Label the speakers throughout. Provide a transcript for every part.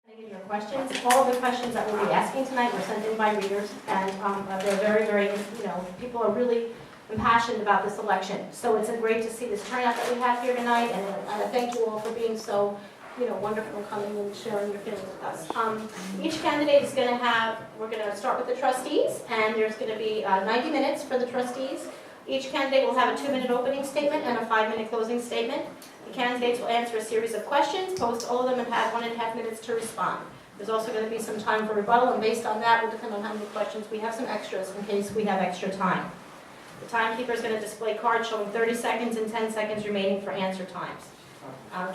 Speaker 1: Your questions. All of the questions that we'll be asking tonight were sent in by readers, and they're very, people are really impassioned about this election. So it's great to see this turnout that we have here tonight, and I thank you all for being so, wonderful coming and sharing your feelings with us. Each candidate is going to have, we're going to start with the trustees, and there's going to be 90 minutes for the trustees. Each candidate will have a 2-minute opening statement and a 5-minute closing statement. The candidates will answer a series of questions, post all of them, and have 1.5 minutes to respond. There's also going to be some time for rebuttal, and based on that, will depend on how many questions. We have some extras in case we have extra time. The timekeeper is going to display cards showing 30 seconds and 10 seconds remaining for answer times.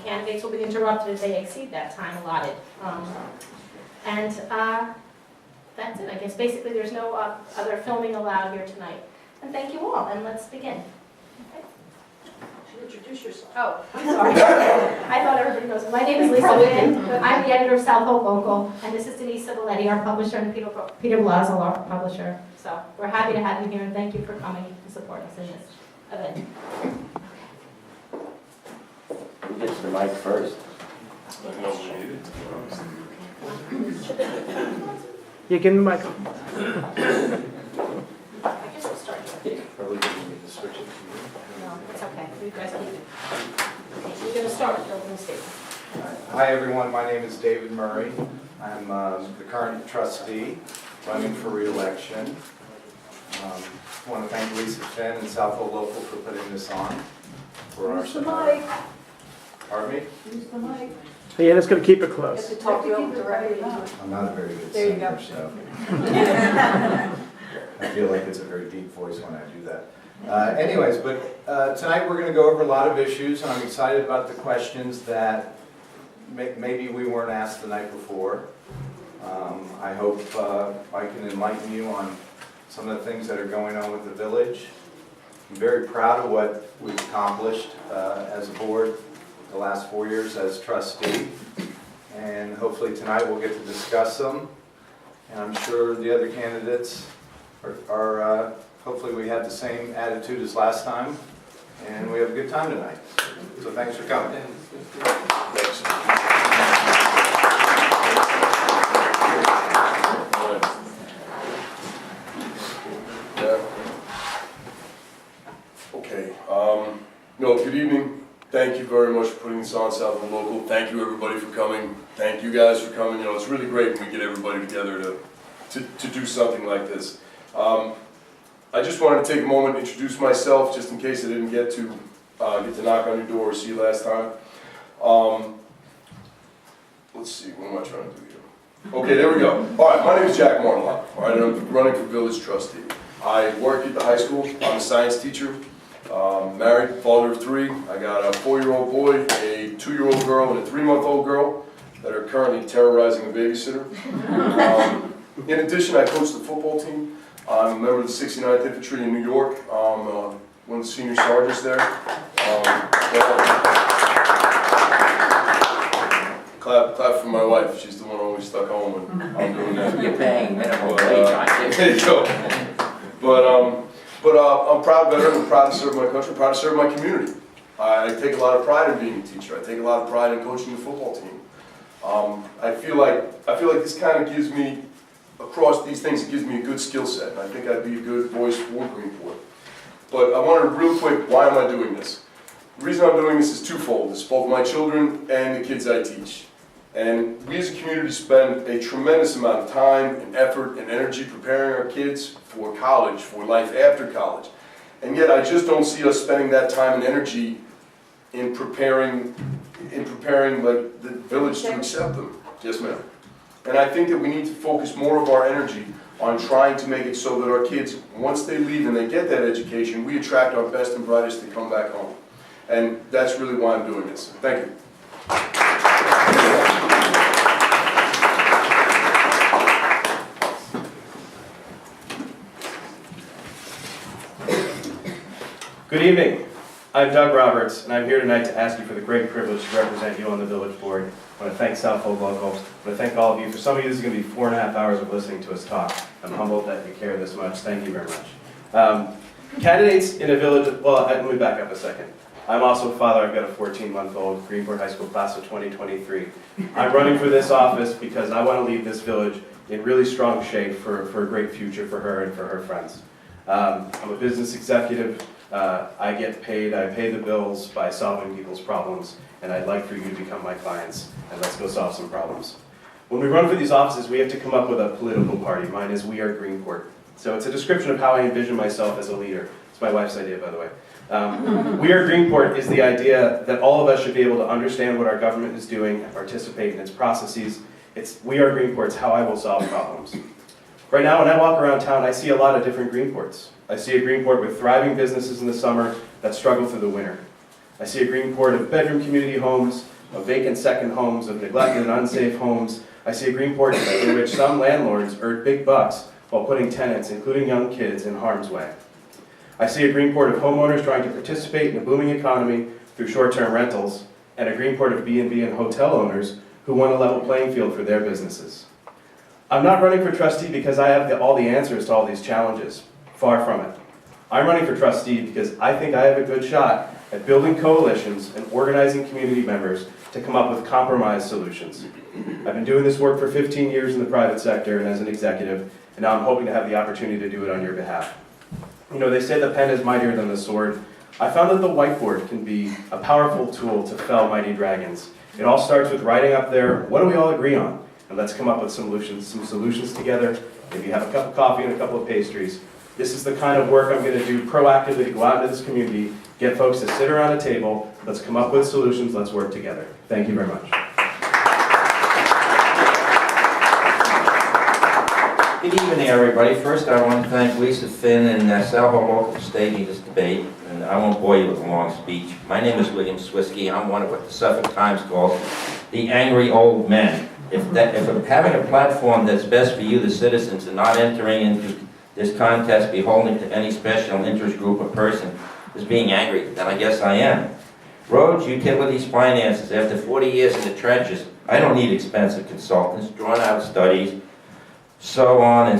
Speaker 1: Candidates will be interrupted if they exceed that time allotted. That's it, I guess. Basically, there's no other filming allowed here tonight. And thank you all, and let's begin.
Speaker 2: Introduce yourself.
Speaker 1: Oh, I'm sorry. I thought everybody knows. My name is Lisa Wittman. I'm the editor of SoutholdLOCAL, and this is Denise Civiletti, our publisher, and Peter Blazol, our publisher. So we're happy to have you here, and thank you for coming to support us in this event.
Speaker 3: Who gets the mic first?
Speaker 4: You can mic.
Speaker 1: I guess we'll start here.
Speaker 3: Probably didn't need to switch it to you.
Speaker 1: No, it's okay. You guys keep it. Okay, so we're going to start with the opening statement.
Speaker 5: Hi everyone, my name is David Murray. I'm the current trustee running for re-election. I want to thank Lisa Finn and SoutholdLOCAL for putting this on for our.
Speaker 2: Use the mic.
Speaker 5: Pardon me?
Speaker 2: Use the mic.
Speaker 4: Yeah, that's going to keep it
Speaker 2: You have
Speaker 4: close.
Speaker 2: to talk real directly.
Speaker 5: I'm not a very good
Speaker 2: There you go.
Speaker 5: singer, so I feel like it's a very deep voice when I do that. Anyways, but tonight we're going to go over a lot of issues, and I'm excited about the questions that maybe we weren't asked the night before. I hope I can enlighten you on some of the things that are going on with the village. I'm very proud of what we've accomplished as a board the last 4 years as trustee, and hopefully tonight we'll get to discuss them. And I'm sure the other candidates are hopefully we have the same attitude as last time, and we have a good time tonight. So thanks for coming.
Speaker 6: Okay. Good evening. Thank you very much for putting this on, SoutholdLOCAL. Thank you everybody for coming. Thank you guys for coming. It's really great when we get everybody together to do something like this. I just wanted to take a moment to introduce myself, just in case I didn't get to knock on your door or see you last time. Let's see, what am I trying to do here? Okay, there we go. All right, my name is Jack Marnlott. All right, I'm running for village trustee. I work at the high school. I'm a science teacher. Married, father of 3. I got a 4-year-old boy, a 2-year-old girl, and a 3-month-old girl that are currently terrorizing a babysitter. In addition, I coach the football team. I'm a member of the 69th Infantry in New York. I'm one of the senior sergeants there. Clap for my wife. She's the one always stuck home when I'm doing that.
Speaker 3: You're paying minimum wage, aren't you?
Speaker 6: There you go. But I'm proud veteran. I'm proud to serve my country. I'm proud to serve my community. I take a lot of pride in being a teacher. I take a lot of pride in coaching the football team. I feel like this kind of gives me, across these things, it gives me a good skill set. I think I'd be a good voice for Greenport. But I wanted to real quick, why am I doing this? The reason I'm doing this is twofold. It's both my children and the kids I teach. And we as a community spend a tremendous amount of time and effort and energy preparing our kids for college, for life after college. And yet I just don't see us spending that time and energy in preparing like the village to accept them. Yes, ma'am. And I think that we need to focus more of our energy on trying to make it so that our kids, once they leave and they get that education, we attract our best and brightest to come back home. And that's really why I'm doing this. Thank you.
Speaker 7: Good evening. I'm Doug Roberts, and I'm here tonight to ask you for the great privilege to represent you on the village board. I want to thank SoutholdLOCAL. I want to thank all of you. For some of you, this is going to be 4.5 hours of listening to us talk. I'm humbled that you care this much. Thank you very much. Candidates in a village, well, let me back up a second. I'm also a father. I've got a 14-month-old Greenport High School class of 2023. I'm running for this office because I want to leave this village in really strong shape for a great future for her and for her friends. I'm a business executive. I get paid, I pay the bills by solving people's problems, and I'd like for you to become my clients, and let's go solve some problems. When we run for these offices, we have to come up with a political party. Mine is We Are Greenport. So it's a description of how I envision myself as a leader. It's my wife's idea, by the way. We Are Greenport is the idea that all of us should be able to understand what our government is doing and participate in its processes. We Are Greenport's how I will solve problems. Right now, when I walk around town, I see a lot of different Greenports. I see a Greenport with thriving businesses in the summer that struggle through the winter. I see a Greenport of bedroom community homes, of vacant second homes, of neglected and unsafe homes. I see a Greenport in which some landlords earn big bucks while putting tenants, including young kids, in harm's way. I see a Greenport of homeowners trying to participate in a booming economy through short-term rentals, and a Greenport of B&B and hotel owners who want a level playing field for their businesses. I'm not running for trustee because I have all the answers to all these challenges. Far from it. I'm running for trustee because I think I have a good shot at building coalitions and organizing community members to come up with compromise solutions. I've been doing this work for 15 years in the private sector and as an executive, and now I'm hoping to have the opportunity to do it on your behalf. You know, they say the pen is mightier than the sword. I found that the whiteboard can be a powerful tool to fell mighty dragons. It all starts with writing up there, what do we all agree on? And let's come up with some solutions together. Maybe have a cup of coffee and a couple of pastries. This is the kind of work I'm going to do proactively to go out into this community, get folks to sit around a table, let's come up with solutions, let's work together. Thank you very much.
Speaker 2: Good evening, everybody. First, I want to thank Lisa Finn and SoutholdLOCAL for staging this debate, and I won't bore you with a long speech. My name is William Swisky. I'm one of what the Suffolk Times calls the angry old men. If having a platform that's best for you, the citizens, and not entering into this contest beholden to any special interest group or person is being angry, then I guess I am. Roads, utilities, finances. After 40 years in the trenches, I don't need expensive consultants, drawn-out studies, so on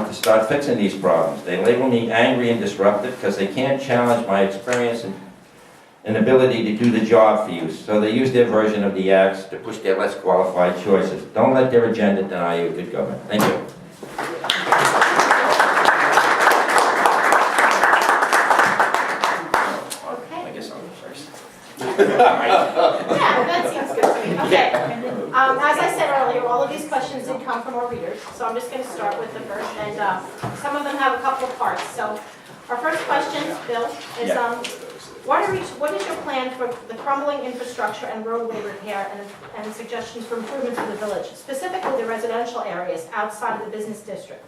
Speaker 2: to start fixing these problems. They label me angry and disruptive because they can't challenge my experience and ability to do the job for you. So they use their version of the axe to push their less qualified choices. Don't let their agenda deny you good government. Thank you.
Speaker 3: I guess I'll go first.
Speaker 1: Yeah, that seems good to me. Okay. As I said earlier, all of these questions did come from our readers, so I'm just going to start with the first, and some of them have a couple of parts. So our first question, Bill, is what is your plan for the crumbling infrastructure and roadway repair and suggestions for improvements in the village, specifically the residential areas outside of the business district?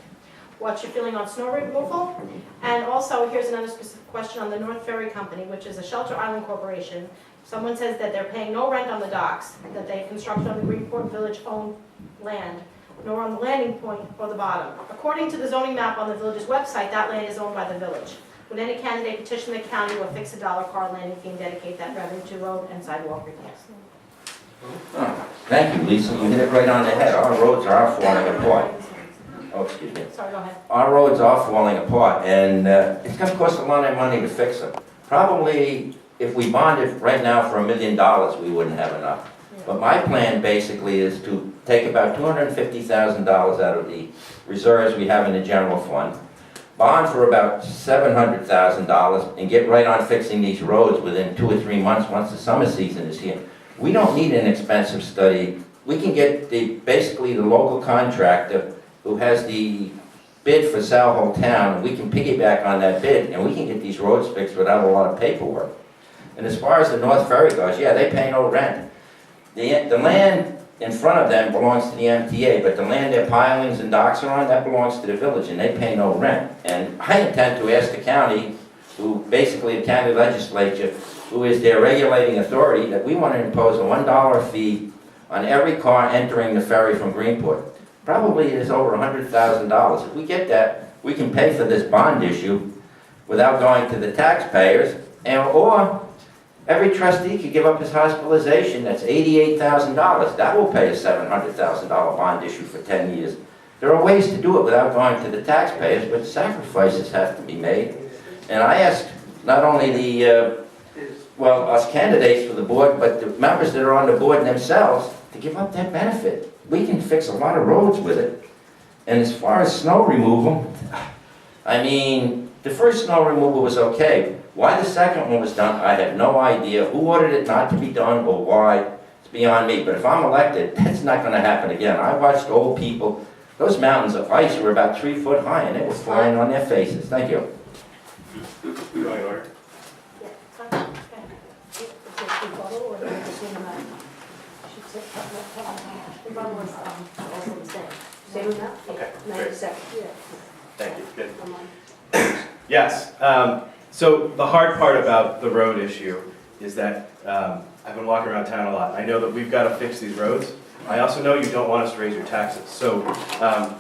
Speaker 1: What's your feeling on snow removal? And also, here's another specific question on the North Ferry Company, which is a Shelter Island corporation. Someone says that they're paying no rent on the docks, that they constructed on the Greenport Village owned land, nor on the landing point or the bottom. According to the zoning map on the village's website, that land is owned by the village. Would any candidate petition the county or fix a $1 car landing fee and dedicate that revenue to road and sidewalk repairs?
Speaker 2: Oh, thank you, Lisa. You hit it right on the head. Our roads are falling apart. Oh, excuse me.
Speaker 1: Sorry, go ahead.
Speaker 2: Our roads are falling apart, and it's going to cost a lot of money to fix them. Probably, if we bonded right now for $1 million, we wouldn't have enough. But my plan basically is to take about $250,000 out of the reserves we have in the general fund, bond for about $700,000, and get right on fixing these roads within 2 or 3 months once the summer season is here. We don't need an expensive study. We can get basically the local contractor who has the bid for Southold Town, and we can piggyback on that bid, and we can get these roads fixed without a lot of paperwork. And as far as the North Ferry goes, yeah, they pay no rent. The land in front of them belongs to the MTA, but the land their pilings and docks are on, that belongs to the village, and they pay no rent. And I intend to ask the county, who basically the county legislature, who is their regulating authority, that we want to impose a $1 fee on every car entering the ferry from Greenport. Probably it is over $100,000. If we get that, we can pay for this bond issue without going to the taxpayers, or every trustee could give up his hospitalization. That's $88,000. That will pay a $700,000 bond issue for 10 years. There are ways to do it without going to the taxpayers, but sacrifices have to be made. And I ask not only the well, us candidates for the board, but the members that are on the board themselves, to give up that benefit. We can fix a lot of roads with it. And as far as snow removal, I mean, the first snow removal was okay. Why the second one was done, I have no idea. Who ordered it not to be done or why, it's beyond me. But if I'm elected, that's not gonna happen again. I watched old people, those mountains of ice were about 3 foot high and it was flying on their faces. Thank you.
Speaker 7: Going order.
Speaker 1: Yeah, fine. Okay. Is it rebuttal or is it just in the mic? She said, rebuttal is also the same. Same now?
Speaker 7: Okay,
Speaker 1: No,
Speaker 7: great.
Speaker 1: second, yeah.
Speaker 7: Thank you, good.
Speaker 1: I'm on.
Speaker 7: Yes, so the hard part about the road issue is that I've been walking around town a lot. I know that we've got to fix these roads. I also know you don't want us to raise your taxes. So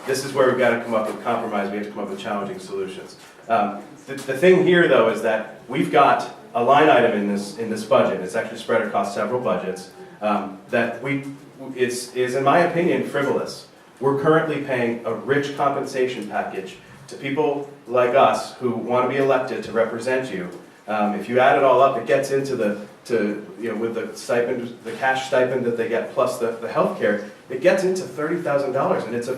Speaker 7: this is where we've got to come up with compromise. We have to come up with challenging solutions. The thing here, though, is that we've got a line item in this budget. It's actually spread across several budgets that is, in my opinion, frivolous. We're currently paying a rich compensation package to people like us who want to be elected to represent you. If you add it all up, it gets into with the stipend, the cash stipend that they get plus the health care, it gets into $30,000, and it's a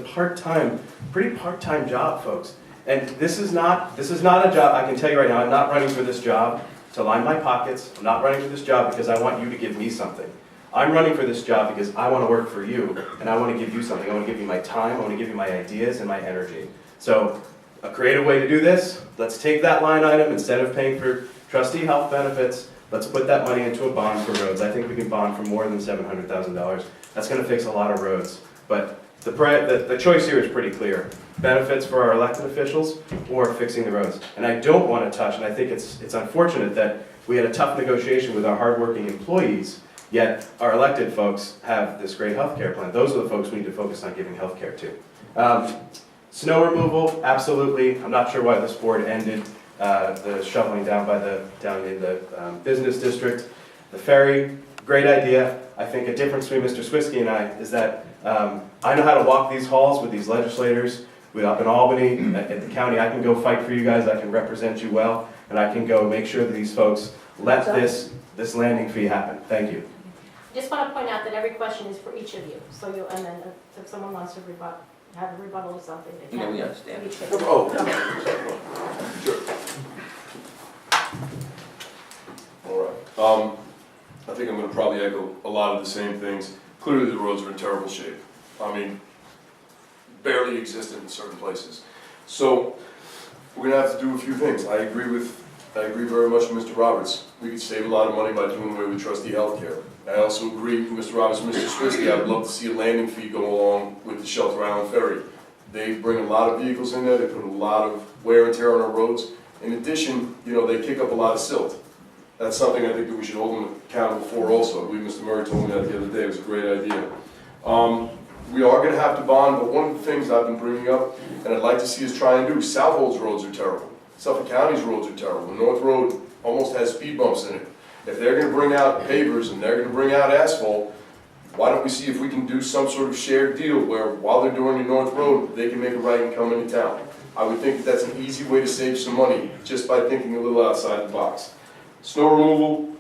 Speaker 7: pretty part-time job, folks. And this is not a job, I can tell you right now, I'm not running for this job to line my pockets. I'm not running for this job because I want you to give me something. I'm running for this job because I want to work for you, and I want to give you something. I want to give you my time, I want to give you my ideas and my energy. So, a creative way to do this, let's take that line item, instead of paying for trustee health benefits, let's put that money into a bond for roads. I think we can bond for more than $700,000. That's going to fix a lot of roads. But the choice here is pretty clear. Benefits for our elected officials or fixing the roads. And I don't want to touch, and I think it's unfortunate that we had a tough negotiation with our hardworking employees, yet our elected folks have this great health care plan. Those are the folks we need to focus on giving health care to. Snow removal, absolutely. I'm not sure why this board ended the shoveling down in the business district. The ferry, great idea. I think a difference between Mr. Swisky and I is that I know how to walk these halls with these legislators. Up in Albany, at the county, I can go fight for you guys. I can represent you well, and I can go make sure that these folks let this landing fee happen. Thank you.
Speaker 1: Just want to point out that every question is for each of you. So and then if someone wants to have a rebuttal or something, they can.
Speaker 2: Yeah, we understand.
Speaker 1: Each of you.
Speaker 6: Oh, sure. All right. I think I'm going to probably echo a lot of the same things. Clearly, the roads are in terrible shape. I mean, barely existent in certain places. So we're going to have to do a few things. I agree very much with Mr. Roberts. We could save a lot of money by doing away with trustee health care. I also agree with Mr. Roberts and Mr. Swisky. I would love to see a landing fee go along with the Shelter Island Ferry. They bring a lot of vehicles in there. They put a lot of wear and tear on our roads. In addition, they kick up a lot of silt. That's something I think that we should hold them accountable for also. I believe Mr. Murray told me that the other day. It was a great idea. We are going to have to bond, but one of the things I've been bringing up, and I'd like to see us try and do, Southold's roads are terrible. Suffolk County's roads are terrible. The North Road almost has speed bumps in it. If they're going to bring out pavers and they're going to bring out asphalt, why don't we see if we can do some sort of shared deal where while they're doing the North Road, they can make a right and come into town. I would think that that's an easy way to save some money just by thinking a little outside the box. Snow removal,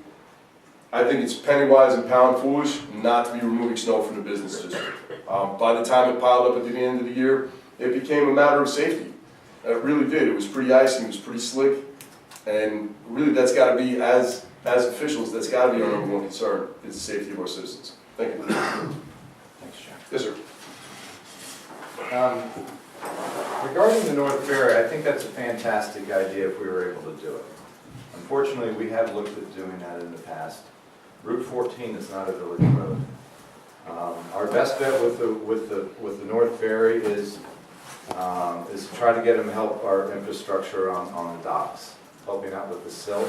Speaker 6: I think it's penny wise and pound foolish not to be removing snow from the business district. By the time it piled up at the end of the year, it became a matter of safety. It really did. It was pretty icy, it was pretty slick, and really that's got to be, as officials, that's got to be our number one concern, is the safety of our citizens. Thank you.
Speaker 5: Thanks, John.
Speaker 6: Yes, sir.
Speaker 5: Regarding the North Ferry, I think that's a fantastic idea if we were able to do it. Unfortunately, we have looked at doing that in the past. Route 14 is not a village road. Our best bet with the North Ferry is to try to get them to help our infrastructure on the docks, helping out with the silt.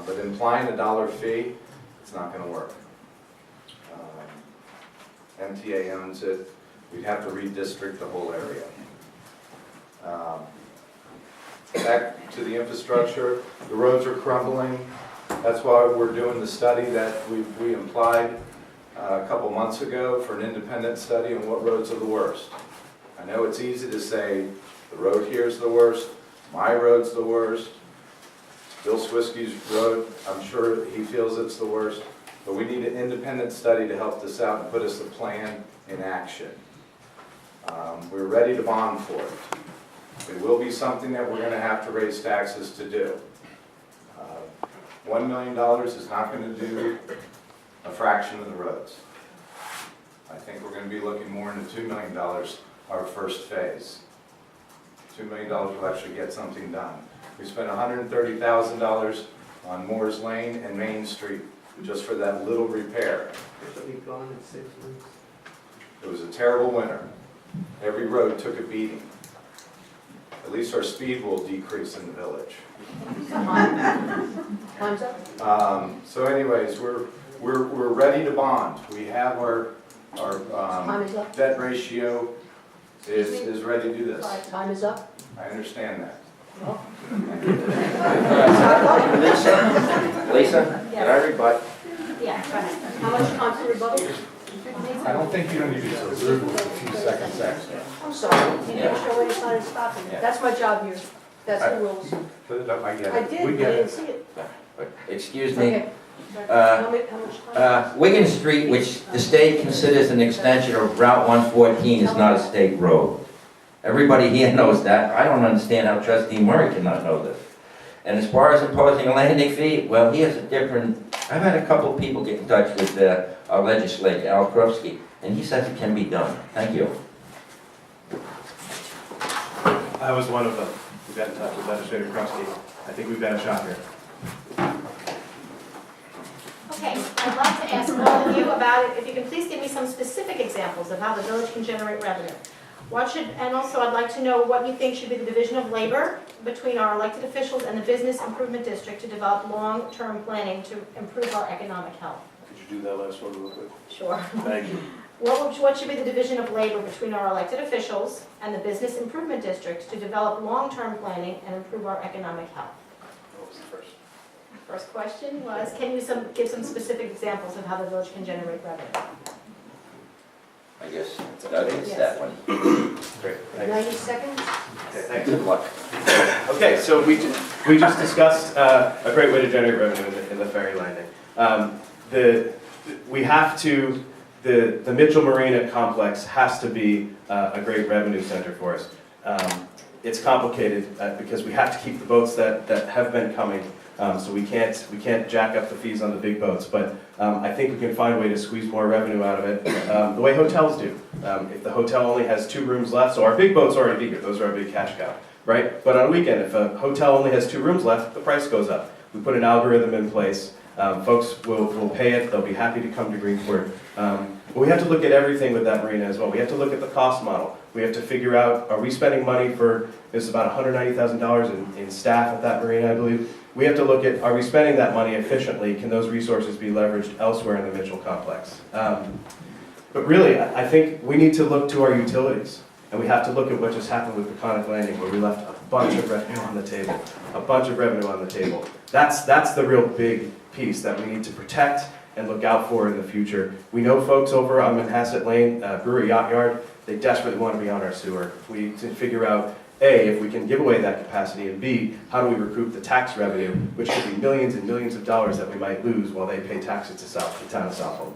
Speaker 5: But implying a $1 fee, it's not going to work. MTA owns it. We'd have to redistrict the whole area. Back to the infrastructure, the roads are crumbling. That's why we're doing the study that we implied a couple months ago for an independent study on what roads are the worst. I know it's easy to say the road here is the worst, my road's the worst. Bill Swisky's road, I'm sure he feels it's the worst, but we need an independent study to help this out and put us a plan in action. We're ready to bond for it. It will be something that we're gonna have to raise taxes to do. $1 million is not gonna do a fraction of the roads. I think we're gonna be looking more into $2 million our first phase. $2 million will actually get something done. We spent $130,000 on Moore's Lane and Main Street just for that little repair.
Speaker 4: It'll be gone in 6 weeks.
Speaker 5: It was a terrible winter. Every road took a beating. At least our speed will decrease in the village.
Speaker 1: Time's up.
Speaker 5: So anyways, we're ready to bond. We have our
Speaker 1: Time is up.
Speaker 5: debt ratio is ready to do this.
Speaker 1: Time is up.
Speaker 5: I understand that.
Speaker 2: Lisa, can I rebut?
Speaker 1: Yeah, go ahead. How much time to rebuttal?
Speaker 5: I don't think you don't need to be so rude with a few seconds extra.
Speaker 1: I'm sorry, you didn't show where you started stopping.
Speaker 5: Yeah.
Speaker 1: That's my job here. That's the rules.
Speaker 5: Put it up, I get it.
Speaker 1: I did,
Speaker 5: We
Speaker 1: but I
Speaker 5: get
Speaker 1: didn't
Speaker 5: it.
Speaker 1: see it.
Speaker 2: Excuse me.
Speaker 1: Okay. How much time?
Speaker 2: Wigan Street, which the state considers an extension of Route 114, is not a state road. Everybody here knows that. I don't understand how trustee Murray cannot know this. And as far as imposing a landing fee, well, he has a different, I've had a couple of people get in touch with our legislator, Al Krupski, and he says it can be done. Thank you.
Speaker 7: I was one of them who got in touch with Legislator Krupski. I think we've got a shot here.
Speaker 1: Okay, I'd like to ask all of you about it, if you can please give me some specific examples of how the village can generate revenue. And also I'd like to know what you think should be the division of labor between our elected officials and the Business Improvement District to develop long-term planning to improve our economic health.
Speaker 6: Could you do that last one real quick?
Speaker 1: Sure.
Speaker 6: Thank you.
Speaker 1: What should be the division of labor between our elected officials and the Business Improvement District to develop long-term planning and improve our economic health?
Speaker 6: What was the first?
Speaker 1: First question was, can you give some specific examples of how the village can generate revenue?
Speaker 2: I guess Doug gets
Speaker 1: Yes.
Speaker 2: that one.
Speaker 7: Great, thanks.
Speaker 1: 90 seconds?
Speaker 7: Okay, thanks.
Speaker 2: Good luck.
Speaker 7: Okay, so we just discussed a great way to generate revenue in the ferry landing. The Mitchell Marina complex has to be a great revenue center for us. It's complicated because we have to keep the boats that have been coming, so we can't jack up the fees on the big boats. But I think we can find a way to squeeze more revenue out of it, the way hotels do. If the hotel only has 2 rooms left, so our big boats are already bigger; those are our big cash cow, right? But on a weekend, if a hotel only has 2 rooms left, the price goes up. We put an algorithm in place. Folks will pay it. They'll be happy to come to Greenport. But we have to look at everything with that marina as well. We have to look at the cost model. We have to figure out, are we spending money for, it's about $190,000 in staff at that marina, I believe. We have to look at, are we spending that money efficiently? Can those resources be leveraged elsewhere in the Mitchell complex? But really, I think we need to look to our utilities. And we have to look at what just happened with Peconic Landing, where we left a bunch of revenue on the table. A bunch of revenue on the table. That's the real big piece that we need to protect and look out for in the future. We know folks over on Manhasset Lane, Brewery Yacht Yard, they desperately want to be on our sewer. We need to figure out, A, if we can give away that capacity, and B, how do we recoup the tax revenue, which could be millions and millions of dollars that we might lose while they pay taxes to the town of Southold.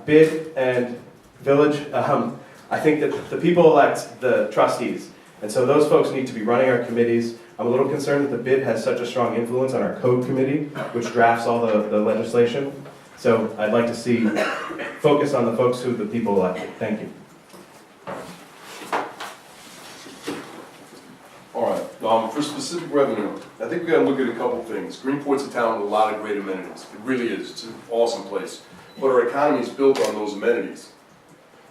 Speaker 7: BID and Village, I think that the people elect the trustees, and so those folks need to be running our committees. I'm a little concerned that the BID has such a strong influence on our code committee, which drafts all the legislation. So I'd like to see focus on the folks who the people elected. Thank you.
Speaker 6: All right, for specific revenue, I think we gotta look at a couple things. Greenport's a town with a lot of great amenities. It really is, it's an awesome place. But our economy is built on those amenities.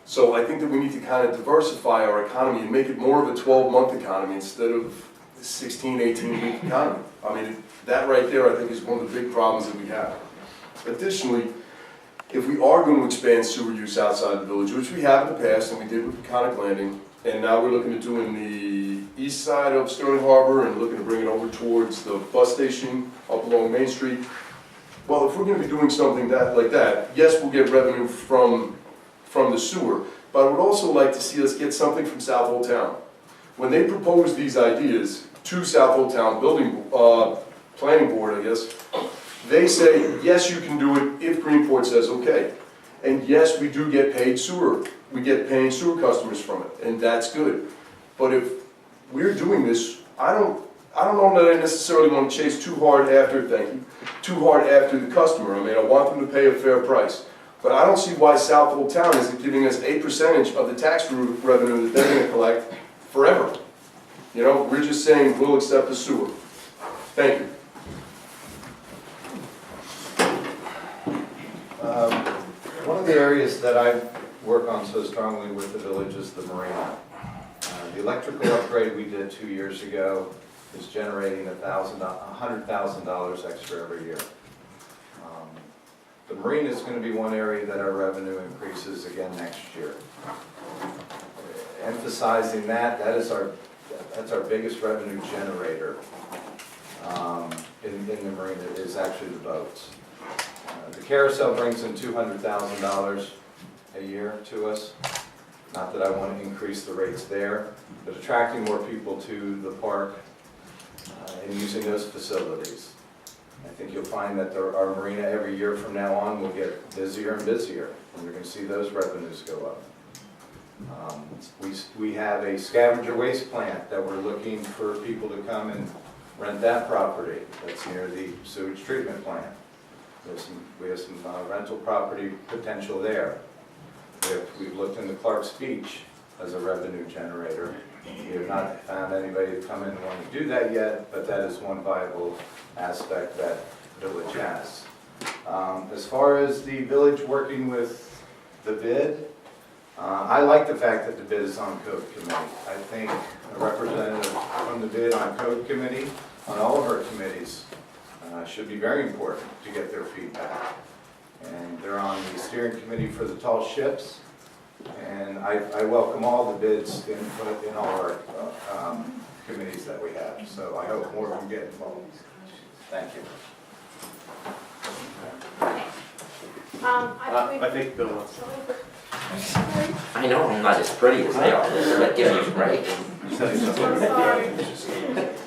Speaker 6: So I think that we need to kind of diversify our economy and make it more of a 12-month economy instead of 16, 18-week economy. I mean, that right there, I think, is one of the big problems that we have. Additionally, if we are going to expand sewer use outside the village, which we have in the past, and we did with Peconic Landing, and now we're looking at doing the east side of Sterling Harbor and looking to bring it over towards the bus station up along Main Street. Well, if we're going to be doing something like that, yes, we'll get revenue from the sewer, but I would also like to see us get something from Southold Town. When they proposed these ideas to Southold Town planning board, I guess, they say, yes, you can do it if Greenport says okay. And yes, we do get paid sewer. We get paying sewer customers from it, and that's good. But if we're doing this, I don't know that I necessarily want to chase too hard after, too hard after the customer. I mean, I want them to pay a fair price. But I don't see why Southold Town isn't giving us a percentage of the tax revenue that they're going to collect forever. You know, we're just saying we'll accept the sewer. Thank you.
Speaker 5: One of the areas that I work on so strongly with the village is the marina. The electrical upgrade we did 2 years ago is generating $100,000 extra every year. The marina is going to be one area that our revenue increases again next year. Emphasizing that's our biggest revenue generator in the marina is actually the boats. The carousel brings in $200,000 a year to us. Not that I want to increase the rates there, but attracting more people to the park and using those facilities. I think you'll find that our marina every year from now on will get busier and busier, and you're going to see those revenues go up. We have a scavenger waste plant that we're looking for people to come and rent that property that's near the sewage treatment plant. We have some rental property potential there. We've looked into Clark's Beach as a revenue generator. We have not found anybody to come in and want to do that yet, but that is one viable aspect that village has. As far as the village working with the bid, I like the fact that the bid is on code committee. I think a representative from the bid on code committee, on all of our committees, should be very important to get their feedback. And they're on the steering committee for the tall ships. And I welcome all the bids in all our committees that we have. So I hope more of them get involved. Thank you.
Speaker 7: I think Bill wants
Speaker 2: I know I'm not as pretty as they are, but give me a break.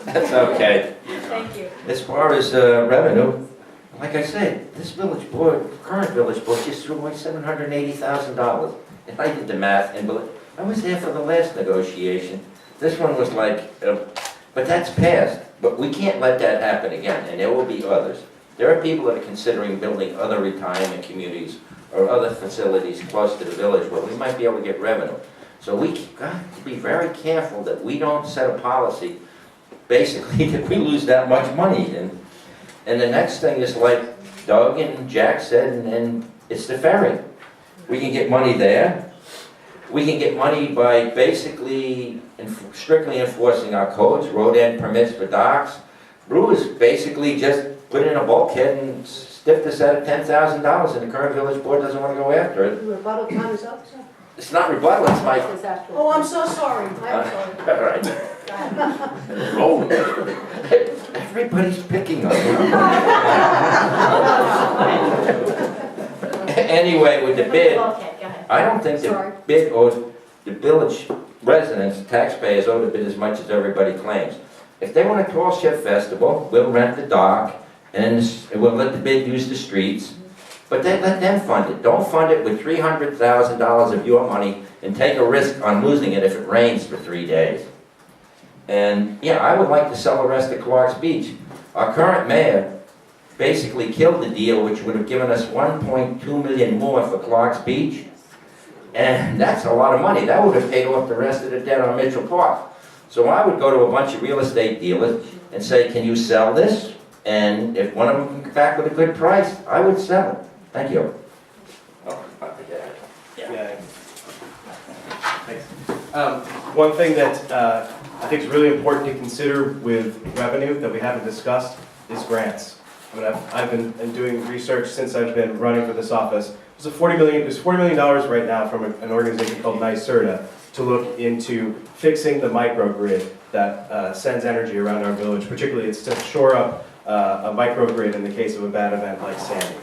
Speaker 2: That's okay.
Speaker 1: Thank you.
Speaker 2: As far as revenue, like I said, this village board, current village board, just threw away $780,000. And I did the math, and I was there for the last negotiation. This one was like, but that's passed. But we can't let that happen again, and there will be others. There are people that are considering building other retirement communities or other facilities close to the village where we might be able to get revenue. So we got to be very careful that we don't set a policy, basically, that we lose that much money. And the next thing is like Doug and Jack said, and it's the ferry. We can get money there. We can get money by basically strictly enforcing our codes, road end permits for docks. Brewers basically just put in a bulkhead and stiffed us at $10,000, and the current village board doesn't want to go after it.
Speaker 8: Your rebuttal time is up, sir?
Speaker 2: It's not rebuttal, it's my...
Speaker 8: Oh, I'm so sorry. I'm sorry.
Speaker 2: All right. Oh, everybody's picking on you. Anyway, with the bid,
Speaker 1: Okay, go ahead.
Speaker 2: I don't think the
Speaker 8: Sorry.
Speaker 2: bid owes, the village residents, taxpayers owe the bid as much as everybody claims. If they want a tall ship festival, we'll rent the dock, and we'll let the bid use the streets, but then let them fund it. Don't fund it with $300,000 of your money and take a risk on losing it if it rains for 3 days. And yeah, I would like to sell the rest of Clark's Beach. Our current mayor basically killed the deal, which would have given us $1.2 million more for Clark's Beach. And that's a lot of money. That would have paid off the rest of the debt on Mitchell Park. So I would go to a bunch of real estate dealers and say, can you sell this? And if one of them can come back with a good price, I would sell it. Thank you.
Speaker 7: Yeah. Thanks. One thing that I think is really important to consider with revenue that we haven't discussed is grants. I mean, I've been doing research since I've been running for this office. There's $40 million right now from an organization called NYSERDA to look into fixing the microgrid that sends energy around our village. Particularly, it's to shore up a microgrid in the case of a bad event like Sandy.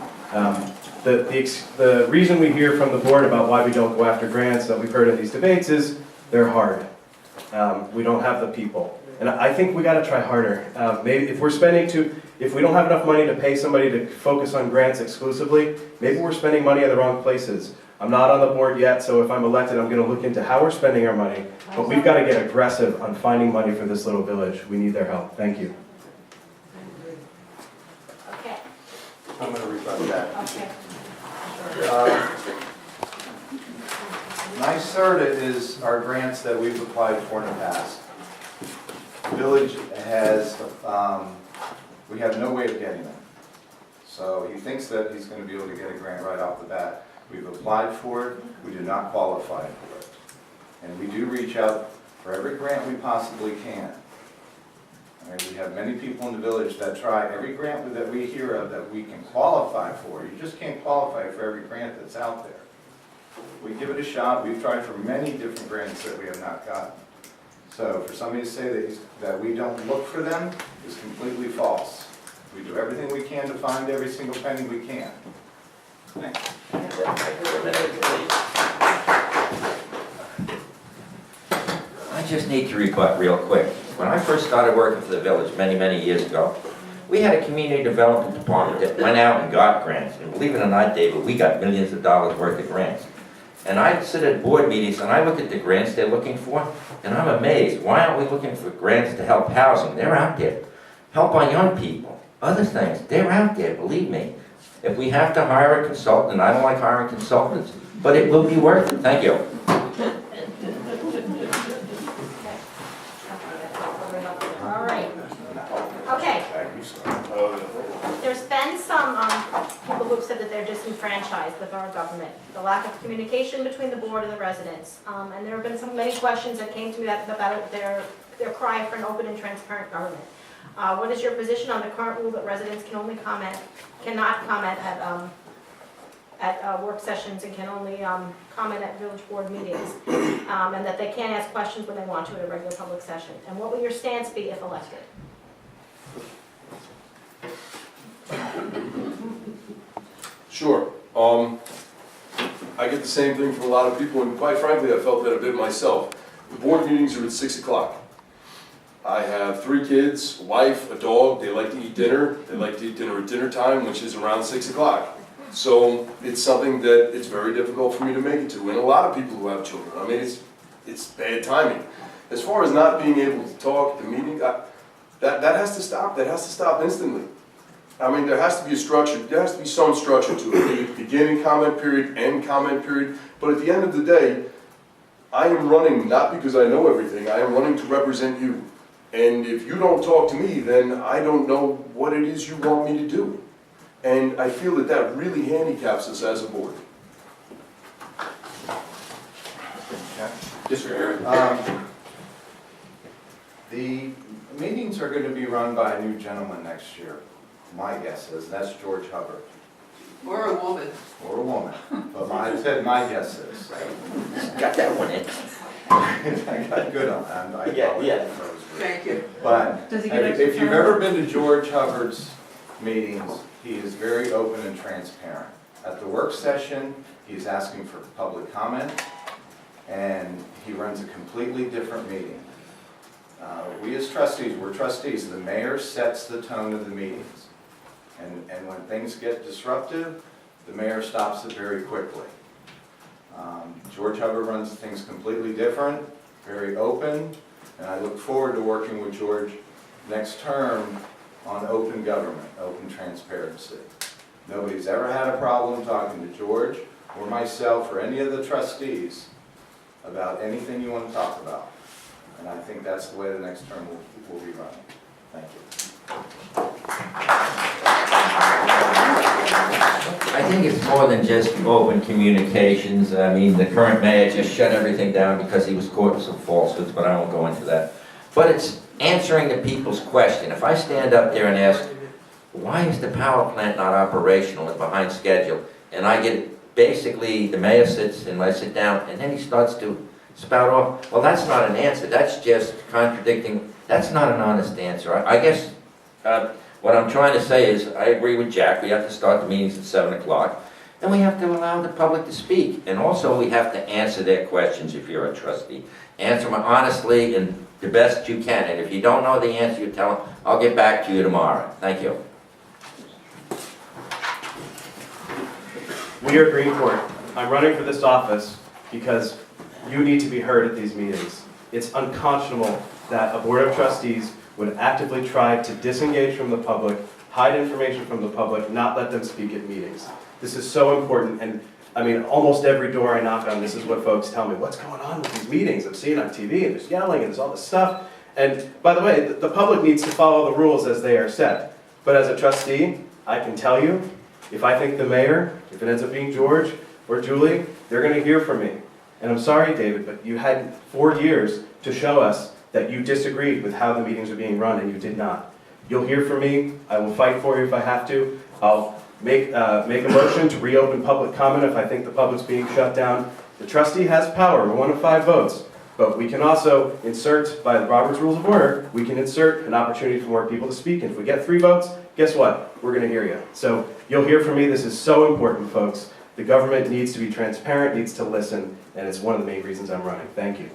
Speaker 7: The reason we hear from the board about why we don't go after grants that we've heard in these debates is they're hard. We don't have the people. And I think we got to try harder. Maybe if we're spending If we don't have enough money to pay somebody to focus on grants exclusively, maybe we're spending money in the wrong places. I'm not on the board yet, so if I'm elected, I'm gonna look into how we're spending our money, but we've gotta get aggressive on finding money for this little village. We need their help. Thank you.
Speaker 1: Okay,
Speaker 5: I'm going to rebut that.
Speaker 1: okay.
Speaker 5: NYSERDA is our grants that we've applied for in the past. The village has, we have no way of getting them. So he thinks that he's going to be able to get a grant right off the bat. We've applied for it, we do not qualify for it. And we do reach out for every grant we possibly can. I mean, we have many people in the village that try every grant that we hear of that we can qualify for. You just can't qualify for every grant that's out there. We give it a shot. We've tried for many different grants that we have not gotten. So for somebody to say that we don't look for them is completely false. We do everything we can to find every single penny we can. Thanks.
Speaker 2: I just need to rebut real quick. When I first started working for the village many, many years ago, we had a community development department that went out and got grants. And believe it or not, David, we got millions of dollars worth of grants. And I sit at board meetings and I look at the grants they're looking for, and I'm amazed. Why aren't we looking for grants to help housing? They're out there. Help our young people. Other things, they're out there, believe me. If we have to hire a consultant, and I don't like hiring consultants, but it will be worth it. Thank you.
Speaker 1: All right. Okay. There's been some people who've said that they're disenfranchised with our government, the lack of communication between the board and the residents. And there have been many questions that came to me about their cry for an open and transparent government. What is your position on the current rule that residents cannot comment at work sessions and can only comment at village board meetings, and that they can't ask questions when they want to at a regular public session? And what will your stance be if elected?
Speaker 6: Sure. I get the same thing from a lot of people, and quite frankly, I felt that a bit myself. The board meetings are at 6 o'clock. I have 3 kids, a wife, a dog. They like to eat dinner. They like to eat dinner at dinner time, which is around 6 o'clock. So it's something that it's very difficult for me to make it to, and a lot of people who have children. I mean, it's bad timing. As far as not being able to talk at the meeting, that has to stop. That has to stop instantly. I mean, there has to be a structure. There has to be some structure to it. Beginning comment period, end comment period. But at the end of the day, I am running not because I know everything. I am running to represent you. And if you don't talk to me, then I don't know what it is you want me to do. And I feel that that really handicaps us as a board.
Speaker 5: The meetings are going to be run by a new gentleman next year. My guess is that's George Hubbard.
Speaker 8: Or a woman.
Speaker 5: Or a woman. But I said my guess is.
Speaker 2: Got that one in.
Speaker 5: I got good on that.
Speaker 2: Yeah.
Speaker 8: Thank you.
Speaker 5: But
Speaker 8: Does he get
Speaker 5: if you've ever been to George Hubbard's meetings, he is very open and transparent. At the work session, he's asking for public comment, and he runs a completely different meeting. We as trustees, we're trustees. The mayor sets the tone of the meetings. And when things get disruptive, the mayor stops it very quickly. George Hubbard runs things completely different, very open, and I look forward to working with George next term on open government, open transparency. Nobody's ever had a problem talking to George or myself or any of the trustees about anything you want to talk about. And I think that's the way the next term will be running. Thank you.
Speaker 2: I think it's more than just open communications. I mean, the current mayor just shut everything down because he was caught in some falsehoods, but I won't go into that. But it's answering the people's question. If I stand up there and ask, why is the power plant not operational and behind schedule? And I get, basically, the mayor sits and I sit down, and then he starts to spout off, well, that's not an answer. That's just contradicting. That's not an honest answer. I guess what I'm trying to say is I agree with Jack. We have to start the meetings at 7 o'clock. And we have to allow the public to speak. And also, we have to answer their questions if you're a trustee. Answer them honestly and the best you can. And if you don't know the answer, you tell them, I'll get back to you tomorrow. Thank you.
Speaker 7: We are Greenport. I'm running for this office because you need to be heard at these meetings. It's unconscionable that a board of trustees would actively try to disengage from the public, hide information from the public, not let them speak at meetings. This is so important, and I mean, almost every door I knock on, this is what folks tell me. What's going on with these meetings? I'm seeing on TV, and there's yelling, and there's all this stuff. And by the way, the public needs to follow the rules as they are set. But as a trustee, I can tell you, if I think the mayor, if it ends up being George or Julie, they're going to hear from me. And I'm sorry, David, but you had 4 years to show us that you disagreed with how the meetings are being run, and you did not. You'll hear from me. I will fight for you if I have to. I'll make a motion to reopen public comment if I think the public's being shut down. The trustee has power. We're 1 of 5 votes. But we can also insert, by the Robert's Rules of Order, we can insert an opportunity for more people to speak. And if we get 3 votes, guess what? We're going to hear you. So you'll hear from me. This is so important, folks. The government needs to be transparent, needs to listen, and it's one of the main reasons I'm running. Thank you.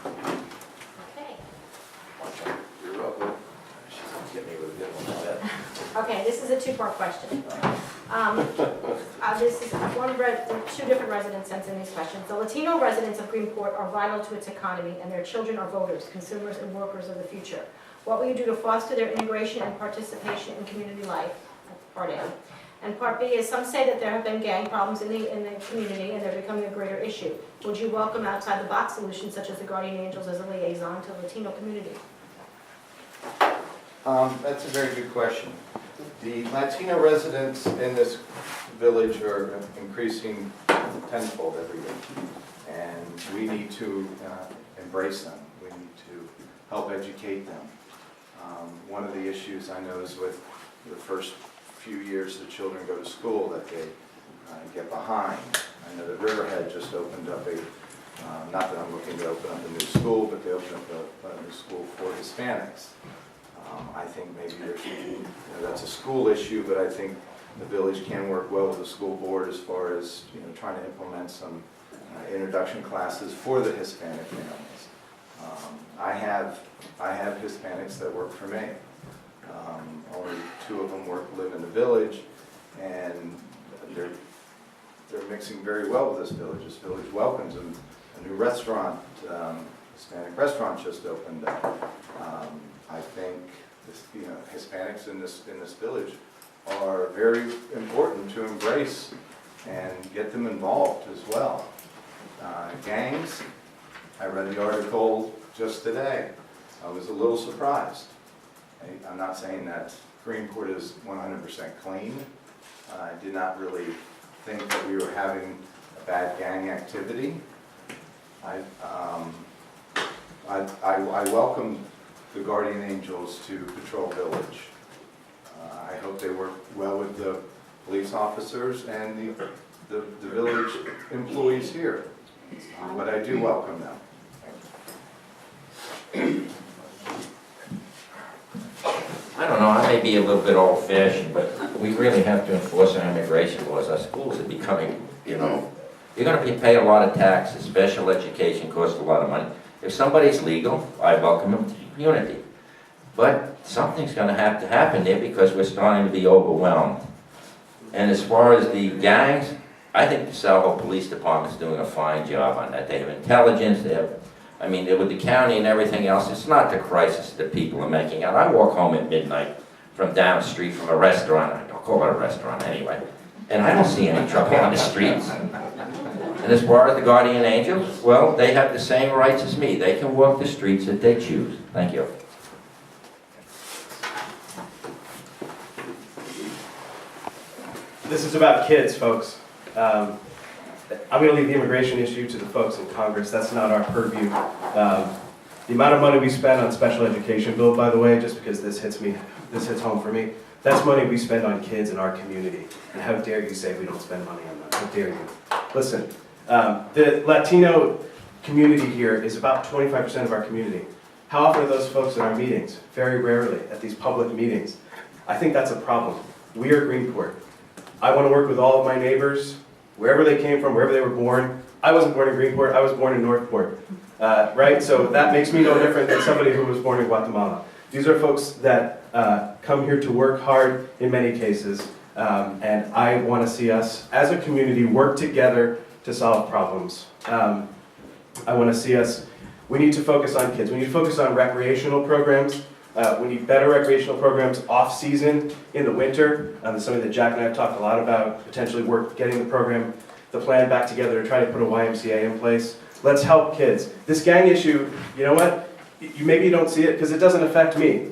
Speaker 1: Okay.
Speaker 2: You're welcome. Get me with a good one like that.
Speaker 1: Okay, this is a 2-part question. This is 2 different residents sent in these questions. The Latino residents of Greenport are vital to its economy, and their children are voters, consumers, and workers of the future. What will you do to foster their integration and participation in community life? That's part A. And part B is, some say that there have been gang problems in the community, and they're becoming a greater issue. Would you welcome outside-the-box solutions such as the Guardian Angels as a liaison to the Latino community?
Speaker 5: That's a very good question. The Latino residents in this village are increasing tenfold every year, and we need to embrace them. We need to help educate them. One of the issues I know is with the first few years the children go to school that they get behind. I know that Riverhead just opened up not that I'm looking to open up a new school, but they opened up a new school for Hispanics. I think maybe that's a school issue, but I think the village can work well with the school board as far as trying to implement some introduction classes for the Hispanic families. I have Hispanics that work for me. Only 2 of them live in the village, and they're mixing very well with this village. This village welcomes them. A new restaurant, Hispanic restaurant, just opened up. I think Hispanics in this village are very important to embrace and get them involved as well. Gangs, I read the article just today. I was a little surprised. I'm not saying that Greenport is 100% clean. I did not really think that we were having a bad gang activity. I welcome the Guardian Angels to Patrol Village. I hope they work well with the police officers and the village employees here. But I do welcome them.
Speaker 2: I don't know, I may be a little bit old-fashioned, but we really have to enforce our immigration laws. Our schools are becoming, you're going to pay a lot of taxes. Special education costs a lot of money. If somebody's legal, I welcome them to the community. But something's going to have to happen there because we're starting to be overwhelmed. And as far as the gangs, I think the Southold Police Department's doing a fine job on that. They have intelligence, with the county and everything else, it's not the crisis that people are making out. I walk home at midnight from down the street from a restaurant, I'll call it a restaurant anyway, and I don't see any trouble on the streets. And as far as the Guardian Angels, well, they have the same rights as me. They can walk the streets that they choose. Thank you.
Speaker 7: This is about kids, folks. I'm going to leave the immigration issue to the folks in Congress. That's not our purview. The amount of money we spend on special education bill, by the way, just because this hits home for me, that's money we spend on kids in our community. And how dare you say we don't spend money on that? How dare you? Listen, the Latino community here is about 25% of our community. How often are those folks in our meetings? Very rarely at these public meetings. I think that's a problem. We are Greenport. I want to work with all of my neighbors, wherever they came from, wherever they were born. I wasn't born in Greenport, I was born in Northport, right? So that makes me no different than somebody who was born in Guatemala. These are folks that come here to work hard in many cases, and I want to see us as a community work together to solve problems. I want to see us, we need to focus on kids, we need to focus on recreational programs. We need better recreational programs off-season in the winter. That's something that Jack and I have talked a lot about, potentially getting the plan back together to try to put a YMCA in place. Let's help kids. This gang issue, you know what? Maybe you don't see it because it doesn't affect me.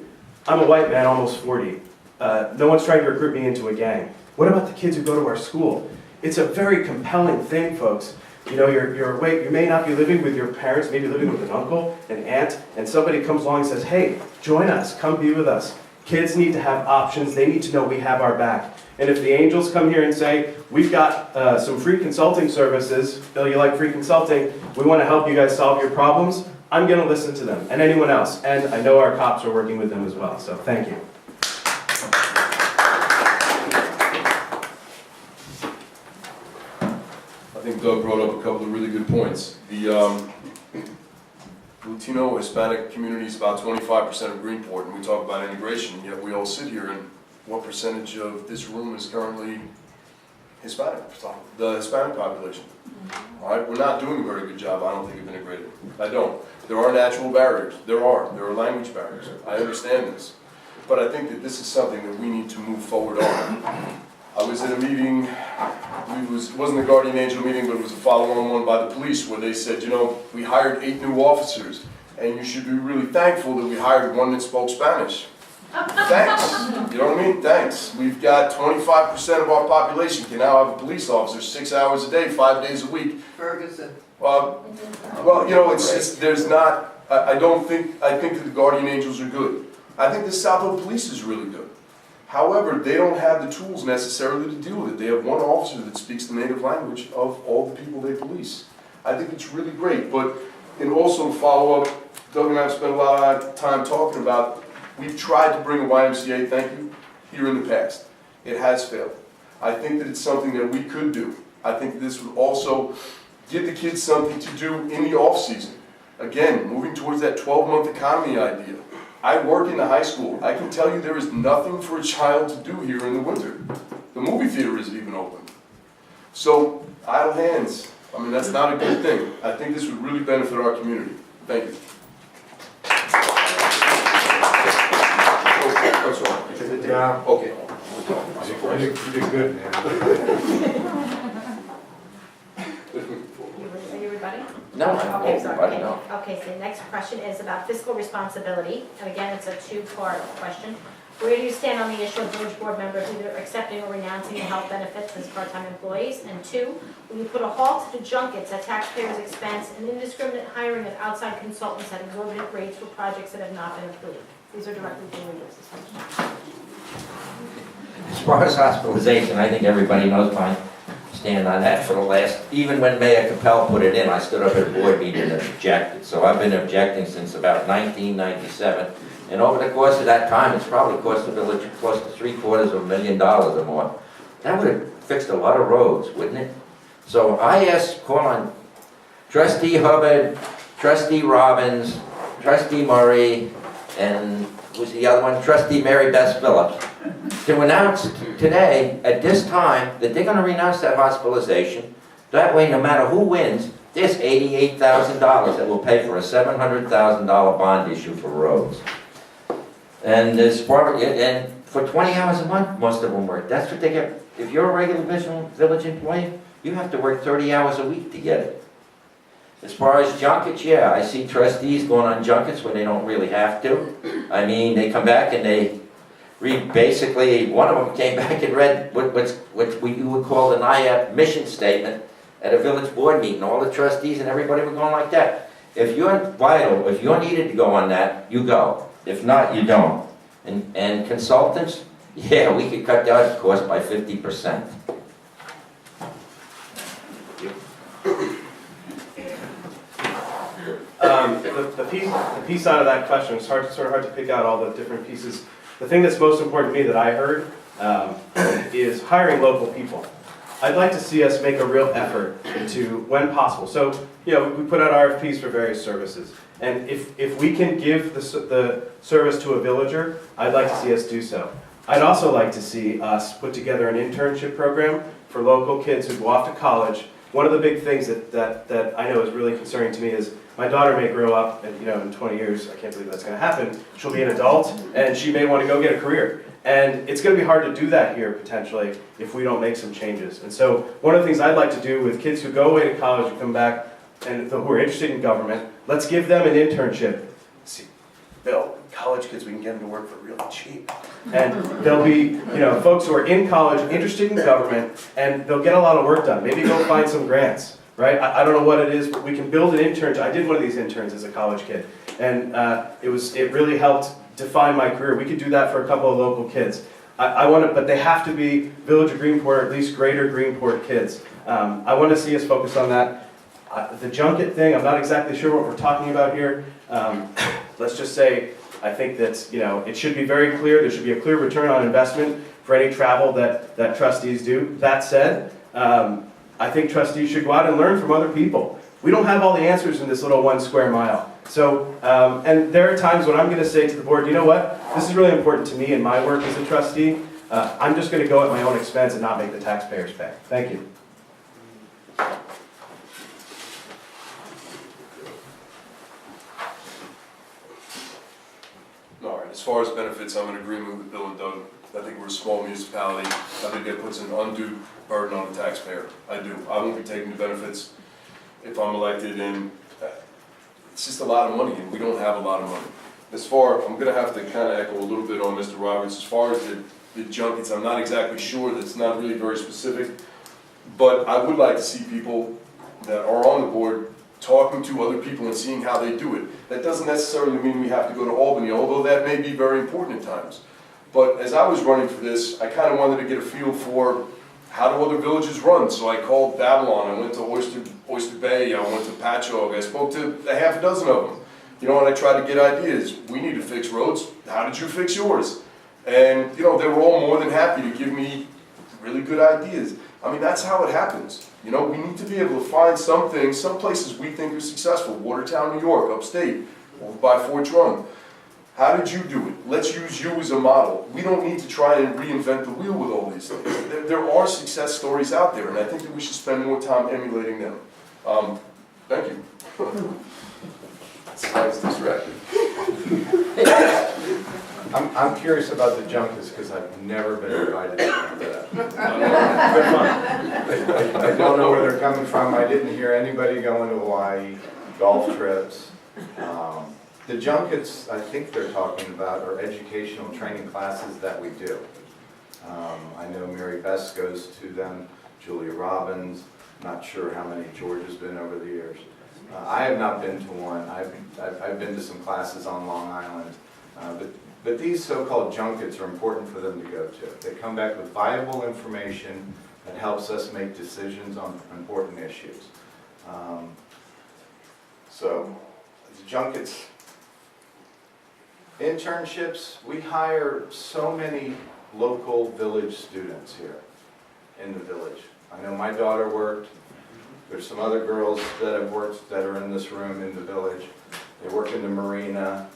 Speaker 7: I'm a white man, almost 40. No one's trying to recruit me into a gang. What about the kids who go to our school? It's a very compelling thing, folks. You know, you may not be living with your parents, maybe living with an uncle, an aunt, and somebody comes along and says, hey, join us, come be with us. Kids need to have options, they need to know we have our back. And if the angels come here and say, we've got some free consulting services, Bill, you like free consulting, we want to help you guys solve your problems, I'm going to listen to them, and anyone else. And I know our cops are working with them as well, so thank you.
Speaker 6: I think Doug brought up a couple of really good points. The Latino Hispanic community is about 25% of Greenport, and we talk about integration, yet we all sit here, and what percentage of this room is currently Hispanic? The Hispanic population. All right, we're not doing a very good job, I don't think, of integrating. I don't. There are natural barriers. There are language barriers. I understand this. But I think that this is something that we need to move forward on. I was at a meeting, it wasn't a Guardian Angel meeting, but it was a follow-on one by the police where they said, you know, we hired 8 new officers, and you should be really thankful that we hired one that spoke Spanish. Thanks. You know what I mean? Thanks. We've got 25% of our population can now have a police officer 6 hours a day, 5 days a week.
Speaker 8: Ferguson.
Speaker 6: Well, you know, it's just, there's not, I think that the Guardian Angels are good. I think the Southold Police is really good. However, they don't have the tools necessarily to deal with it. They have one officer that speaks the native language of all the people they police. I think it's really great, but and also to follow up, Doug and I have spent a lot of time talking about, we've tried to bring a YMCA, thank you, here in the past. It has failed. I think that it's something that we could do. I think this would also give the kids something to do in the off-season. Again, moving towards that 12-month economy idea. I work in the high school. I can tell you there is nothing for a child to do here in the winter. The movie theater isn't even open. So, idle hands, I mean, that's not a good thing. I think this would really benefit our community. Thank you. What's wrong?
Speaker 5: Yeah.
Speaker 6: Okay.
Speaker 5: You did good, man.
Speaker 1: Are you everybody?
Speaker 2: No,
Speaker 1: Okay, sorry.
Speaker 2: everybody, no.
Speaker 1: Okay, so the next question is about fiscal responsibility, and again, it's a two-part question. Where do you stand on the issue of village board members either accepting or renouncing the health benefits as part-time employees? And 2, will you put a halt to junkets at taxpayers' expense and indiscriminate hiring of outside consultants at exorbitant rates for projects that have not been approved? These are directly from leaders.
Speaker 2: As far as hospitalization, I think everybody knows my stand on that for the last, even when Mayor Capel put it in, I stood up at a board meeting and objected. So I've been objecting since about 1997. And over the course of that time, it's probably cost the village close to $750,000 or more. That would have fixed a lot of roads, wouldn't it? So I call on Trustee Hubbard, Trustee Robbins, Trustee Murray, and who's the other one? Trustee Mary Beth Phillips, to announce today, at this time, that they're going to renounce that hospitalization. That way, no matter who wins, there's $88,000 that will pay for a $700,000 bond issue for roads. And for 20 hours a month, most of them work. That's what they get. If you're a regular village employee, you have to work 30 hours a week to get it. As far as junkets, yeah, I see trustees going on junkets when they don't really have to. I mean, they come back and they read, basically, one of them came back and read what you would call an IAP mission statement at a village board meeting. All the trustees and everybody were going like that. If you're vital, if you're needed to go on that, you go. If not, you don't. And consultants, yeah, we could cut that cost by 50%.
Speaker 7: The piece out of that question, it's sort of hard to pick out all the different pieces. The thing that's most important to me that I heard is hiring local people. I'd like to see us make a real effort to, when possible. So, we put out RFPs for various services. And if we can give the service to a villager, I'd like to see us do so. I'd also like to see us put together an internship program for local kids who go off to college. One of the big things that I know is really concerning to me is my daughter may grow up and, in 20 years, I can't believe that's gonna happen, she'll be an adult and she may wanna go get a career. And it's gonna be hard to do that here potentially if we don't make some changes. And so one of the things I'd like to do with kids who go away to college and come back and who are interested in government, let's give them an internship. See, Bill, college kids, we can get them to work for really cheap. And they'll be, folks who are in college, interested in government, and they'll get a lot of work done. Maybe go find some grants, right? I don't know what it is, but we can build an internship. I did one of these interns as a college kid, and it really helped define my career. We could do that for a couple of local kids. But they have to be Village of Greenport, or at least greater Greenport kids. I want to see us focus on that. The junket thing, I'm not exactly sure what we're talking about here. Let's just say, I think that it should be very clear, there should be a clear return on investment for any travel that trustees do. That said, I think trustees should go out and learn from other people. We don't have all the answers in this little 1 square mile. So, and there are times when I'm going to say to the board, you know what, this is really important to me in my work as a trustee. I'm just going to go at my own expense and not make the taxpayers pay. Thank you.
Speaker 6: All right, as far as benefits, I'm in agreement with Bill and Doug. I think we're a small municipality. I think that puts an undue burden on the taxpayer. I do. I won't be taking the benefits if I'm elected, and it's just a lot of money, and we don't have a lot of money. I'm gonna have to kind of echo a little bit on Mr. Roberts. As far as the junkets, I'm not exactly sure. That's not really very specific. But I would like to see people that are on the board talking to other people and seeing how they do it. That doesn't necessarily mean we have to go to Albany, although that may be very important at times. But as I was running for this, I kind of wanted to get a feel for how do other villages run. So I called Babylon, I went to Oyster Bay, I went to Patchogue, I spoke to a half a dozen of them. And I tried to get ideas. We need to fix roads. How did you fix yours? And they were all more than happy to give me really good ideas. I mean, that's how it happens. We need to be able to find some things, some places we think are successful. Watertown, New York, upstate, over by Fort Drum. How did you do it? Let's use you as a model. We don't need to try and reinvent the wheel with all these things. There are success stories out there, and I think that we should spend more time emulating them. Thank you. It's distracting.
Speaker 5: I'm curious about the junkets because I've never been invited to that. I don't know where they're coming from. I didn't hear anybody going to Hawaii, golf trips. The junkets, I think they're talking about, are educational training classes that we do. I know Mary Bess goes to them, Julia Robbins, not sure how many George has been over the years. I have not been to one. I've been to some classes on Long Island. But these so-called junkets are important for them to go to. They come back with viable information that helps us make decisions on important issues. So, the junkets, internships, we hire so many local village students here in the village. I know my daughter worked. There's some other girls that have worked that are in this room in the village. They work in the marina.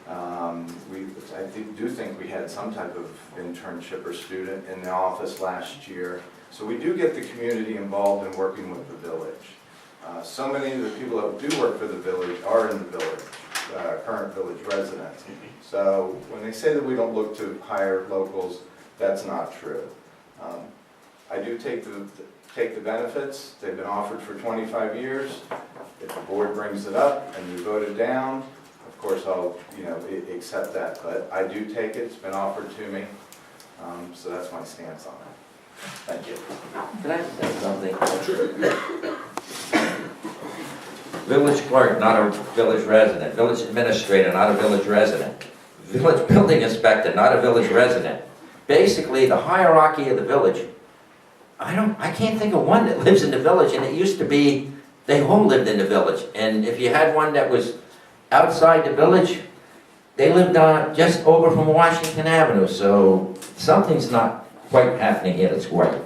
Speaker 5: I do think we had some type of internship or student in the office last year. So we do get the community involved in working with the village. So many of the people that do work for the village are in the village, current village residents. So when they say that we don't look to hire locals, that's not true. I do take the benefits. They've been offered for 25 years. If the board brings it up and you vote it down, of course I'll accept that. But I do take it. It's been offered to me. So that's my stance on it. Thank you.
Speaker 2: Can I say something? Village clerk, not a village resident. Village administrator, not a village resident. Village building inspector, not a village resident. Basically, the hierarchy of the village, I can't think of one that lives in the village, and it used to be, they all lived in the village. And if you had one that was outside the village, they lived just over from Washington Avenue, so something's not quite happening here that's great.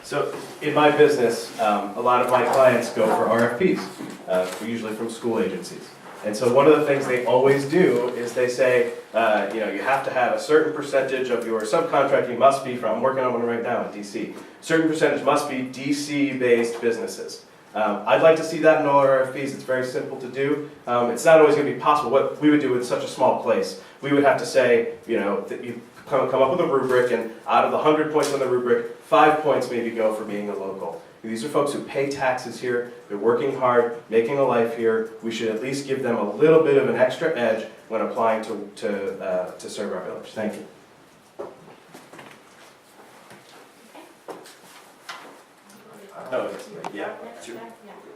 Speaker 7: So in my business, a lot of my clients go for RFPs, usually from school agencies. And so one of the things they always do is they say, you have to have a certain percentage of your subcontracting must be from, I'm working on one right now in DC, certain percentage must be DC-based businesses. I'd like to see that in all our RFPs. It's very simple to do. It's not always going to be possible. What we would do with such a small place, we would have to say, that you come up with a rubric, and out of the 100 points on the rubric, 5 points maybe go for being a local. These are folks who pay taxes here, they're working hard, making a life here. We should at least give them a little bit of an extra edge when applying to serve our village. Thank you. Oh, yeah.
Speaker 1: Yeah,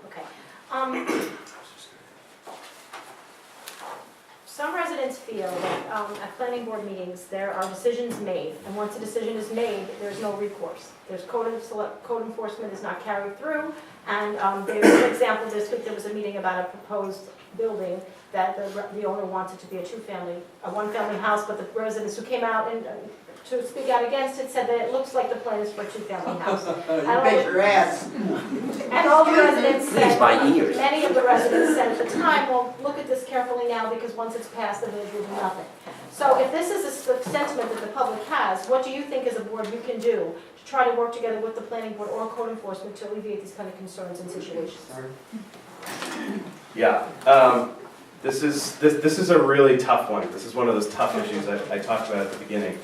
Speaker 1: okay. Some residents feel that at planning board meetings, there are decisions made, and once a decision is made, there's no recourse. There's code enforcement is not carried through, and there's an example this week, there was a meeting about a proposed building that the owner wanted to be a one-family house, but the residents who came out and to speak out against it said that it looks like the plan is for a two-family house.
Speaker 8: You bet your ass.
Speaker 1: And all the residents said,
Speaker 2: Please, my ears.
Speaker 1: many of the residents said at the time, well, look at this carefully now, because once it's passed, the village will do nothing. So if this is a sentiment that the public has, what do you think as a board you can do to try to work together with the planning board or code enforcement to alleviate these kind of concerns and situations?
Speaker 7: Yeah. This is a really tough one. This is one of those tough issues I talked about at the beginning.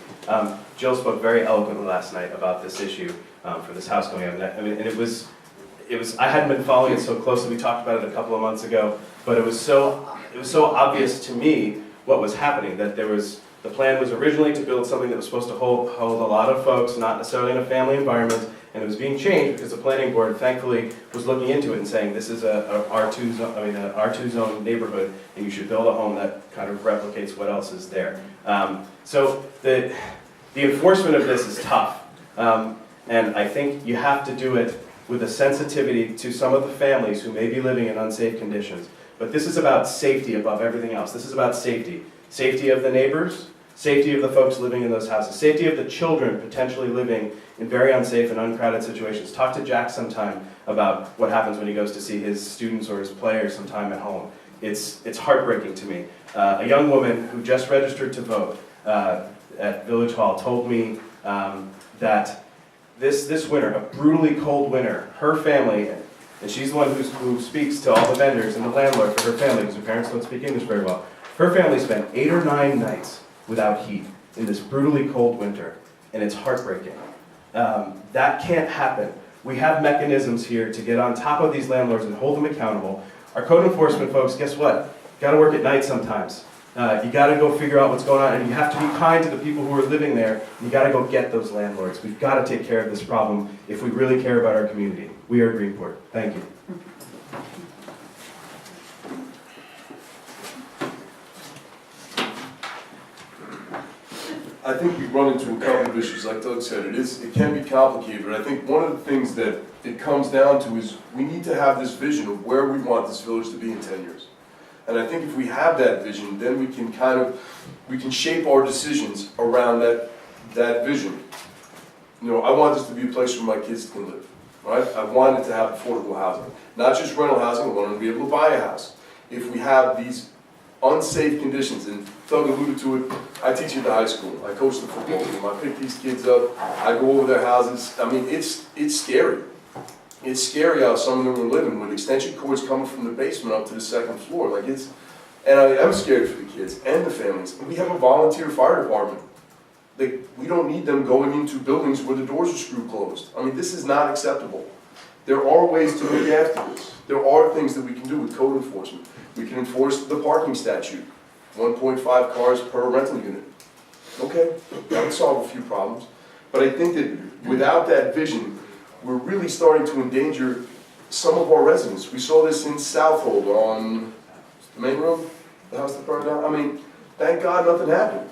Speaker 7: Jill spoke very eloquently last night about this issue for this house going up. I mean, and it was. I hadn't been following it so closely. We talked about it a couple of months ago, but it was so obvious to me what was happening. That the plan was originally to build something that was supposed to hold a lot of folks, not necessarily in a family environment. And it was being changed because the planning board, thankfully, was looking into it and saying this is a R2 zone neighborhood, and you should build a home that kind of replicates what else is there. So the enforcement of this is tough, and I think you have to do it with a sensitivity to some of the families who may be living in unsafe conditions. But this is about safety above everything else. This is about safety. Safety of the neighbors, safety of the folks living in those houses, safety of the children potentially living in very unsafe and uncrowded situations. Talk to Jack sometime about what happens when he goes to see his students or his players sometime at home. It's heartbreaking to me. A young woman who just registered to vote at Village Hall told me that this winter, a brutally cold winter, her family, and she's the one who speaks to all the vendors and the landlord for her family because her parents don't speak English very well. Her family spent 8 or 9 nights without heat in this brutally cold winter, and it's heartbreaking. That can't happen. We have mechanisms here to get on top of these landlords and hold them accountable. Our code enforcement folks, guess what? Got to work at night sometimes. You got to go figure out what's going on, and you have to be kind to the people who are living there. You got to go get those landlords. We've got to take care of this problem if we really care about our community. We are Greenport. Thank you.
Speaker 6: I think we run into a couple of issues, like Doug said, it can be complicated, but I think one of the things that it comes down to is we need to have this vision of where we want this village to be in 10 years. And I think if we have that vision, then we can shape our decisions around that vision. You know, I want this to be a place where my kids can live, right? I want it to have affordable housing. Not just rental housing, I want them to be able to buy a house. If we have these unsafe conditions, and Doug alluded to it, I teach at the high school, I coach the football team, I pick these kids up, I go over their houses. I mean, it's scary. It's scary how some of them are living with extension cords coming from the basement up to the 2nd floor. And I'm scared for the kids and the families. And we have a volunteer fire department. We don't need them going into buildings where the doors are screw closed. I mean, this is not acceptable. There are ways to look after this. There are things that we can do with code enforcement. We can enforce the parking statute, 1.5 cars per rental unit. Okay, that would solve a few problems. But I think that without that vision, we're really starting to endanger some of our residents. We saw this in Southold on the main road, the house that burned down. I mean, thank God nothing happened.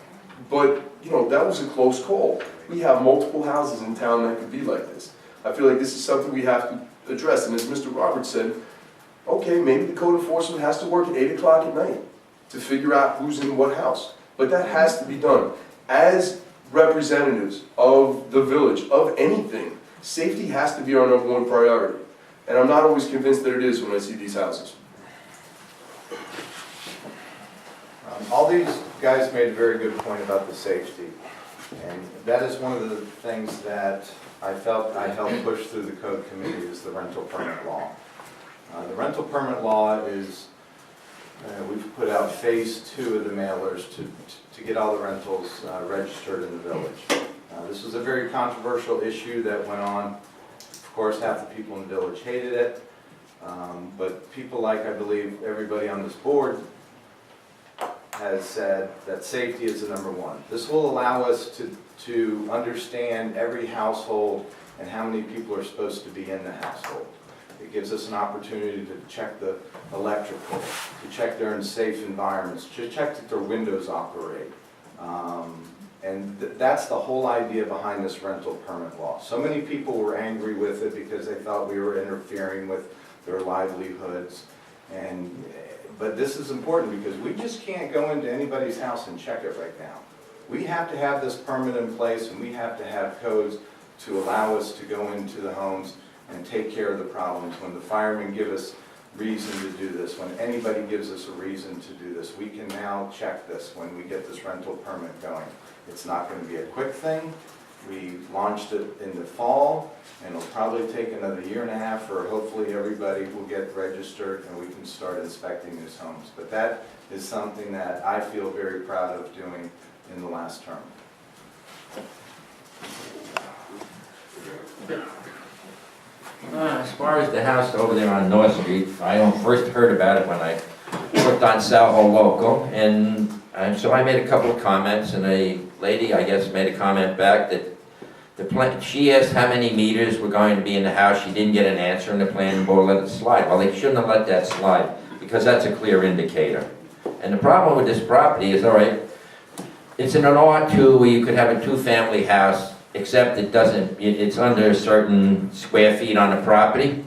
Speaker 6: But, you know, that was a close call. We have multiple houses in town that could be like this. I feel like this is something we have to address. And as Mr. Roberts said, okay, maybe the code enforcement has to work at 8 o'clock at night to figure out who's in what house. But that has to be done. As representatives of the village, of anything, safety has to be our #1 priority. And I'm not always convinced that it is when I see these houses.
Speaker 5: All these guys made a very good point about the safety. And that is one of the things that I felt I helped push through the code committee is the rental permit law. The rental permit law is, we've put out phase 2 of the mailers to get all the rentals registered in the village. This was a very controversial issue that went on. Of course, half the people in the village hated it, but people like, I believe, everybody on this board has said that safety is the #1. This will allow us to understand every household and how many people are supposed to be in the household. It gives us an opportunity to check the electrical, to check they're in safe environments, to check that their windows operate. And that's the whole idea behind this rental permit law. So many people were angry with it because they thought we were interfering with their livelihoods. But this is important because we just can't go into anybody's house and check it right now. We have to have this permit in place, and we have to have codes to allow us to go into the homes and take care of the problems. When the firemen give us reason to do this, when anybody gives us a reason to do this, we can now check this when we get this rental permit going. It's not going to be a quick thing. We launched it in the fall, and it'll probably take another 1.5 years for hopefully everybody will get registered and we can start inspecting these homes. But that is something that I feel very proud of doing in the last term.
Speaker 2: As far as the house over there on North Street, I first heard about it when I worked on SoutholdLOCAL, and so I made a couple of comments, and a lady, I guess, made a comment back that she asked how many meters were going to be in the house. She didn't get an answer, and the planning board let it slide. Well, they shouldn't have let that slide, because that's a clear indicator. And the problem with this property is, all right, it's in an R2 where you could have a 2-family house, except it's under a certain square feet on the property.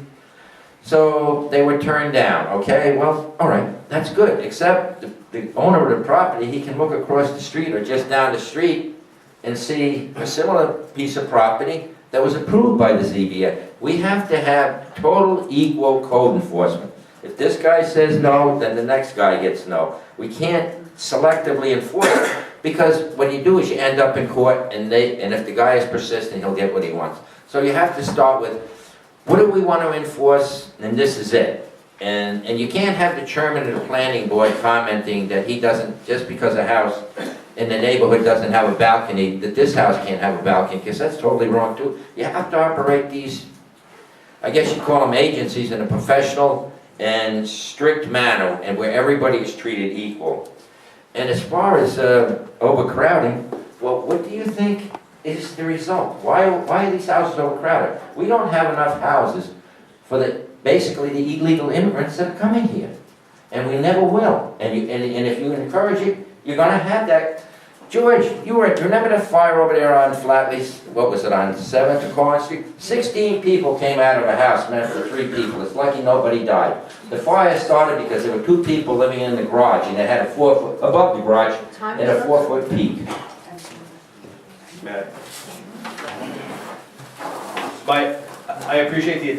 Speaker 2: So they were turned down, okay? Well, all right, that's good, except the owner of the property, he can look across the street or just down the street and see a similar piece of property that was approved by the ZBA. We have to have total equal code enforcement. If this guy says no, then the next guy gets no. We can't selectively enforce it, because what you do is you end up in court, and if the guy is persistent, he'll get what he wants. So you have to start with, what do we want to enforce, and this is it. And you can't have the chairman of the planning board commenting that he doesn't, just because a house in the neighborhood doesn't have a balcony, that this house can't have a balcony, because that's totally wrong too. You have to operate these, I guess you call them agencies, in a professional and strict manner, and where everybody is treated equal. And as far as overcrowding, well, what do you think is the result? Why are these houses overcrowded? We don't have enough houses for basically the illegal immigrants that are coming here. And we never will. And if you encourage it, you're going to have that. George, remember the fire over there on Flatley, what was it, on 7th Collins Street? 16 people came out of a house meant for 3 people. It's lucky nobody died. The fire started because there were 2 people living in the garage, and they had a 4-foot, above the garage, and a 4-foot peak.
Speaker 7: I appreciate the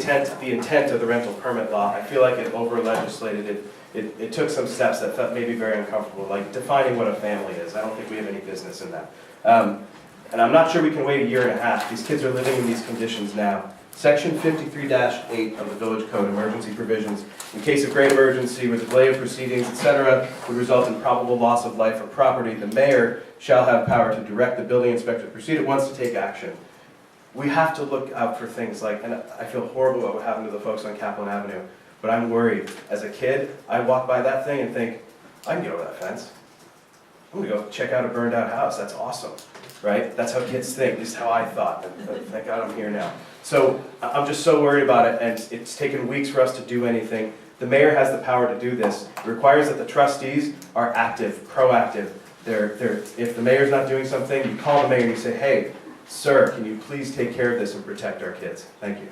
Speaker 7: intent of the rental permit law. I feel like it over-legislated it. It took some steps that felt maybe very uncomfortable, like defining what a family is. I don't think we have any business in that. And I'm not sure we can wait 1.5 years. These kids are living in these conditions now. Section 53-8 of the Village Code, emergency provisions. In case of great emergency with delay of proceedings, etc., would result in probable loss of life or property, the mayor shall have power to direct the building inspector to proceed at once to take action. We have to look out for things like, and I feel horrible about what happened to the folks on Kaplan Avenue, but I'm worried. As a kid, I walk by that thing and think, I can get over that fence. I'm gonna go check out a burned out house. That's awesome, right? That's how kids think. This is how I thought. Thank God I'm here now. So I'm just so worried about it, and it's taken weeks for us to do anything. The mayor has the power to do this. It requires that the trustees are active, proactive. If the mayor's not doing something, you call the mayor and you say, hey, sir, can you please take care of this and protect our kids? Thank you.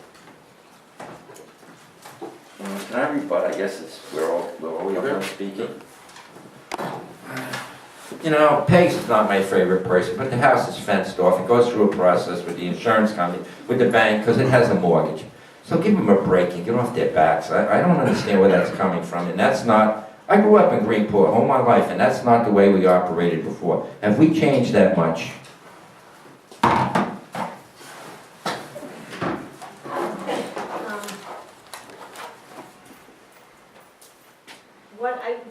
Speaker 2: Not everybody, I guess we're all done speaking. you know, Pace is not my favorite person, but the house is fenced off. It goes through a process with the insurance company, with the bank, because it has a mortgage. So give them a break and get off their backs. I don't understand where that's coming from, and that's not, I grew up in Greenport all my life, and that's not the way we operated before. Have we changed that much?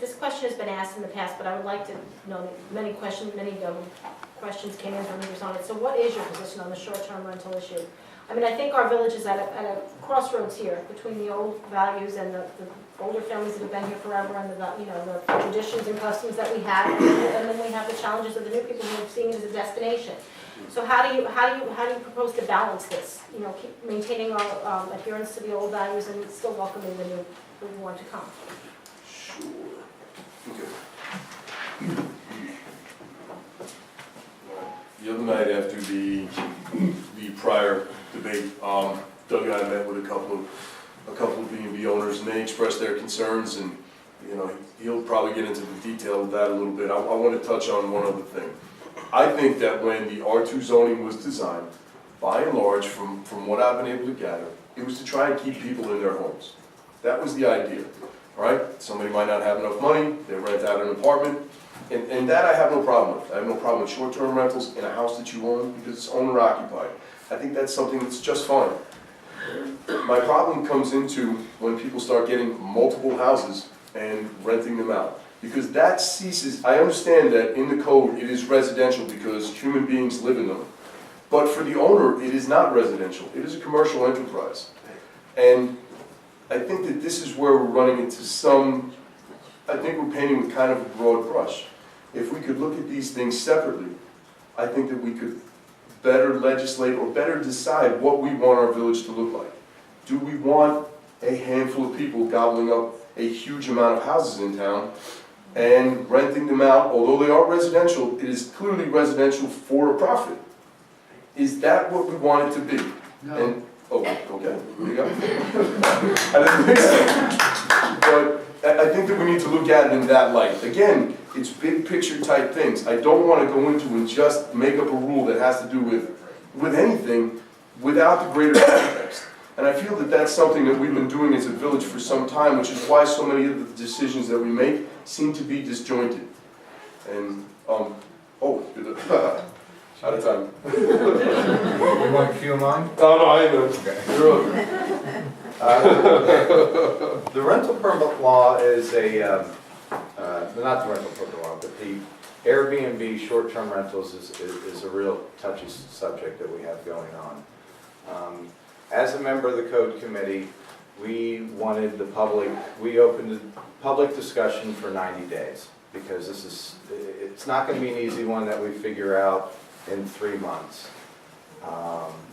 Speaker 1: This question has been asked in the past, but I would like to know, many questions came in from readers on it. So what is your position on the short-term rental issue? I mean, I think our village is at a crossroads here between the old values and the older families that have been here forever and the traditions and customs that we have, and then we have the challenges of the new people who are seeing it as a destination. So how do you propose to balance this? You know, keep maintaining our adherence to the old values and still welcoming the new who want to come.
Speaker 6: Sure. Okay. The other night after the prior debate, Doug and I met with a couple of B&B owners, and they expressed their concerns, and you know, he'll probably get into the detail of that a little bit. I want to touch on one other thing. I think that when the R2 zoning was designed, by and large, from what I've been able to gather, it was to try and keep people in their homes. That was the idea. Right? Somebody might not have enough money, they rent out an apartment, and that I have no problem with. I have no problem with short-term rentals in a house that you own because it's owner-occupied. I think that's something that's just fine. My problem comes into when people start getting multiple houses and renting them out. Because that ceases, I understand that in the code it is residential because human beings live in them. But for the owner, it is not residential, it is a commercial enterprise. And I think that this is where we're running into I think we're painting with kind of a broad brush. If we could look at these things separately, I think that we could better legislate or better decide what we want our village to look like. Do we want a handful of people gobbling up a huge amount of houses in town and renting them out? Although they are residential, it is clearly residential for a profit. Is that what we want it to be?
Speaker 4: No.
Speaker 6: And, oh, okay, there you go. I didn't think so. But I think that we need to look at it in that light. Again, it's big picture type things. I don't want to go into and just make up a rule that has to do with anything without the greater context. And I feel that that's something that we've been doing as a village for some time, which is why so many of the decisions that we make seem to be disjointed. And, oh, out of time.
Speaker 5: You want to cue mine?
Speaker 6: Oh, no, I ain't gonna.
Speaker 5: Okay.
Speaker 6: You're up.
Speaker 5: The rental permit law is not the rental permit law, but the Airbnb short-term rentals is a real touchy subject that we have going on. As a member of the code committee, we opened the public discussion for 90 days because it's not going to be an easy one that we figure out in 3 months.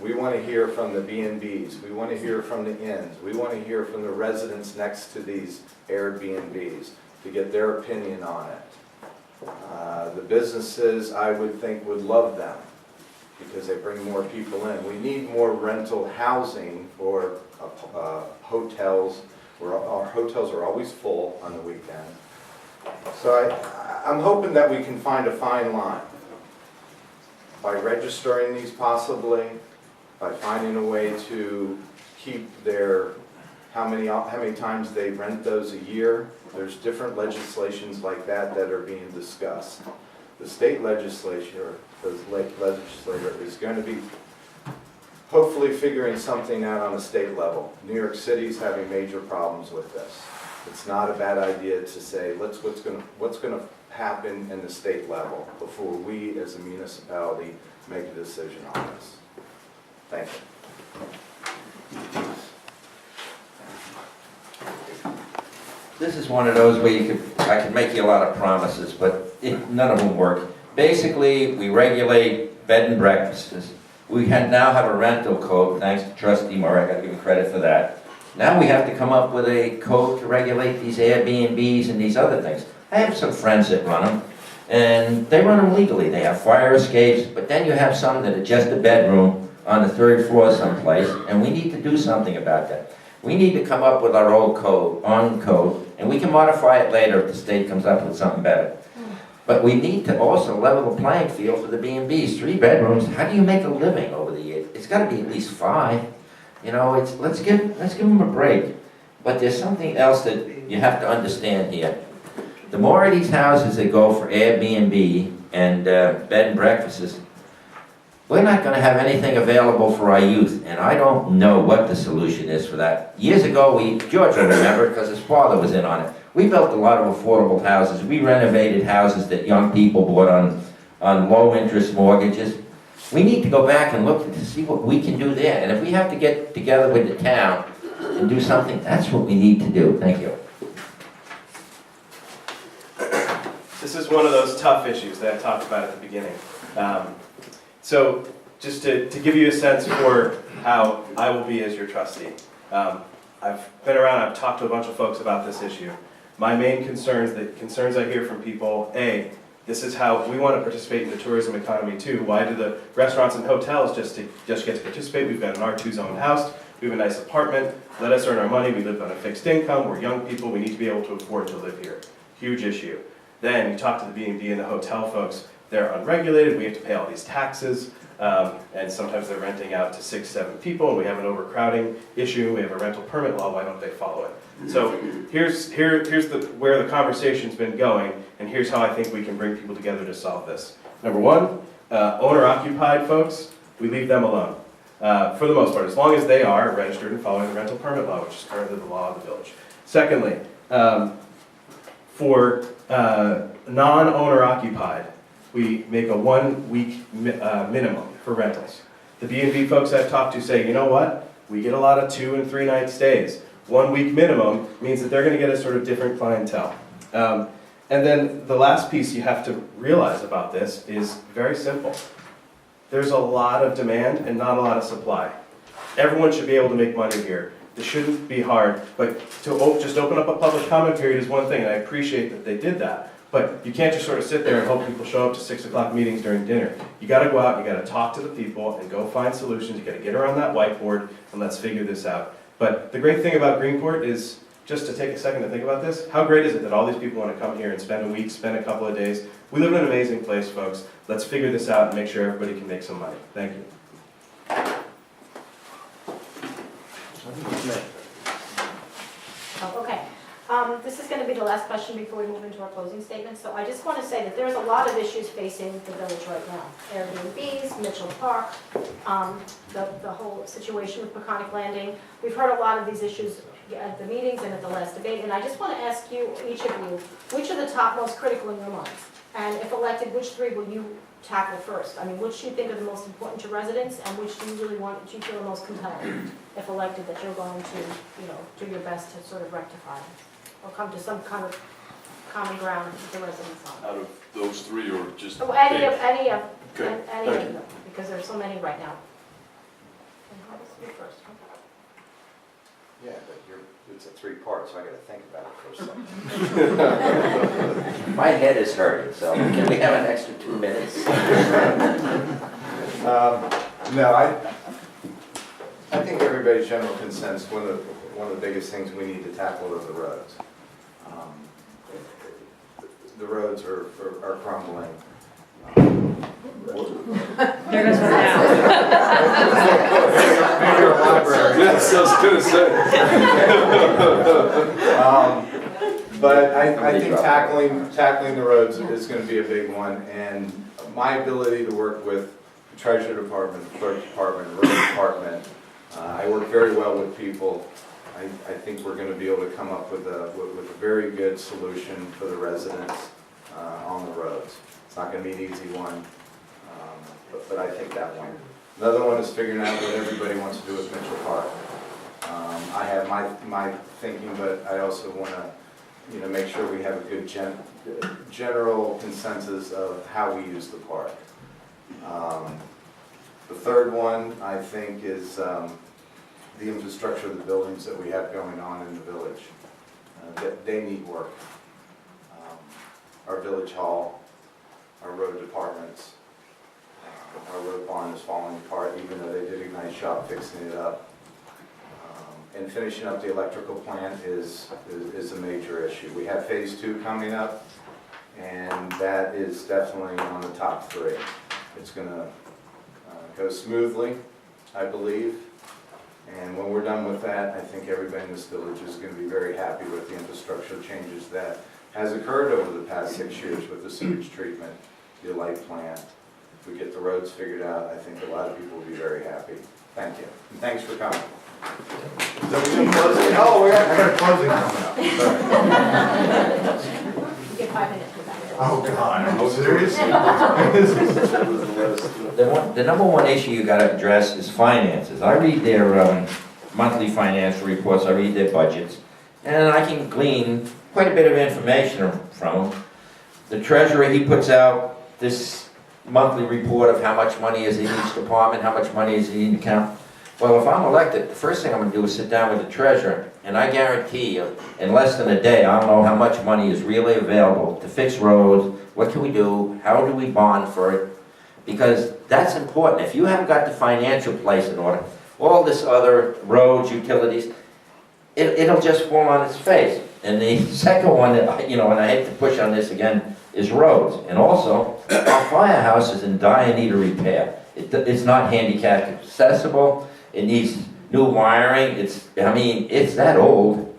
Speaker 5: We want to hear from the B&Bs, we want to hear from the inns, we want to hear from the residents next to these Airbnbs to get their opinion on it. The businesses, I would think, would love them because they bring more people in. We need more rental housing for hotels, where our hotels are always full on the weekend. So I'm hoping that we can find a fine line by registering these possibly, by finding a way to keep how many times they rent those a year. There's different legislations like that that are being discussed. The state legislature, the legislator is going to be hopefully figuring something out on a state level. New York City's having major problems with this. It's not a bad idea to say, what's going to happen in the state level before we as a municipality make a decision on this. Thank you.
Speaker 2: This is one of those where I could make you a lot of promises, but none of them work. Basically, we regulate bed and breakfasts. We now have a rental code, thanks to Trustee Murray, I gotta give him credit for that. Now we have to come up with a code to regulate these Airbnbs and these other things. I have some friends that run them, and they run them legally. They have fire escapes, but then you have some that are just a bedroom on the 3rd floor someplace, and we need to do something about that. We need to come up with our own code, and we can modify it later if the state comes up with something better. But we need to also level the playing field for the B&Bs. 3 bedrooms, how do you make a living over the years? It's gotta be at least 5. You know, let's give them a break. But there's something else that you have to understand here. The more of these houses that go for Airbnb and bed and breakfasts, we're not going to have anything available for our youth, and I don't know what the solution is for that. Years ago, George will remember because his father was in on it. We built a lot of affordable houses. We renovated houses that young people bought on low-interest mortgages. We need to go back and look to see what we can do there. And if we have to get together with the town and do something, that's what we need to do. Thank you.
Speaker 7: This is one of those tough issues that I talked about at the beginning. So just to give you a sense for how I will be as your trustee. I've been around, I've talked to a bunch of folks about this issue. My main concerns, the concerns I hear from people, A, this is how we want to participate in the tourism economy too. Why do the restaurants and hotels just get to participate? We've got an R2 zone house, we have a nice apartment, let us earn our money, we live on a fixed income, we're young people, we need to be able to afford to live here. Huge issue. Then you talk to the B&B and the hotel folks, they're unregulated, we have to pay all these taxes, and sometimes they're renting out to 6, 7 people, and we have an overcrowding issue, we have a rental permit law, why don't they follow it? So here's where the conversation's been going, and here's how I think we can bring people together to solve this. Number one, owner-occupied folks, we leave them alone. For the most part, as long as they are registered and following the rental permit law, which is currently the law of the village. Secondly, for non-owner occupied, we make a 1-week minimum for rentals. The B&B folks I've talked to say, you know what? We get a lot of 2 and 3 night stays. 1 week minimum means that they're going to get a sort of different clientele. And then the last piece you have to realize about this is very simple. There's a lot of demand and not a lot of supply. Everyone should be able to make money here. This shouldn't be hard, but to just open up a public comment period is one thing, and I appreciate that they did that. But you can't just sort of sit there and hope people show up to 6 o'clock meetings during dinner. You gotta go out, you gotta talk to the people and go find solutions. You gotta get around that whiteboard and let's figure this out. But the great thing about Greenport is, just to take a second to think about this, how great is it that all these people want to come here and spend a week, spend a couple of days? We live in an amazing place, folks. Let's figure this out and make sure everybody can make some money. Thank you.
Speaker 1: Oh, okay. This is going to be the last question before we move into our closing statement. So I just want to say that there's a lot of issues facing the village right now. Airbnbs, Mitchell Park, the whole situation with Peconic Landing. We've heard a lot of these issues at the meetings and at the last debate. And I just want to ask you, each of you, which are the top most critical in your minds? And if elected, which 3 will you tackle first? I mean, which do you think are the most important to residents, and which do you really want, do you feel the most compelling, if elected, that you're going to, do your best to sort of rectify or come to some kind of common ground with the residents on?
Speaker 6: Out of those 3 or just?
Speaker 1: Oh, any of
Speaker 6: Okay,
Speaker 1: any
Speaker 6: thank
Speaker 1: of
Speaker 6: you.
Speaker 1: them, because there's so many right now. And how does it first?
Speaker 5: Yeah, but it's a 3-part, so I gotta think about it for a second.
Speaker 2: My head is hurting, so can we have an extra 2 minutes?
Speaker 5: No, I think everybody's general consensus, one of the biggest things we need to tackle are the roads. The roads are crumbling.
Speaker 9: There goes one now.
Speaker 5: Maybe our library.
Speaker 6: Yes, I was gonna say.
Speaker 5: But I think tackling the roads is going to be a big one, and my ability to work with the Treasury Department, the Clerk Department, the Road Department, I work very well with people. I think we're going to be able to come up with a very good solution for the residents on the roads. It's not going to be an easy one, but I think that one. Another one is figuring out what everybody wants to do with Mitchell Park. I have my thinking, but I also want to make sure we have a good general consensus of how we use the park. The third one, I think, is the infrastructure of the buildings that we have going on in the village. They need work. Our village hall, our road departments, our road barn is falling apart, even though they did a nice job fixing it up. And finishing up the electrical plant is a major issue. We have phase 2 coming up, And that is definitely on the top three. It's gonna go smoothly, I believe. And when we're done with that, I think everybody in this village is gonna be very happy with the infrastructure changes that has occurred over the past 6 years with the sewage treatment, the light plant. If we get the roads figured out, I think a lot of people will be very happy. Thank you, and thanks for coming.
Speaker 6: Is that what you're closing?
Speaker 5: Oh, I got a closing coming up. Sorry.
Speaker 1: You get 5 minutes for that.
Speaker 5: Oh, God, are you serious?
Speaker 2: The number one issue you gotta address is finances. I read their monthly financial reports, I read their budgets, and I can glean quite a bit of information from them. The treasurer, he puts out this monthly report of how much money is in each department, how much money is in each account. Well, if I'm elected, the first thing I'm gonna do is sit down with the treasurer, and I guarantee you, in less than a day, I'll know how much money is really available to fix roads, what can we do, how do we bond for it, because that's important. If you haven't got the financial place in order, all this other roads, utilities, it'll just fall on its face. And the second one, and I hate to push on this again, is roads. And also, our firehouse is in dire need of repair. It's not handicap accessible, it needs new wiring, it's that old.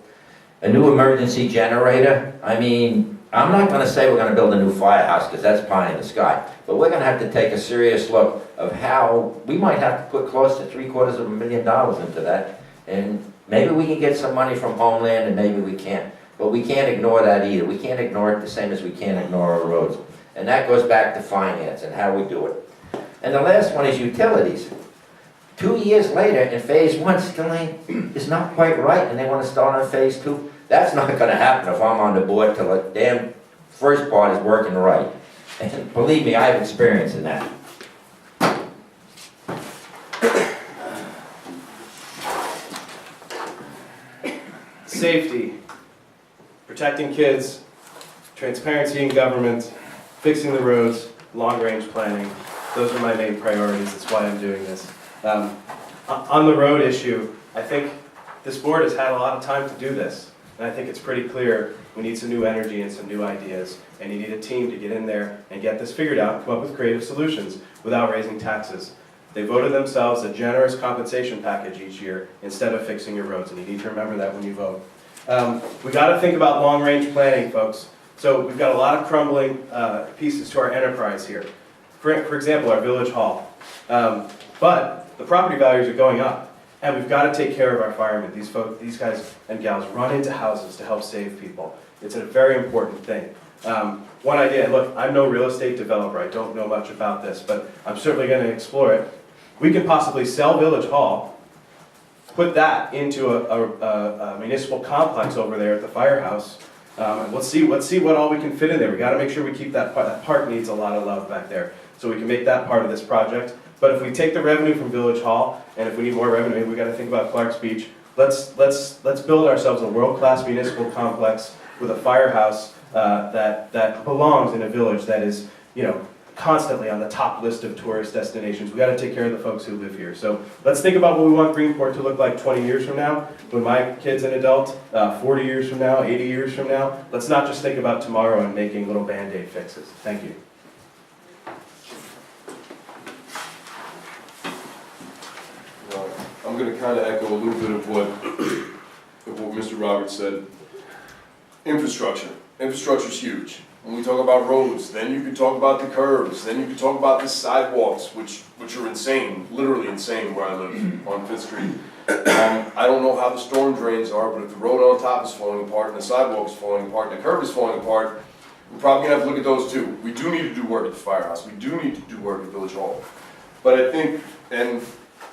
Speaker 2: A new emergency generator, I'm not gonna say we're gonna build a new firehouse, because that's pie in the sky. But we're gonna have to take a serious look of how, we might have to put close to $750,000 into that. And maybe we can get some money from Homeland, and maybe we can't. But we can't ignore that either. We can't ignore it the same as we can't ignore our roads. And that goes back to finance and how we do it. And the last one is utilities. 2 years later, and phase one still is not quite right, and they want to start on phase two. That's not going to happen if I'm on the board till the damn first part is working right. And believe me, I have experience in that.
Speaker 7: Safety, protecting kids, transparency in government, fixing the roads, long-range planning. Those are my main priorities. That's why I'm doing this. On the road issue, I think this board has had a lot of time to do this. And I think it's pretty clear we need some new energy and some new ideas. And you need a team to get in there and get this figured out, come up with creative solutions without raising taxes. They voted themselves a generous compensation package each year instead of fixing your roads. And you need to remember that when you vote. We got to think about long-range planning, folks. So we've got a lot of crumbling pieces to our enterprise here. For example, our village hall. But the property values are going up. And we've got to take care of our firemen. These guys and gals run into houses to help save people. It's a very important thing. One idea, look, I'm no real estate developer. I don't know much about this, but I'm certainly going to explore it. We can possibly sell Village Hall, put that into a municipal complex over there at the firehouse, and let's see what all we can fit in there. We got to make sure we keep that part. That park needs a lot of love back there, so we can make that part of this project. But if we take the revenue from Village Hall, and if we need more revenue, maybe we got to think about Clark's Beach. Let's build ourselves a world-class municipal complex with a firehouse that belongs in a village that is, constantly on the top list of tourist destinations. We got to take care of the folks who live here. So let's think about what we want Greenport to look like 20 years from now, when my kid's an adult, 40 years from now, 80 years from now. Let's not just think about tomorrow and making little Band-Aid fixes. Thank you.
Speaker 6: I'm going to kind of echo a little bit of what Mr. Roberts said. Infrastructure. Infrastructure is huge. When we talk about roads, then you can talk about the curbs, then you can talk about the sidewalks, which are insane, literally insane where I live on 5th Street. I don't know how the storm drains are, but if the road on top is falling apart and the sidewalk is falling apart and the curb is falling apart, we're probably going to have to look at those too. We do need to do work at the firehouse. We do need to do work at Village Hall. But I think, and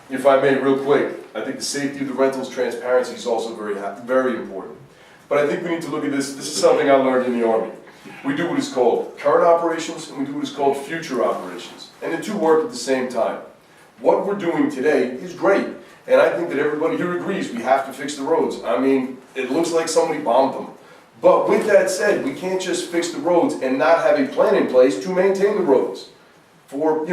Speaker 6: if I may real quick, I think the safety of the rentals transparency is also very important. But I think we need to look at this. This is something I learned in the Army. We do what is called current operations and we do what is called future operations. And the two work at the same time. What we're doing today is great. And I think that everybody here agrees we have to fix the roads. I mean, it looks like somebody bombed them. But with that said, we can't just fix the roads and not have a plan in place to maintain the roads. For,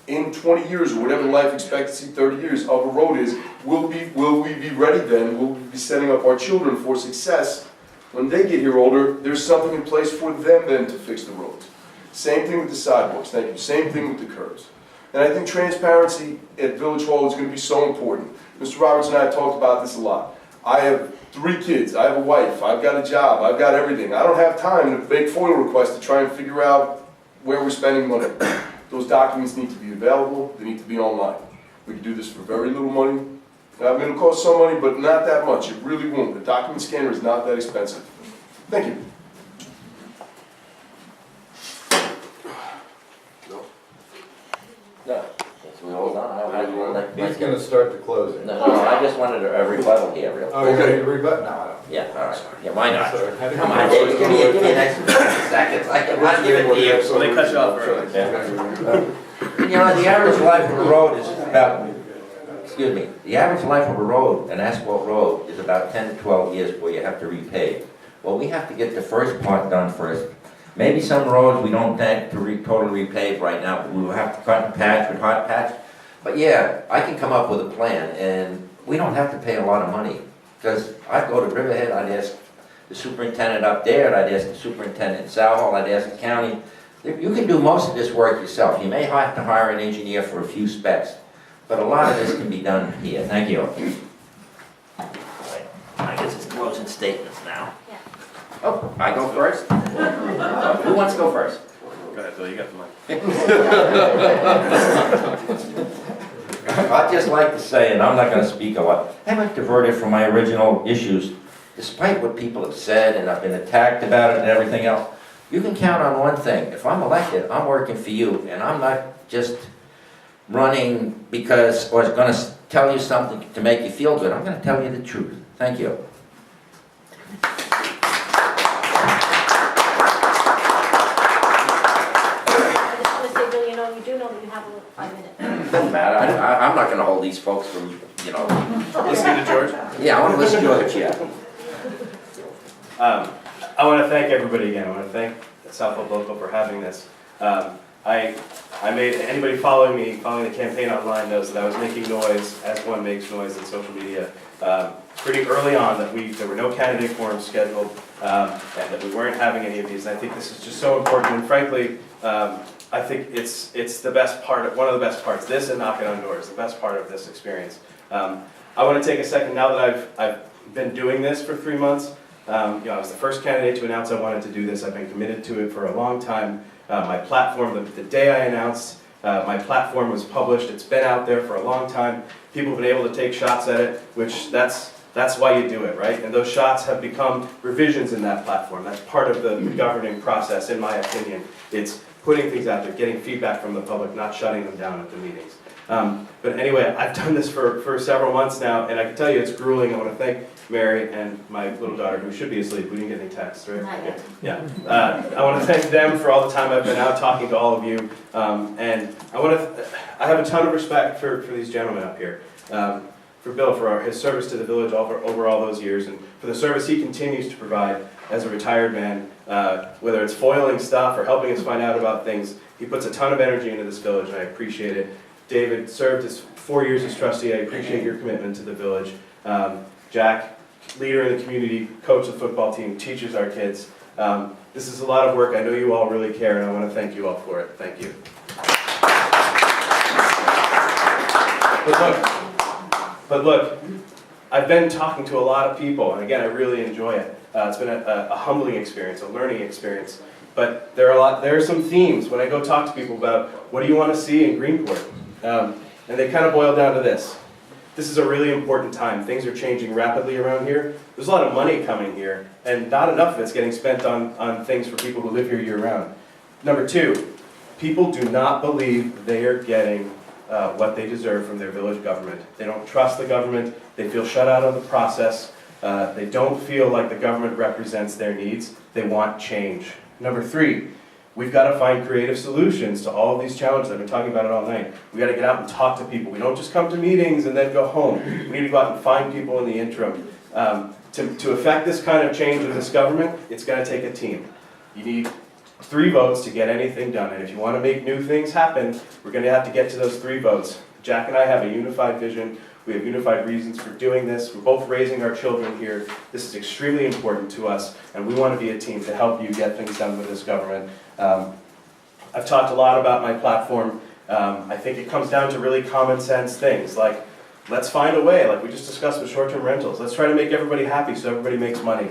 Speaker 6: in 20 years or whatever life expectancy 30 years of a road is, will we be ready then? Will we be setting up our children for success When they get here older, there's something in place for them then to fix the roads. Same thing with the sidewalks, thank you, same thing with the curbs. And I think transparency at Village Hall is going to be so important. Mr. Roberts and I have talked about this a lot. I have 3 kids, I have a wife, I've got a job, I've got everything. I don't have time to make FOIA requests to try and figure out where we're spending money. Those documents need to be available, they need to be online. We can do this for very little money. I mean, it'll cost some money, but not that much. It really won't. The document scanner is not that expensive. Thank you.
Speaker 2: No, since we hold on, I would like.
Speaker 5: He's going to start the closing.
Speaker 2: No, I just wanted a rebuttal here, real
Speaker 5: Oh,
Speaker 2: quick.
Speaker 5: you're going to rebut? No, I don't.
Speaker 2: Yeah, all right. Yeah, why not?
Speaker 5: Sorry.
Speaker 2: Come on, David, give me an extra 50 seconds. I want to give it to you.
Speaker 7: Well, they cut you off early.
Speaker 2: You know, the average life of a road is about, excuse me, the average life of a road, an asphalt road, is about 10 to 12 years before you have to repave. Well, we have to get the first part done first. Maybe some roads we don't think to totally repave right now, but we'll have to cut and patch with hot patch. But yeah, I can come up with a plan, and we don't have to pay a lot of money. Because I'd go to Riverhead, I'd ask the superintendent up there, I'd ask the superintendent in Southold, I'd ask the county. You can do most of this work yourself. You may have to hire an engineer for a few specs, but a lot of this can be done here. Thank you. I guess it's closing statements now.
Speaker 1: Yeah.
Speaker 2: Oh, I go first? Who wants to go first?
Speaker 7: Go ahead, Bill, you got the mic.
Speaker 2: I'd just like to say, and I'm not going to speak a lot, I haven't diverted from my original issues, despite what people have said, and I've been attacked about it and everything else. You can count on one thing. If I'm elected, I'm working for you, and I'm not just running because, or going to tell you something to make you feel good. I'm going to tell you the truth. Thank you.
Speaker 1: I just want to say, Bill, you do know that you have a little 5 minutes.
Speaker 2: Doesn't matter. I'm not going to hold these folks from, you know.
Speaker 7: Listening to George?
Speaker 2: Yeah, I want to listen to George, yeah.
Speaker 7: I want to thank everybody again. I want to thank Southold Local for having this. Anybody following the campaign online knows that I was making noise, as one makes noise in social media, pretty early on that there were no candidate forums scheduled, and that we weren't having any of these. And I think this is just so important. And frankly, I think it's the best part, one of the best parts. This and knocking on doors, the best part of this experience. I want to take a second now that I've been doing this for 3 months. I was the first candidate to announce I wanted to do this. I've been committed to it for a long time. My platform, the day I announced, my platform was published. It's been out there for a long time. People have been able to take shots at it, which that's why you do it, right? And those shots have become revisions in that platform. That's part of the governing process, in my opinion. It's putting things out there, getting feedback from the public, not shutting them down at the meetings. But anyway, I've done this for several months now, and I can tell you it's grueling. I want to thank Mary and my little daughter, who should be asleep. We didn't get any texts, right?
Speaker 1: Not yet.
Speaker 7: Yeah. I want to thank them for all the time I've been out talking to all of you. And I have a ton of respect for these gentlemen up here. For Bill, for his service to the village over all those years, and for the service he continues to provide as a retired man, whether it's foiling stuff or helping us find out about things. He puts a ton of energy into this village, and I appreciate it. David served his 4 years as trustee. I appreciate your commitment to the village. Jack, leader in the community, coach the football team, teaches our kids. This is a lot of work. I know you all really care, and I want to thank you all for it. Thank you. But look, I've been talking to a lot of people, and again, I really enjoy it. It's been a humbling experience, a learning experience. But there are some themes when I go talk to people about what do you want to see in Greenport, and they kind of boil down to this. This is a really important time. Things are changing rapidly around here. There's a lot of money coming here, and not enough of it's getting spent on things for people who live here year-round. Number 2, people do not believe they are getting what they deserve from their village government. They don't trust the government. They feel shut out of the process. They don't feel like the government represents their needs. They want change. Number 3, we've got to find creative solutions to all of these challenges. I've been talking about it all night. We've got to get out and talk to people. We don't just come to meetings and then go home. We need to go out and find people in the interim. To affect this kind of change in this government, it's going to take a team. You need 3 votes to get anything done. And if you want to make new things happen, we're going to have to get to those 3 votes. Jack and I have a unified vision. We have unified reasons for doing this. We're both raising our children here. This is extremely important to us, and we want to be a team to help you get things done with this government. I've talked a lot about my platform. I think it comes down to really common sense things, like let's find a way, like we just discussed with short-term rentals. Let's try to make everybody happy so everybody makes money.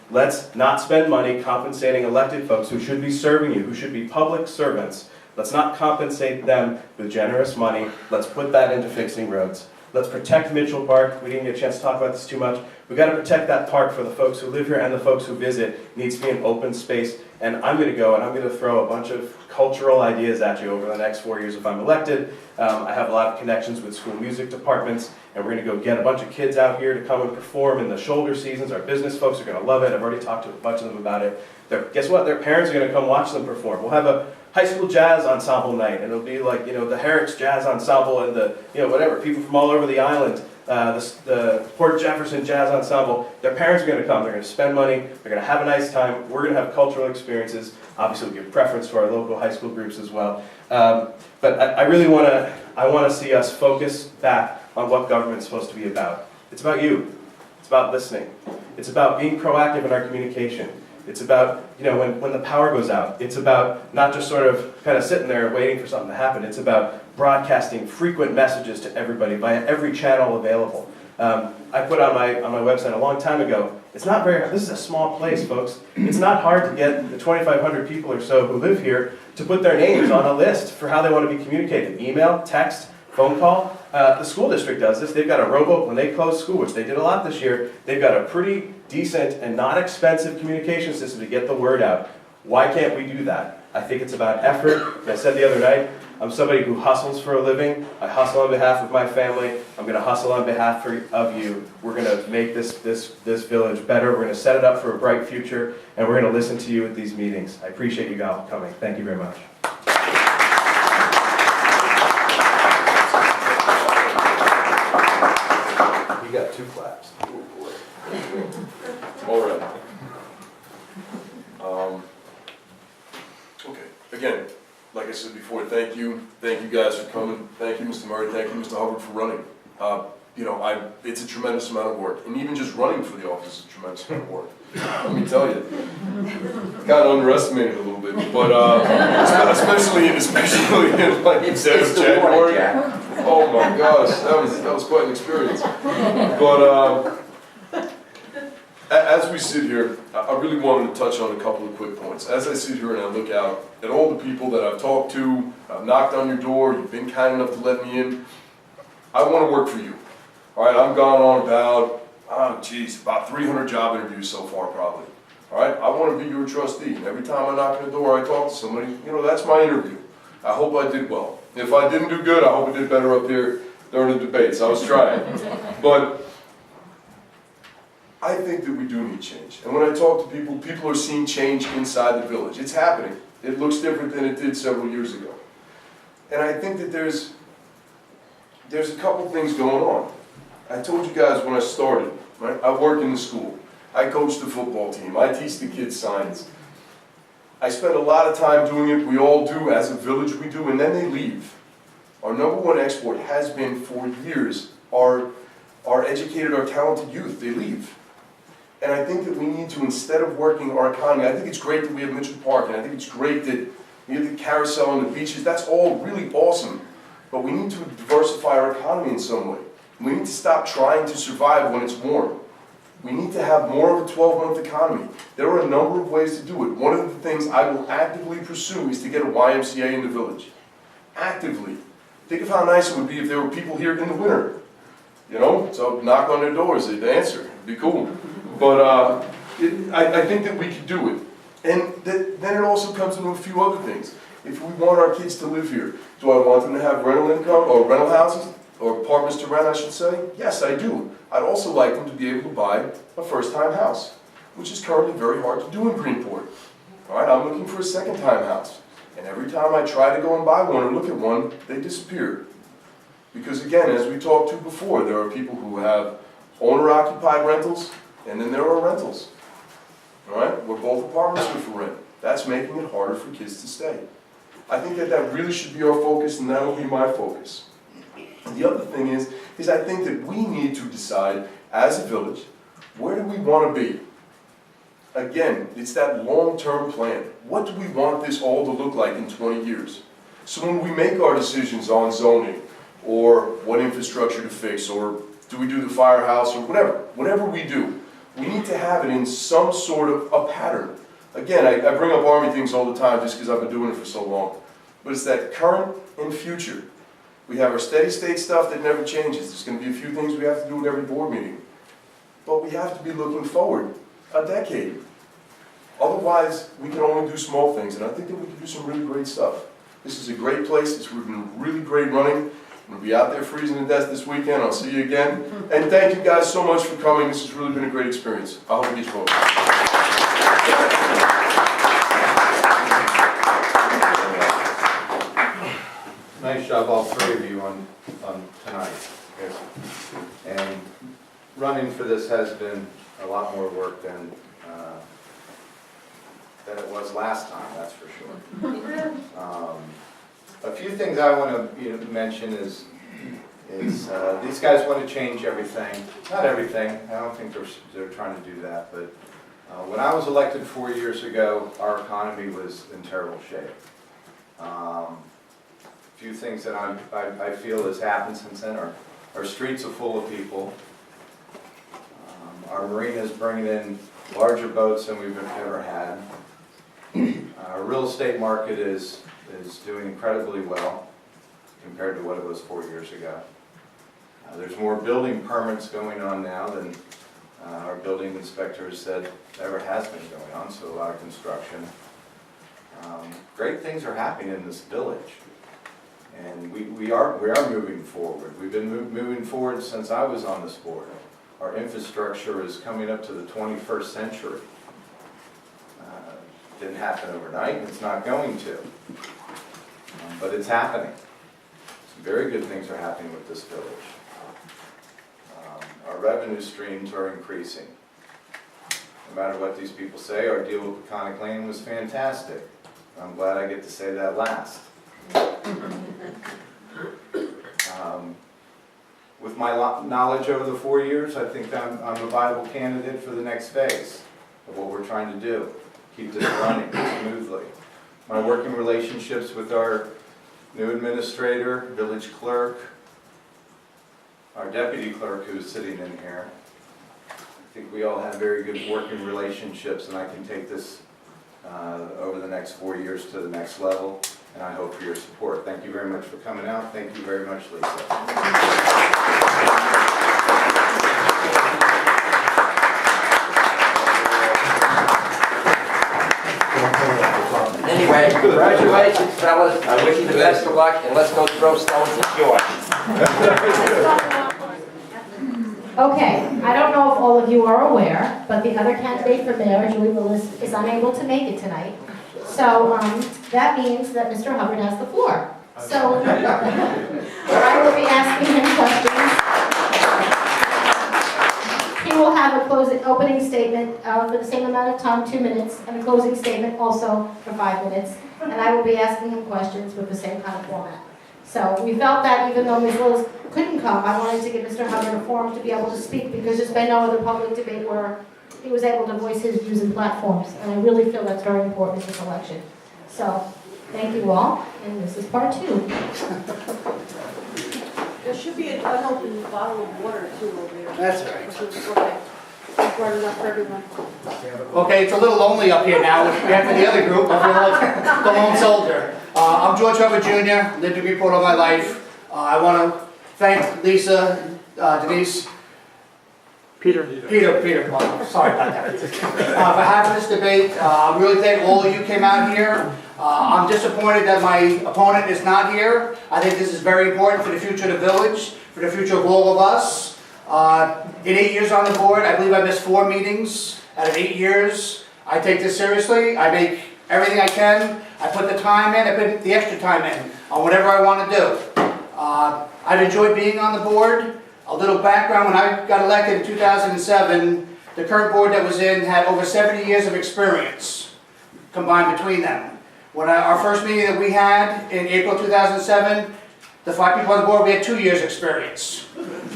Speaker 7: Let's not spend money compensating elected folks who should be serving you, who should be public servants. Let's not compensate them with generous money. Let's put that into fixing roads. Let's protect Mitchell Park. We didn't get a chance to talk about this too much. We've got to protect that park for the folks who live here and the folks who visit. It needs to be an open space. And I'm going to go and I'm going to throw a bunch of cultural ideas at you over the next 4 years if I'm elected. I have a lot of connections with school music departments, and we're going to go get a bunch of kids out here to come and perform in the shoulder seasons. Our business folks are going to love it. I've already talked to a bunch of them about it. Guess what? Their parents are going to come watch them perform. We'll have a high school jazz ensemble night, and it'll be like, the Herrick's Jazz Ensemble and the, whatever, people from all over the island, the Port Jefferson Jazz Ensemble. Their parents are going to come. They're going to spend money. They're going to have a nice time. We're going to have cultural experiences. Obviously, we give preference to our local high school groups as well. But I really want to see us focus back on what government's supposed to be about. It's about you. It's about listening. It's about being proactive in our communication. It's about, when the power goes out, it's about not just sort of kind of sitting there waiting for something to happen. It's about broadcasting frequent messages to everybody via every channel available. I put on my website a long time ago, it's not very hard. This is a small place, folks. It's not hard to get the 2,500 people or so who live here to put their names on a list for how they want to be communicated. Email, text, phone call. The school district does this. They've got a robo, when they close school, which they did a lot this year, they've got a pretty decent and not expensive communication system to get the word out. Why can't we do that? I think it's about effort. As I said the other night, I'm somebody who hustles for a living. I hustle on behalf of my family. I'm going to hustle on behalf of you. We're going to make this village better. We're going to set it up for a bright future, and we're going to listen to you at these meetings. I appreciate you all coming. Thank you very much.
Speaker 5: You got 2 claps.
Speaker 6: All right. Okay, again, like I said before, thank you guys for coming. Thank you, Mr. Murray. Thank you, Mr. Hubbard, for running. It's a tremendous amount of work, and even just running for the office is a tremendous amount of work. Let me tell you, kind of underestimated a little bit, but especially in like
Speaker 2: It's
Speaker 6: the
Speaker 2: the
Speaker 6: January.
Speaker 2: warning, Jack.
Speaker 6: Oh my gosh, that was quite an experience. But as we sit here, I really wanted to touch on a couple of quick points. As I sit here and I look out at all the people that I've talked to, I've knocked on your door, you've been kind enough to let me in, I want to work for you. All right, I've gone on about 300 job interviews so far probably. All right, I want to be your trustee. And every time I knock on the door, I talk to somebody, that's my interview. I hope I did well. If I didn't do good, I hope I did better up here during the debates. I was trying. But I think that we do need change. And when I talk to people, people are seeing change inside the village. It's happening. It looks different than it did several years ago. And I think that there's a couple things going on. I told you guys when I started, right? I work in the school. I coach the football team. I teach the kids science. I spend a lot of time doing it. We all do. As a village, we do. And then they leave. Our #1 export has been for years our educated, our talented youth. They leave. And I think that we need to, instead of working our economy, I think it's great that we have Mitchell Park, and I think it's great that we have the carousel and the beaches. That's all really awesome. But we need to diversify our economy in some way. We need to stop trying to survive when it's warm. We need to have more of a 12-month economy. There are a number of ways to do it. One of the things I will actively pursue is to get a YMCA in the village. Actively. Think of how nice it would be if there were people here in the winter. So knock on their doors, they'd answer. It'd be cool. But I think that we could do it. And then it also comes into a few other things. If we want our kids to live here, do I want them to have rental income or rental houses or apartments to rent, I should say? Yes, I do. I'd also like them to be able to buy a first-time house, which is currently very hard to do in Greenport. All right, I'm looking for a second-time house. And every time I try to go and buy one or look at one, they disappear. Because again, as we talked to before, there are people who have owner-occupied rentals, and then there are rentals. All right, where both apartments are for rent. That's making it harder for kids to stay. I think that really should be our focus, and that will be my focus. And the other thing is is I think that we need to decide as a village, where do we want to be? Again, it's that long-term plan. What do we want this all to look like in 20 years? So when we make our decisions on zoning, or what infrastructure to fix, or do we do the firehouse, or whatever we do, we need to have it in some sort of a pattern. Again, I bring up Army things all the time just because I've been doing it for so long. But it's that current and future. We have our steady state stuff that never changes. There's going to be a few things we have to do at every board meeting. But we have to be looking forward a decade. Otherwise, we can only do small things, and I think that we can do some really great stuff. This is a great place. It's been really great running. I'm going to be out there freezing to death this weekend. I'll see you again. And thank you guys so much for coming. This has really been a great experience. I hope it gets voted.
Speaker 5: Nice job, all three of you on tonight. And running for this has been a lot more work than it was last time, that's for sure. A few things I want to mention is these guys want to change everything. Not everything, I don't think they're trying to do that, but when I was elected 4 years ago, our economy was in terrible shape. A few things that I feel has happened since then. Our streets are full of people. Our marina is bringing in larger boats than we've ever had. Our real estate market is doing incredibly well compared to what it was 4 years ago. There's more building permits going on now than our building inspector has said ever has been going on, so a lot of construction. Great things are happening in this village, and we are moving forward. We've been moving forward since I was on this board. Our infrastructure is coming up to the 21st century. Didn't happen overnight, and it's not going to, but it's happening. Some very good things are happening with this village. Our revenue streams are increasing. No matter what these people say, our deal with Peconic Lane was fantastic. I'm glad I get to say that last. With my knowledge over the 4 years, I think I'm a viable candidate for the next phase of what we're trying to do. Keep this running smoothly. My working relationships with our new administrator, village clerk, our deputy clerk who's sitting in here. I think we all have very good working relationships, and I can take this over the next 4 years to the next level, and I hope for your support. Thank you very much for coming out. Thank you very much, Lisa.
Speaker 2: Anyway, congratulations, fellas. I wish you the best of luck, and let's go throw stones at George.
Speaker 1: Okay, I don't know if all of you are aware, but the other candidate for mayor, Julie Lewis, is unable to make it tonight. So that means that Mr. Hubbard has the floor. So I will be asking him questions. He will have a opening statement for the same amount of time, 2 minutes, and a closing statement also for 5 minutes. And I will be asking him questions with the same kind of format. So we felt that even though Ms. Willis couldn't come, I wanted to give Mr. Hubbard a forum to be able to speak, because there's been no other public debate where he was able to voice his views and platforms. And I really feel that's very important in this election. So thank you all, and this is part 2.
Speaker 9: There should be an unopened bottle of water too over there.
Speaker 4: That's all right.
Speaker 9: Okay. I brought it up for everyone.
Speaker 4: Okay, it's a little lonely up here now. After the other group, I feel like the lone soldier. I'm George Hubbard Jr., lived in Greenport all my life. I want to thank Lisa, Denise, Peter, sorry about that, for having this debate. I really thank all of you came out here. I'm disappointed that my opponent is not here. I think this is very important for the future of the village, for the future of all of us. In 8 years on the board, I believe I missed 4 meetings out of 8 years. I take this seriously. I make everything I can. I put the time in, I put the extra time in on whatever I want to do. I've enjoyed being on the board. A little background, when I got elected in 2007, the current board that was in had over 70 years of experience combined between them. When our first meeting that we had in April 2007, the 5 people on the board, we had 2 years experience.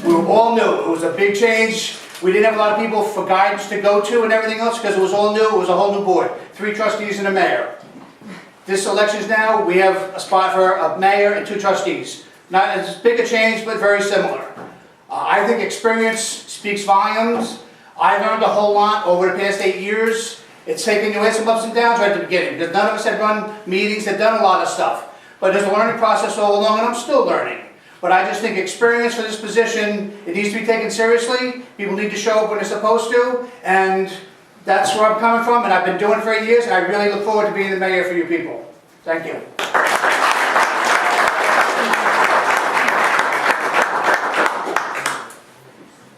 Speaker 4: We were all new. It was a big change. We didn't have a lot of people for guidance to go to and everything else because it was all new. It was a whole new board. 3 trustees and a mayor. This elections now, we have a spot for a mayor and 2 trustees. Not as big a change, but very similar. I think experience speaks volumes. I learned a whole lot over the past 8 years. It's taken you in some ups and downs right at the beginning because none of us had run meetings, had done a lot of stuff. But there's a learning process all along and I'm still learning. But I just think experience for this position, it needs to be taken seriously. People need to show up when they're supposed to. And that's where I'm coming from. And I've been doing it for 8 years. And I really look forward to being the mayor for you people. Thank you.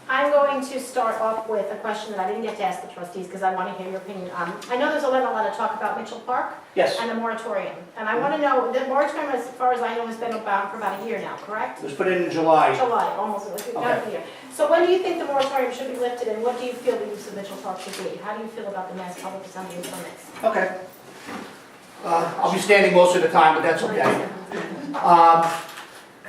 Speaker 1: I'm going to start off with a question that I didn't get to ask the trustees because I want to hear your opinion. I know there's a lot of talk about Mitchell Park.
Speaker 4: Yes.
Speaker 1: And the moratorium. And I want to know, the moratorium, as far as I know, has been about for about a year now, correct?
Speaker 4: It was put in July.
Speaker 1: July, almost, not a year. So when do you think the moratorium should be lifted and what do you feel the use of Mitchell Park should be? How do you feel about the mass public assembly permits?
Speaker 4: Okay. I'll be standing most of the time, but that's okay.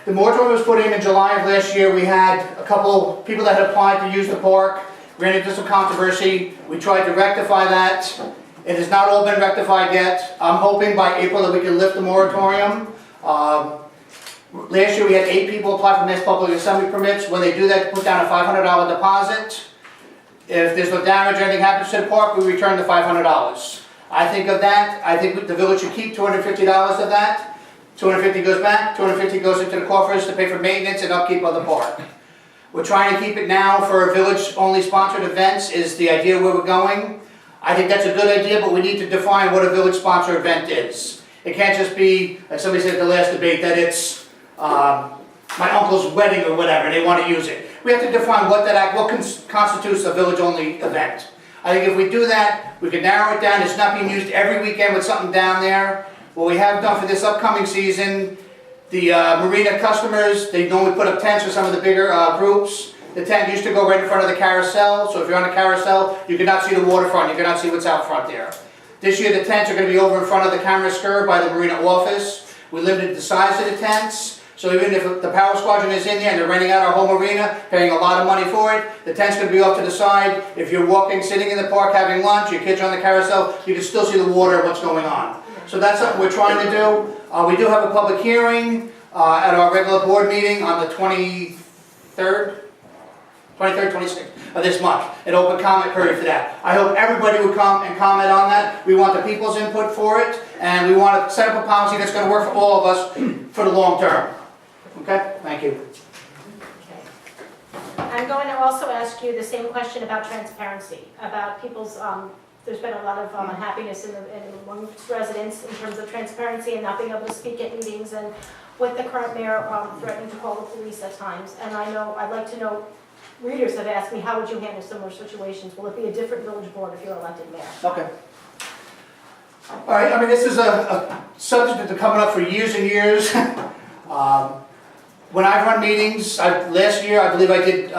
Speaker 4: The moratorium was put in July of last year. We had a couple people that had applied to use the park, ran into some controversy. We tried to rectify that. It has not all been rectified yet. I'm hoping by April that we can lift the moratorium. Last year we had 8 people apply for mass public assembly permits. When they do that, put down a $500 deposit. If there's no damage or anything happens to the park, we return the $500. I think of that, I think the village should keep $250 of that. $250 goes back, $250 goes into the coffers to pay for maintenance and upkeep of the park. We're trying to keep it now for village-only sponsored events is the idea where we're going. I think that's a good idea, but we need to define what a village-sponsored event is. It can't just be, like somebody said at the last debate, that it's my uncle's wedding or whatever, and they want to use it. We have to define what constitutes a village-only event. I think if we do that, we can narrow it down. It's not being used every weekend with something down there. What we have done for this upcoming season, the marina customers, they normally put up tents for some of the bigger groups. The tent used to go right in front of the carousel, so if you're on the carousel, you cannot see the waterfront, you cannot see what's out front there. This year the tents are going to be over in front of the camera skirt by the marina office. We limited the size of the tents, so even if the power squadron is in there and they're renting out our whole marina, paying a lot of money for it, the tent's going to be off to the side. If you're walking, sitting in the park, having lunch, your kids are on the carousel, you can still see the water and what's going on. So that's something we're trying to do. We do have a public hearing at our regular board meeting on the 23rd, 26th of this month. An open comment period for that. I hope everybody would come and comment on that. We want the people's input for it, and we want to set up a policy that's going to work for all of us for the long term. Okay? Thank you.
Speaker 1: Okay. I'm going to also ask you the same question about transparency, about people's, there's been a lot of unhappiness among residents in terms of transparency and not being able to speak at meetings, and with the current mayor threatening to call the police at times. And I'd like to know, readers have asked me, how would you handle similar situations? Will it be a different village board if you're elected mayor?
Speaker 4: Okay. All right, I mean, this is a subject that's been coming up for years and years. When I've run meetings, last year I believe I did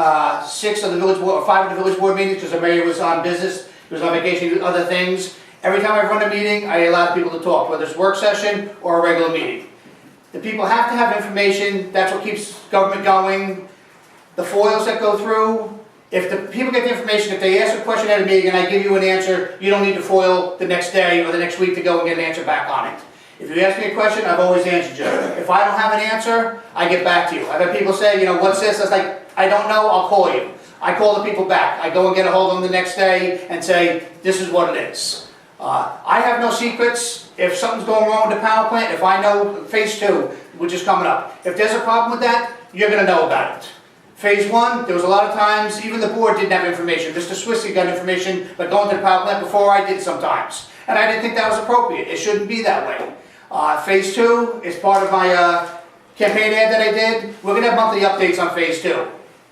Speaker 4: 6 of the village board, or 5 of the village board meetings because the mayor was on business, he was on vacation, he did other things. Every time I run a meeting, I allow people to talk, whether it's work session or a regular meeting. The people have to have information, that's what keeps government going. The foils that go through, if the people get the information, if they ask a question at a meeting and I give you an answer, you don't need to foil the next day or the next week to go and get an answer back on it. If you ask me a question, I've always answered you. If I don't have an answer, I get back to you. I've had people say, you know, what's this? I was like, I don't know, I'll call you. I call the people back. I go and get a hold of them the next day and say, this is what it is. I have no secrets. If something's going wrong with the power plant, if I know phase 2, which is coming up, if there's a problem with that, you're going to know about it. Phase 1, there was a lot of times, even the board didn't have information. Mr. Swissy got information by going to the power plant before I did sometimes. And I didn't think that was appropriate. It shouldn't be that way. Phase 2 is part of my campaign ad that I did. We're going to have monthly updates on Phase 2.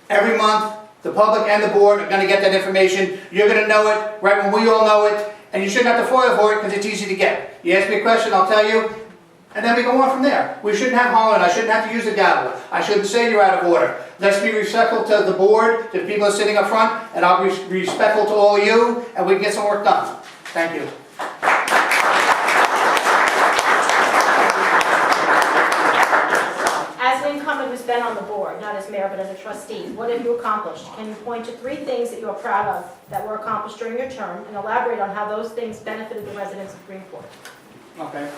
Speaker 4: Every month, the public and the board are going to get that information. You're going to know it right when we all know it. And you shouldn't have to foil for it because it's easy to get. You ask me a question, I'll tell you. And then we go on from there. We shouldn't have hollering. I shouldn't have to use the gavel. I shouldn't say you're out of order. Let's be respectful to the board, to the people that are sitting up front, and I'll be respectful to all of you, and we can get some work done. Thank you.
Speaker 1: As an incumbent who's been on the board, not as mayor, but as a trustee, what have you accomplished? Can you point to 3 things that you are proud of that were accomplished during your term, and elaborate on how those things benefited the residents of Greenport?
Speaker 4: Okay.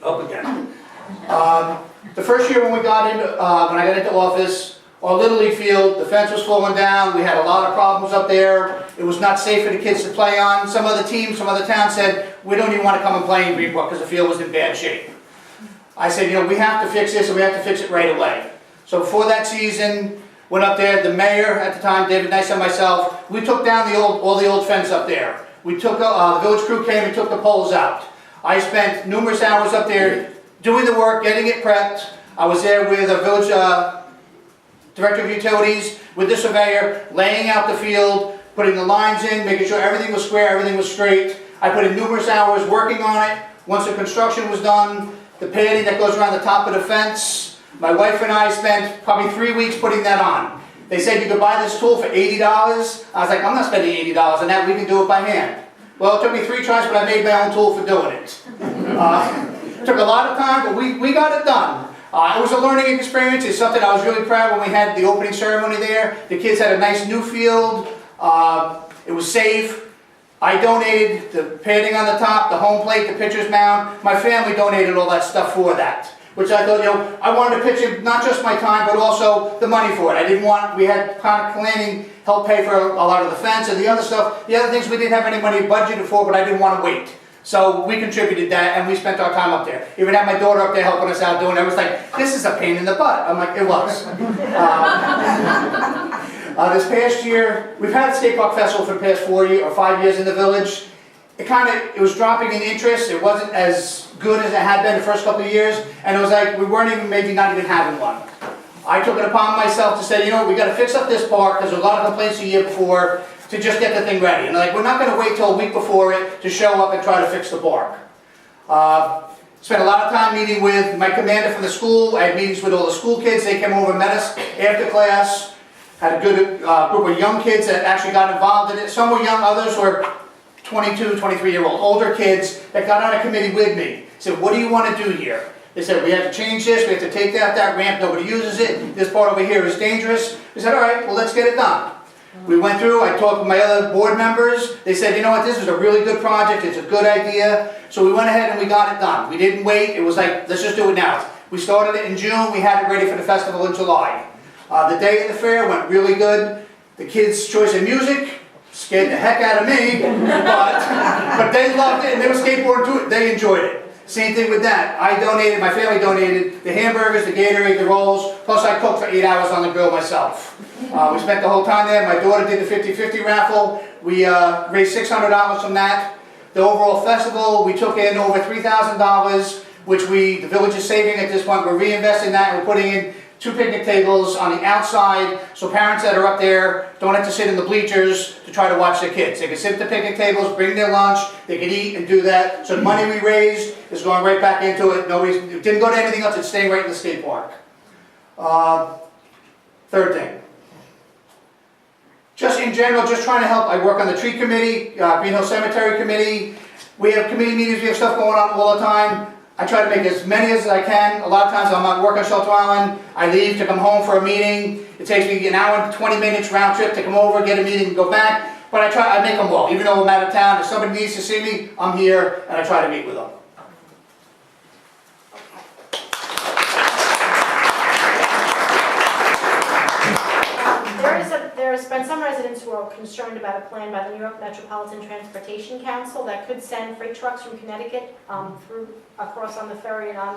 Speaker 4: Up again. The first year when I got into office, our Little League field, the fence was falling down, we had a lot of problems up there, it was not safe for the kids to play on. Some other teams, some other towns said, we don't even want to come and play in Greenport because the field was in bad shape. I said, you know, we have to fix this and we have to fix it right away. So before that season, went up there, the mayor at the time, David Nice and myself, we took down all the old fence up there. We took, the village crew came and took the poles out. I spent numerous hours up there doing the work, getting it prepped. I was there with a village director of utilities, with the surveyor, laying out the field, putting the lines in, making sure everything was square, everything was straight. I put in numerous hours working on it. Once the construction was done, the padding that goes around the top of the fence, my wife and I spent probably 3 weeks putting that on. They said you could buy this tool for $80. I was like, I'm not spending $80 on that, we can do it by hand. Well, it took me 3 tries, but I made my own tool for doing it. Took a lot of time, but we got it done. It was a learning experience. It's something I was really proud when we had the opening ceremony there. The kids had a nice new field. It was safe. I donated the padding on the top, the home plate, the pitcher's mound. My family donated all that stuff for that. Which I thought, you know, I wanted to pitch in not just my time, but also the money for it. I didn't want, we had Connor Planning help pay for a lot of the fence and the other stuff. The other things we didn't have any money budgeted for, but I didn't want to wait. So we contributed that, and we spent our time up there. Even had my daughter up there helping us out doing it. I was like, this is a pain in the butt. I'm like, it was. This past year, we've had a skate park festival for the past 4 or 5 years in the village. It was dropping in interest. It wasn't as good as it had been the first couple of years, and it was like we weren't even, maybe not even having one. I took it upon myself to say, you know, we got to fix up this park because there's a lot of complaints the year before, to just get the thing ready. And like, we're not going to wait till a week before it to show up and try to fix the park. Spent a lot of time meeting with my commander from the school. I had meetings with all the school kids. They came over and met us after class. Had a good group of young kids that actually got involved in it. Some were young, others were 22, 23-year-old older kids that got on a committee with me. Said, what do you want to do here? They said, we have to change this, we have to take out that ramp, nobody uses it, this part over here is dangerous. We said, all right, well, let's get it done. We went through, I talked with my other board members, they said, you know what, this is a really good project, it's a good idea. So we went ahead and we got it done. We didn't wait, it was like, let's just do it now. We started it in June, we had it ready for the festival in July. The day of the fair went really good. The kids' choice of music scared the heck out of me, but they loved it and they were skateboarding to it, they enjoyed it. Same thing with that. I donated, my family donated the hamburgers, the Gatorade, the rolls, plus I cooked for 8 hours on the grill myself. We spent the whole time there. My daughter did the 50-50 raffle. We raised $600 from that. The overall festival, we took in over $3,000, which the village is saving at this point. We're reinvesting that. We're putting in 2 picnic tables on the outside, so parents that are up there don't have to sit in the bleachers to try to watch their kids. They can sit at the picnic tables, bring their lunch, they can eat and do that. So the money we raised is going right back into it. It didn't go to anything else, it's staying right in the skate park. Third thing. Just in general, just trying to help. I work on the tree committee, Green Hill Cemetery committee. We have committee meetings, we have stuff going on all the time. I try to make as many as I can. A lot of times I'm at work on Shelter Island. I leave to come home for a meeting. It takes me an hour and 20 minutes round trip to come over, get a meeting, and go back. But I make them all. Even though I'm out of town, if somebody needs to see me, I'm here, and I try to meet with them.
Speaker 1: There's been some residents who are concerned about a plan by the New York Metropolitan Transportation Council that could send freight trucks from Connecticut across on the ferry and on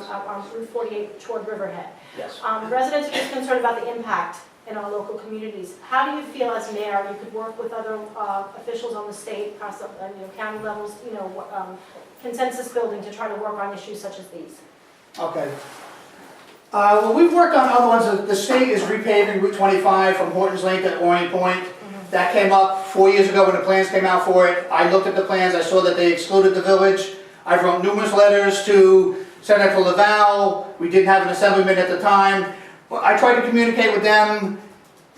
Speaker 1: Route 48 toward Riverhead.
Speaker 4: Yes.
Speaker 1: Residents are just concerned about the impact in our local communities. How do you feel as mayor you could work with other officials on the state, across the county levels, consensus building to try to work on issues such as these?
Speaker 4: Okay. Well, we've worked on other ones. The state is repaving Route 25 from Hortons Lane to Orient Point. That came up 4 years ago when the plans came out for it. I looked at the plans, I saw that they excluded the village. I wrote numerous letters to Senator Laval. We didn't have an assemblyman at the time. I tried to communicate with them.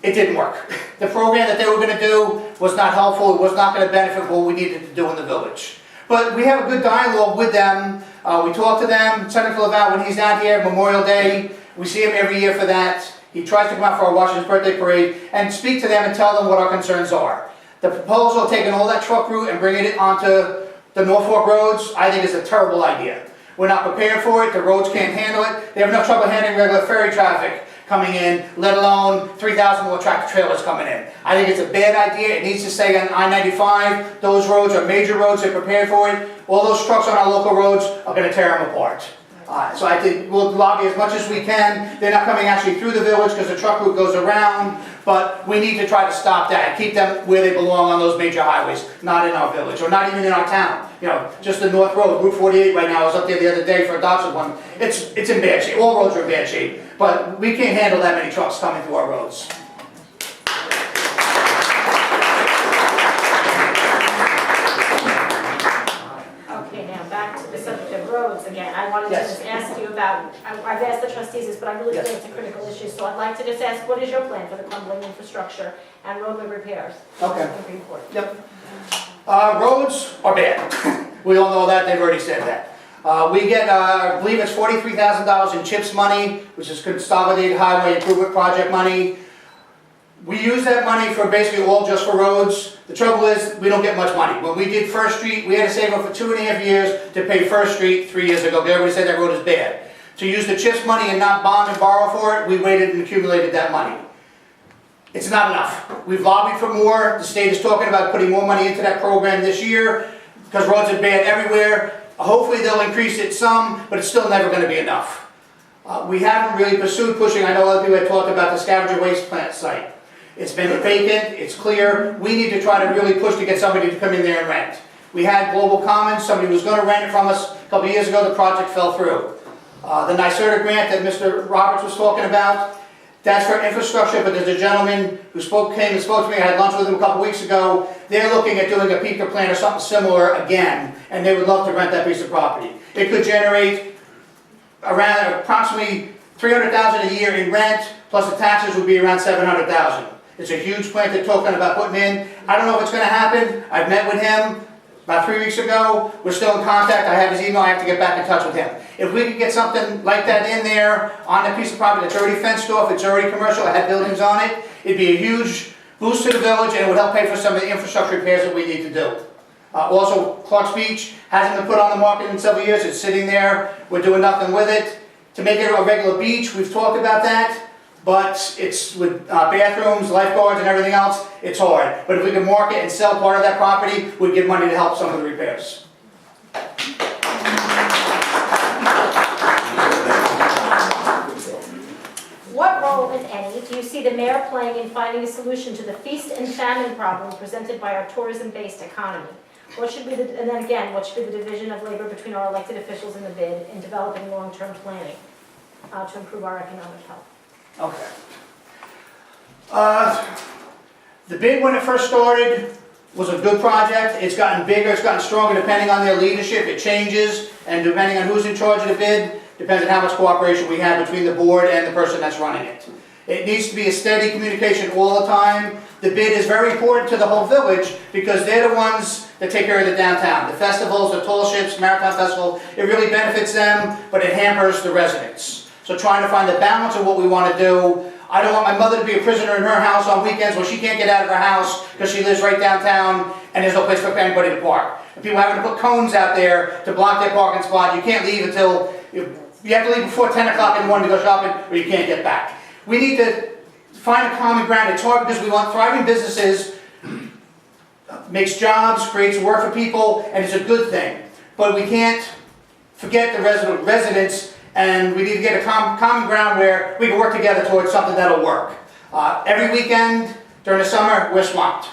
Speaker 4: It didn't work. The program that they were going to do was not helpful. It was not going to benefit what we needed to do in the village. But we have a good dialogue with them. We talk to them. Senator Laval, when he's out here, Memorial Day, We see him every year for that. He tries to come out for our Washington's birthday parade and speak to them and tell them what our concerns are. The proposal of taking all that truck route and bringing it onto the Norfolk roads, I think is a terrible idea. We're not prepared for it, the roads can't handle it. They have enough trouble handling regular ferry traffic coming in, let alone 3,000 more tractor trailers coming in. I think it's a bad idea, it needs to stay on I-95. Those roads are major roads, they're prepared for it. All those trucks on our local roads are going to tear them apart. So I think we'll lobby as much as we can. They're not coming actually through the village because the truck route goes around, but we need to try to stop that, keep them where they belong on those major highways, not in our village, or not even in our town. You know, just the North Road, Route 48 right now, I was up there the other day for a Dodson one. It's in bad shape, all roads are in bad shape, but we can't handle that many trucks coming through our roads.
Speaker 1: Okay, now back to the subject of roads again. I wanted to
Speaker 4: Yes.
Speaker 1: just ask you about, I've asked the trustees this, but I really
Speaker 4: Yes.
Speaker 1: think it's a critical issue. So I'd like to just ask, what is your plan for the crumbling infrastructure and roadway repairs
Speaker 4: Okay.
Speaker 1: in Greenport?
Speaker 4: Yep. Roads are bad. We all know that, they've already said that. We get, I believe it's $43,000 in CHIPS money, which is Consolidated Highway Improvement Project money. We use that money for basically all just for roads. The trouble is, we don't get much money. When we did First Street, we had to save up for 2.5 years to pay First Street 3 years ago. Everybody said that road is bad. To use the CHIPS money and not bond and borrow for it, we waited and accumulated that money. It's not enough. We've lobbied for more. The state is talking about putting more money into that program this year because roads are bad everywhere. Hopefully they'll increase it some, but it's still never going to be enough. We haven't really pursued pushing. I know other people have talked about the scavenger waste plant site. It's been vacant, it's clear. We need to try to really push to get somebody to come in there and rent. We had Global Commons, somebody was going to rent it from us a couple of years ago, the project fell through. The NYSERDA grant that Mr. Roberts was talking about, that's for infrastructure, but there's a gentleman who came and spoke to me, I had lunch with him a couple weeks ago. They're looking at doing a peaker plant or something similar again, and they would love to rent that piece of property. It could generate around approximately $300,000 a year in rent, plus the taxes would be around $700,000. It's a huge plant they're talking about putting in. I don't know if it's going to happen. I've met with him about 3 weeks ago. We're still in contact. I have his email. I have to get back in touch with him. If we could get something like that in there on that piece of property that's already fenced off, it's already commercial, it had buildings on it, it'd be a huge boost to the village and it would help pay for some of the infrastructure repairs that we need to do. Also, Clark's Beach hasn't been put on the market in several years. It's sitting there. We're doing nothing with it. To make it a regular beach, we've talked about that. But it's with bathrooms, lifeguards, and everything else, it's hard. But if we can market and sell part of that property, we'd get money to help some of the repairs.
Speaker 1: What role, if any, do you see the mayor playing in finding a solution to the feast and famine problem presented by our tourism-based economy? What should be the, and then again, what should be the division of labor between our elected officials in the bid in developing long-term planning to improve our economic health?
Speaker 4: Okay. The bid when it first started was a good project. It's gotten bigger, it's gotten stronger depending on their leadership. It changes, and depending on who's in charge of the bid, depends on how much cooperation we have between the board and the person that's running it. It needs to be a steady communication all the time. The bid is very important to the whole village because they're the ones that take care of the downtown. The festivals, the tall ships, Maritime Festival, it really benefits them, but it hampers the residents. So trying to find the balance of what we want to do. I don't want my mother to be a prisoner in her house on weekends where she can't get out of her house because she lives right downtown and there's no place for anybody to park. And people having to put cones out there to block their parking spot. You can't leave until, you have to leave before 10 o'clock in the morning to go shopping or you can't get back. We need to find a common ground. It's hard because we want thriving businesses, makes jobs, creates work for people, and it's a good thing. But we can't forget the residents, and we need to get a common ground where we can work together towards something that'll work. Every weekend during the summer, we're swamped.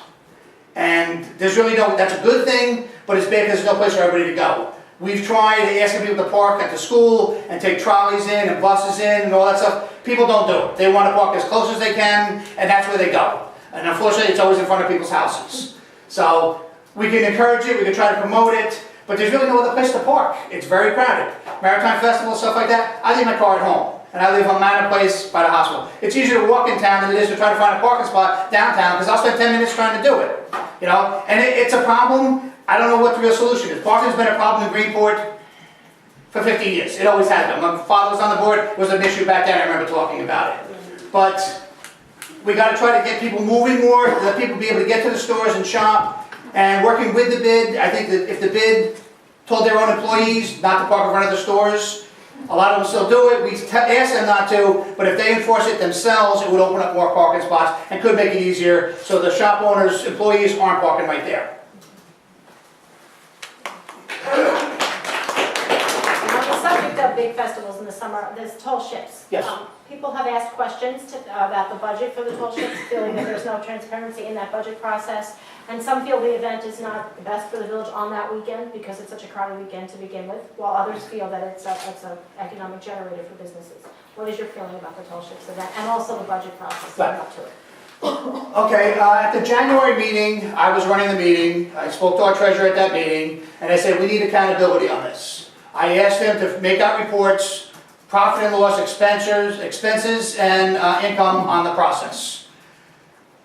Speaker 4: And there's really no, that's a good thing, but it's bad because there's no place for everybody to go. We've tried asking people to park at the school and take trolleys in and buses in and all that stuff. People don't do it. They want to park as close as they can, and that's where they go. And unfortunately, it's always in front of people's houses. So we can encourage it, we can try to promote it, but there's really no other place to park. It's very crowded. Maritime Festival, stuff like that, I leave my car at home. And I live on Manor Place by the hospital. It's easier to walk in town than it is to try to find a parking spot downtown because I'll spend 10 minutes trying to do it. You know, and it's a problem. I don't know what the real solution is. Parking's been a problem in Greenport for 15 years. It always has been. My father was on the board, it was an issue back then, I remember talking about it. But we gotta try to get people moving more, let people be able to get to the stores and shop. And working with the bid, I think that if the bid told their own employees not to park in front of the stores, a lot of them still do it. We ask them not to, but if they enforce it themselves, it would open up more parking spots and could make it easier so the shop owners, employees aren't parking right there.
Speaker 1: On the subject of big festivals in the summer, there's toll ships.
Speaker 4: Yes.
Speaker 1: People have asked questions about the budget for the toll ships, feeling that there's no transparency in that budget process. And some feel the event is not the best for the village on that weekend because it's such a crowded weekend to begin with, while others feel that it's an economic generator for businesses. What is your feeling about the toll ships event and also the budget process leading up to it?
Speaker 4: Okay, at the January meeting, I was running the meeting, I spoke to our treasurer at that meeting, and I said, we need accountability on this. I asked them to make out reports, profit and loss, expenses, and income on the process.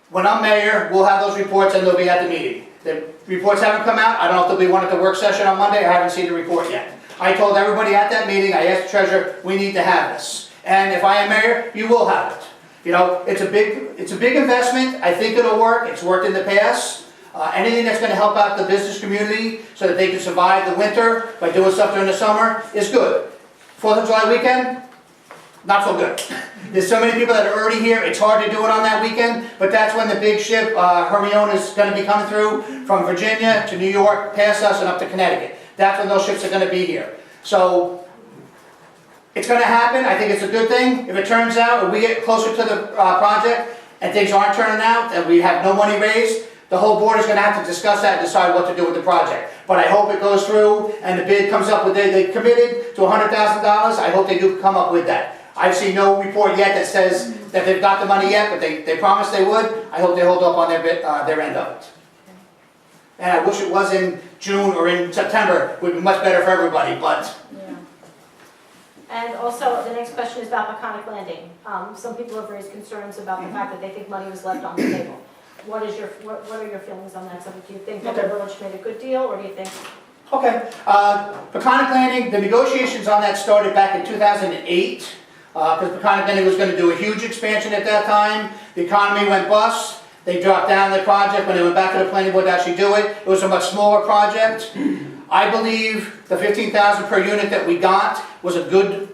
Speaker 4: When I'm mayor, we'll have those reports and they'll be at the meeting. The reports haven't come out, I don't know if there'll be one at the work session on Monday, I haven't seen the report yet. I told everybody at that meeting, I asked the treasurer, we need to have this. And if I am mayor, you will have it. You know, it's a big investment. I think it'll work. It's worked in the past. Anything that's going to help out the business community so that they can survive the winter by doing stuff during the summer is good. 4th of July weekend, not so good. There's so many people that are already here. It's hard to do it on that weekend, but that's when the big ship, Hermione, is going to be coming through from Virginia to New York, past us and up to Connecticut. That's when those ships are going to be here. So it's going to happen. I think it's a good thing. If it turns out, if we get closer to the project and things aren't turning out and we have no money raised, the whole board is going to have to discuss that and decide what to do with the project. But I hope it goes through and the bid comes up with, they committed to $100,000. I hope they do come up with that. I've seen no report yet that says that they've got the money yet, but they promised they would. I hope they hold up on their end of it. And I wish it was in June or in September. It would be much better for everybody, but...
Speaker 1: And also, the next question is about Peconic Landing. Some people have raised concerns about the fact that they think money was left on the table. What are your feelings on that subject? Do you think that the village made a good deal, or do you think?
Speaker 4: Okay, Peconic Landing, the negotiations on that started back in 2008, because Peconic Landing was going to do a huge expansion at that time. The economy went bust. They dropped down the project when they went back to the planning board to actually do it. It was a much smaller project. I believe the $15,000 per unit that we got was a good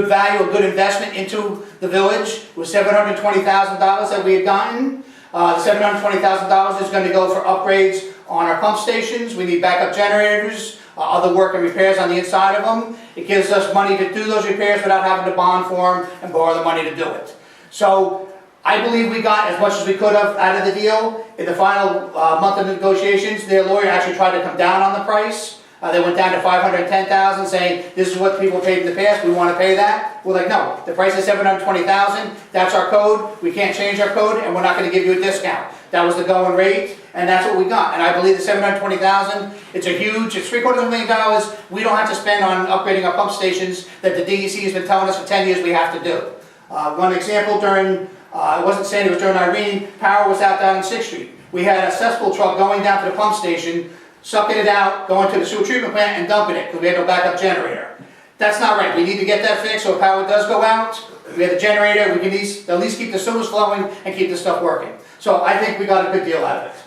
Speaker 4: value, a good investment into the village. It was $720,000 that we had gotten. The $720,000 is going to go for upgrades on our pump stations. We need backup generators, other work and repairs on the inside of them. It gives us money to do those repairs without having to bond for them and borrow the money to do it. So I believe we got as much as we could have out of the deal. In the final month of negotiations, their lawyer actually tried to come down on the price. They went down to $510,000, saying this is what people paid in the past. We want to pay that. We're like, no, the price is $720,000. That's our code. We can't change our code, and we're not going to give you a discount. That was the going rate, and that's what we got. And I believe the $720,000. It's $750,000. We don't have to spend on upgrading our pump stations that the DEC has been telling us for 10 years we have to do. One example during, I wasn't saying it was during Irene. Power was out down on 6th Street. We had a cesspool truck going down to the pump station, sucking it out, going to the sewer treatment plant and dumping it because we had no backup generator. That's not right. We need to get that fixed so if power does go out, we have the generator, we can at least keep the sewers flowing and keep the stuff working. So I think we got a good deal out of it.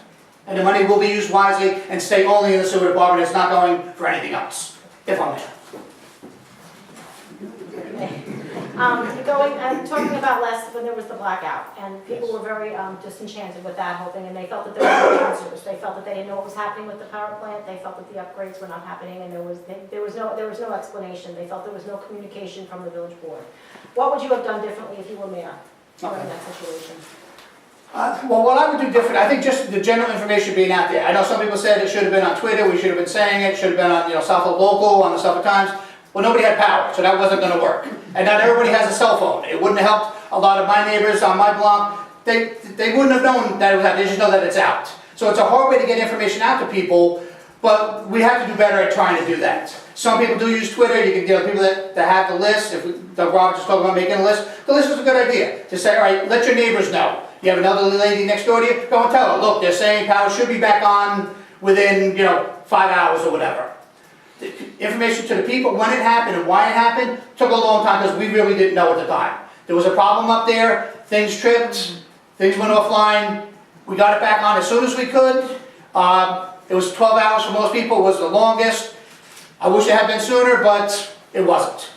Speaker 4: And the money will be used wisely and stay only in the sewer department. It's not going for anything else, if I'm there.
Speaker 1: Talking about when there was the blackout, and people were very disenchanted with that whole thing, and they felt that there were no answers. They felt that they didn't know what was happening with the power plant. They felt that the upgrades were not happening, and there was no explanation. They felt there was no communication from the village board. What would you have done differently if you were mayor during that situation?
Speaker 4: Well, what I would do different, I think just the general information being out there. I know some people said it should have been on Twitter, we should have been saying it, should have been on SoutholdLOCAL, on the Suffolk Times. Well, nobody had power, so that wasn't going to work. And not everybody has a cell phone. It wouldn't have helped a lot of my neighbors on my block. They wouldn't have known that it was out. They just know that it's out. So it's a hard way to get information out to people, but we have to do better at trying to do that. Some people do use Twitter. You can get people that have the list. If Doug Roberts is talking about making a list, the list is a good idea. To say, all right, let your neighbors know. You have another lady next door to you, go and tell her, look, they're saying power should be back on within 5 hours or whatever. The information to the people, when it happened and why it happened, took a long time because we really didn't know at the time. There was a problem up there, things tripped, things went offline, we got it back on as soon as we could. It was 12 hours for most people, was the longest. I wish it had been sooner, but it wasn't.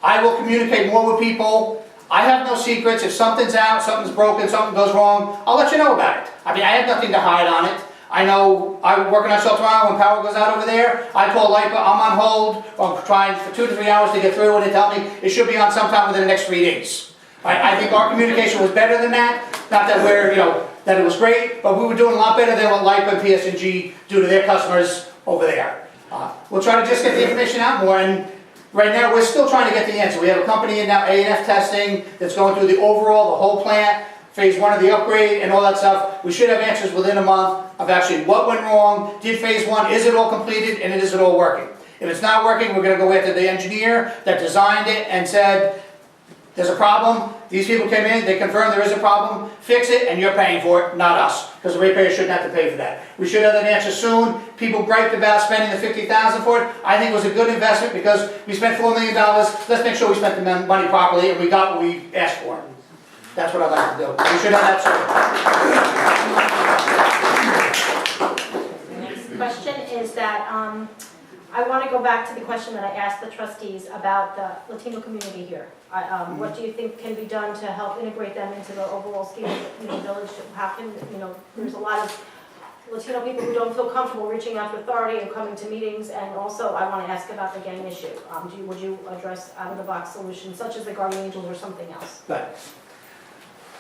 Speaker 4: I will communicate more with people. I have no secrets. If something's out, something's broken, something goes wrong, I'll let you know about it. I mean, I have nothing to hide on it. I know I'm working on Shelter Island, when power goes out over there, I call LIPA, I'm on hold, I'm trying for 2 to 3 hours to get through, and they tell me it should be on sometime within the next 3 days. I think our communication was better than that. Not that we're, that it was great, but we were doing a lot better than what LIPA and PSG do to their customers over there. We'll try to just get the information out more, and right now we're still trying to get the answer. We have a company in now, A&F Testing, that's going through the overall, the whole plant, phase 1 of the upgrade and all that stuff. We should have answers within a month of actually what went wrong, did phase 1, is it all completed, and is it all working? If it's not working, we're going to go after the engineer that designed it and said, there's a problem, these people came in, they confirmed there is a problem, fix it, and you're paying for it, not us, because the ratepayers shouldn't have to pay for that. We should have that answer soon. People griped about spending the $50,000 for it. I think it was a good investment because we spent $4 million. Let's make sure we spent the money properly and we got what we asked for. That's what I'd like to do. We should have that soon.
Speaker 1: The next question is that I want to go back to the question that I asked the trustees about the Latino community here. What do you think can be done to help integrate them into the overall scheme of the village? How can, there's a lot of Latino people who don't feel comfortable reaching out to authority and coming to meetings, and also I want to ask about the gang issue. Would you address out-of-the-box solutions such as the Guardian Angels or something else?
Speaker 4: Right.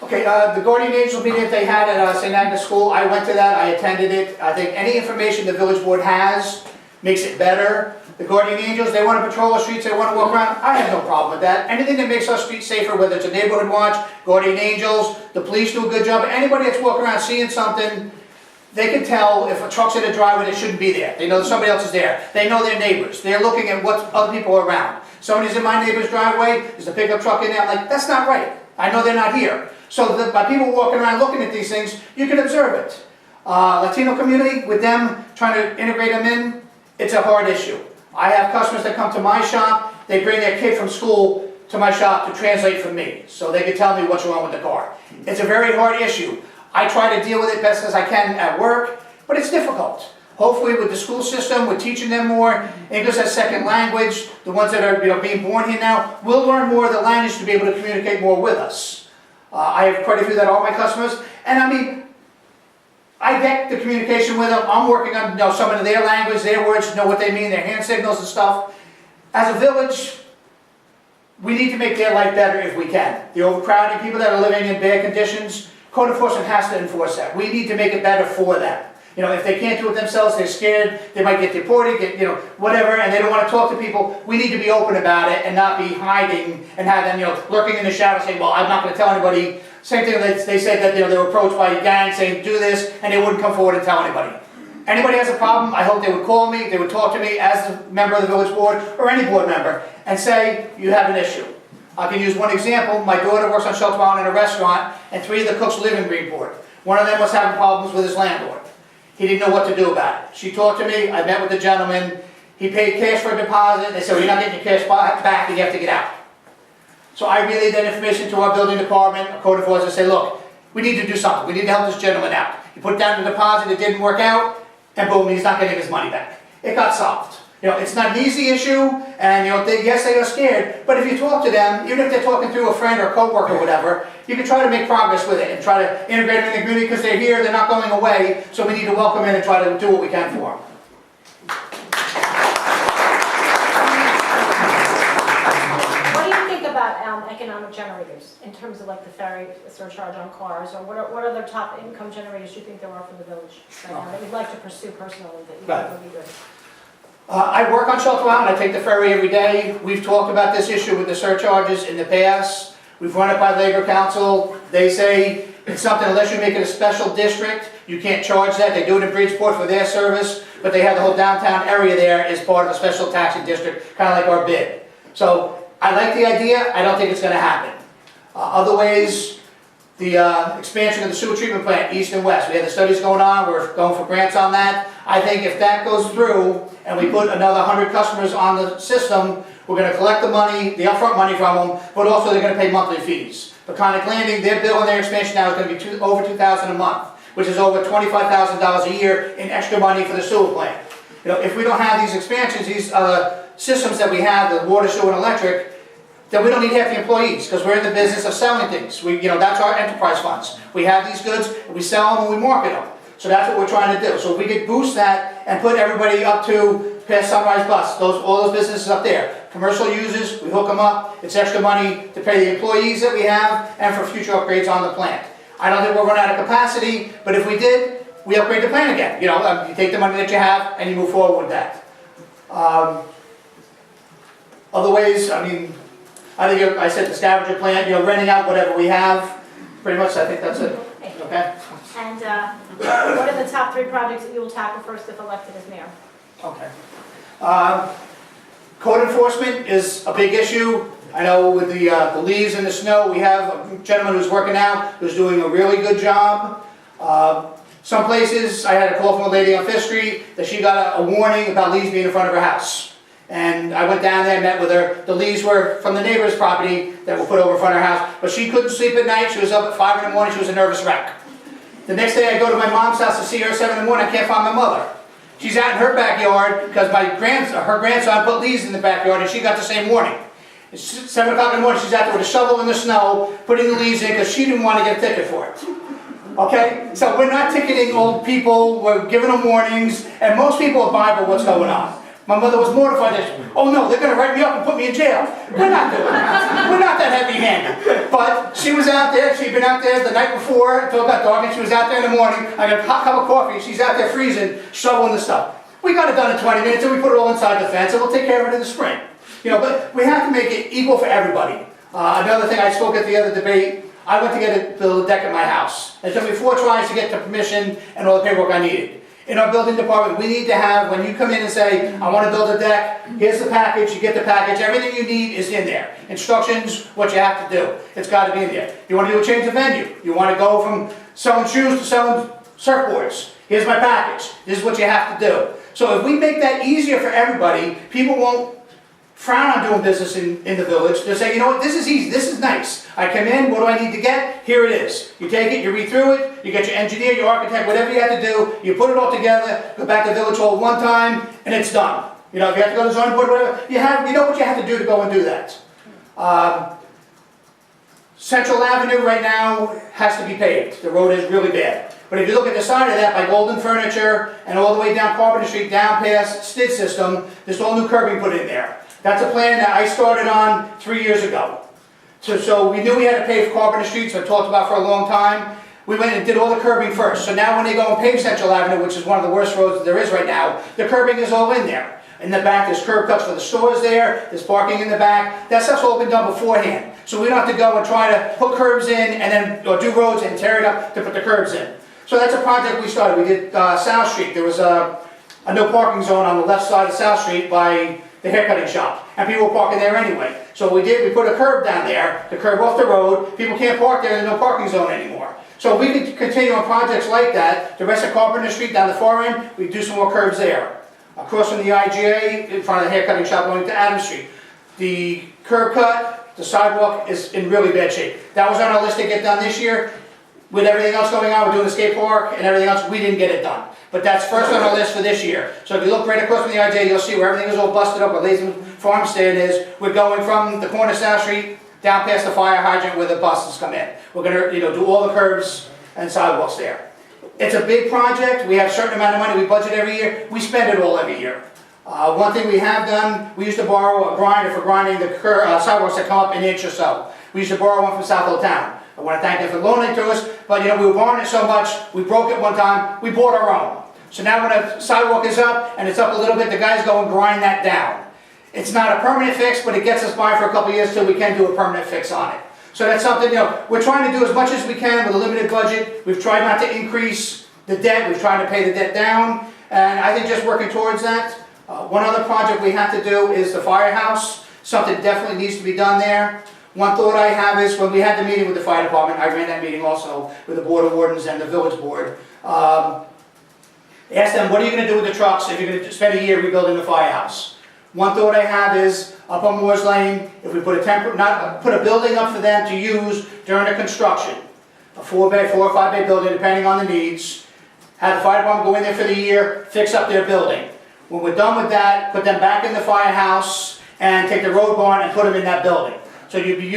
Speaker 4: Okay, the Guardian Angel meeting that they had at St. Agnes School, I went to that, I attended it. I think any information the village board has makes it better. The Guardian Angels, they want to patrol the streets, they want to walk around. I have no problem with that. Anything that makes our streets safer, whether it's a neighborhood watch, Guardian Angels, the police do a good job. Anybody that's walking around seeing something, they can tell if a truck's in a driveway that shouldn't be there. They know that somebody else is there. They know their neighbors. They're looking at what other people are around. Somebody's in my neighbor's driveway, there's a pickup truck in there, I'm like, that's not right. I know they're not here. So by people walking around looking at these things, you can observe it. Latino community, with them trying to integrate them in, it's a hard issue. I have customers that come to my shop, they bring their kid from school to my shop to translate for me, so they can tell me what's wrong with the car. It's a very hard issue. I try to deal with it best as I can at work, but it's difficult. Hopefully with the school system, we're teaching them more, English as second language, the ones that are being born here now, will learn more of the language to be able to communicate more with us. I have quite a few that are my customers, and I mean, I get the communication with them. I'm working on some of their language, their words, know what they mean, their hand signals and stuff. As a village, we need to make their life better if we can. The overcrowding, people that are living in bad conditions, code enforcement has to enforce that. We need to make it better for them. If they can't do it themselves, they're scared, they might get deported, whatever, and they don't want to talk to people. We need to be open about it and not be hiding and have them, lurking in the shadows saying, well, I'm not going to tell anybody. Same thing, they said that they were approached by a gang saying, do this, and they wouldn't come forward and tell anybody. Anybody has a problem, I hope they would call me, they would talk to me as a member of the village board, or any board member, and say, you have an issue. I can use one example. My daughter works on Shelter Island in a restaurant, and 3 of the cooks live in Greenport. One of them was having problems with his landlord. He didn't know what to do about it. She talked to me, I met with the gentleman, he paid cash for a deposit, they said, well, you're not getting your cash back, you have to get out. So I relayed that information to our building department, our code enforcement, and say, look, we need to do something, we need to help this gentleman out. He put down the deposit, it didn't work out, and boom, he's not getting his money back. It got solved. It's not an easy issue, and yes, they are scared, but if you talk to them, even if they're talking through a friend or a coworker or whatever, you can try to make progress with it and try to integrate them in the community because they're here, they're not going away, so we need to welcome in and try to do what we can for them.
Speaker 1: What do you think about economic generators in terms of like the ferry surcharge on cars, or what other top income generators do you think there are for the village right now that you'd like to pursue personally that you think would be good?
Speaker 4: I work on Shelter Island, I take the ferry every day. We've talked about this issue with the surcharges in the past. We've run it by Labor Council. They say it's something, unless you make it a special district, you can't charge that. They do it in Bridgeport for their service, but they have the whole downtown area there as part of a special taxing district, kind of like our bid. So I like the idea, I don't think it's going to happen. Other ways, the expansion of the sewer treatment plant, east and west. We have the studies going on, we're going for grants on that. I think if that goes through, and and we put another 100 customers on the system, we're gonna collect the money, the upfront money from them, but also they're gonna pay monthly fees. Peconic Landing, their bill and their expansion now is gonna be over $2,000 a month, which is over $25,000 a year in extra money for the sewer plant. You know, if we don't have these expansions, these systems that we have, the water, sewer, and electric, then we don't need half the employees, because we're in the business of selling things. That's our enterprise funds. We have these goods, and we sell them, and we market them. So that's what we're trying to do. So if we could boost that and put everybody up to past Sunrise Bus, all those businesses up there. Commercial users, we hook them up, it's extra money to pay the employees that we have, and for future upgrades on the plant. I don't think we'll run out of capacity, but if we did, we upgrade the plant again. You take the money that you have, and you move forward with that. Other ways, I think I said the scavenger plant, renting out whatever we have. Pretty much, I think that's it. Okay?
Speaker 1: And what are the top 3 projects that you will tackle first if elected as mayor?
Speaker 4: Okay. Code enforcement is a big issue. I know with the leaves and the snow, we have a gentleman who's working out, who's doing a really good job. Some places, I had a call from a lady on 5th Street that she got a warning about leaves being in front of her house. And I went down there and met with her. The leaves were from the neighbor's property that were put over in front of her house. But she couldn't sleep at night. She was up at 5 in the morning. She was a nervous wreck. The next day I go to my mom's house to see her at 7 in the morning. I can't find my mother. She's out in her backyard because her grandson put leaves in the backyard and she got the same warning. It's 7 o'clock in the morning. She's out there with a shovel in the snow, putting the leaves in because she didn't want to get a ticket for it. Okay? So we're not ticketing old people. We're giving them warnings. And most people abide by what's going on. My mother was mortified that, oh no, they're going to write me up and put me in jail. We're not doing that. We're not that heavy-handed. But she was out there, she'd been out there the night before until it got dark, and she was out there in the morning. I got a hot cup of coffee, she's out there freezing, shoveling the stuff. We got it done in 20 minutes, and we put it all inside the fence, and we'll take care of it in the spring. But we have to make it equal for everybody. Another thing, I spoke at the other debate, I went to build a deck at my house. It took me 4 tries to get the permission and all the paperwork I needed. In our building department, we need to have, when you come in and say, I want to build a deck, here's the package, you get the package, everything you need is in there. Instructions, what you have to do. It's got to be in there. You want to do a change of venue. You want to go from selling shoes to selling surfboards. Here's my package. This is what you have to do. So if we make that easier for everybody, people won't frown on doing business in the village. They'll say, you know what, this is easy, this is nice. I come in, what do I need to get? Here it is. You take it, you read through it, you get your engineer, your architect, whatever you have to do, you put it all together, go back to Village Hall one time, and it's done. If you have to go to the zoning board, whatever, you know what you have to do to go and do that. Central Avenue right now has to be paved. The road is really bad. But if you look at the side of that, by Golden Furniture, and all the way down Carpenter Street, down past Stid System, there's all new curbing put in there. That's a plan that I started on 3 years ago. So we knew we had to pave Carpenter Street, so I talked about for a long time. We went and did all the curbing first. So now when they go and pave Central Avenue, which is one of the worst roads that there is right now, the curbing is all in there. In the back, there's curb cuts for the stores there's parking in the back. That stuff's all been done beforehand. So we don't have to go and try to put curbs in and then or do roads and tear it up to put the curbs in. So that's a project we started. We did South Street. There was a no parking zone on the left side of South Street by the haircutting shop, and people were parking there anyway. So what we did, we put a curb down there, the curb off the road, people can't park there, there's no parking zone anymore. So we could continue on projects like that, the rest of Carpenter Street down the far end, we do some more curbs there. Across from the IGA, in front of the haircutting shop going to Adams Street. The curb cut, the sidewalk is in really bad shape. That was on our list to get done this year. With everything else going on, we're doing the skate park and everything else, we didn't get it done. But that's first on our list for this year. So if you look right across from the IJ, you'll see where everything is all busted up, where Lazy Farm Stand is. We're going from the corner of South Street down past the fire hydrant where the buses come in. We're going to do all the curbs and sidewalks there. It's a big project. We have a certain amount of money we budget every year. We spend it all every year. One thing we have done, we used to borrow a grinder for grinding the sidewalks that come up an inch or so. We used to borrow one from Southold Town. I want to thank them for loaning it to us, but we were borrowing it so much, we broke it one time, we bought our own. So now when a sidewalk is up, and it's up a little bit, the guys go and grind that down. It's not a permanent fix, but it gets us by for a couple of years till we can do a permanent fix on it. So that's something, we're trying to do as much as we can with a limited budget. We've tried not to increase the debt, we've tried to pay the debt down, and I think just working towards that. One other project we have to do is the firehouse. Something definitely needs to be done there. One thought I have is, when we had the meeting with the fire department, I ran that meeting also with the Board of Wardens and the Village Board. Ask them, what are you gonna do with the trucks if you're gonna spend a year rebuilding the firehouse? One thought I have is, up on Moore's Lane, if we put a building up for them to use during the construction, a 4 or 5 bay building, depending on the needs, have the fire department go in there for the year, fix up their building. When we're done with that, put them back in the firehouse and take the road barn and put them in that building. So you'd be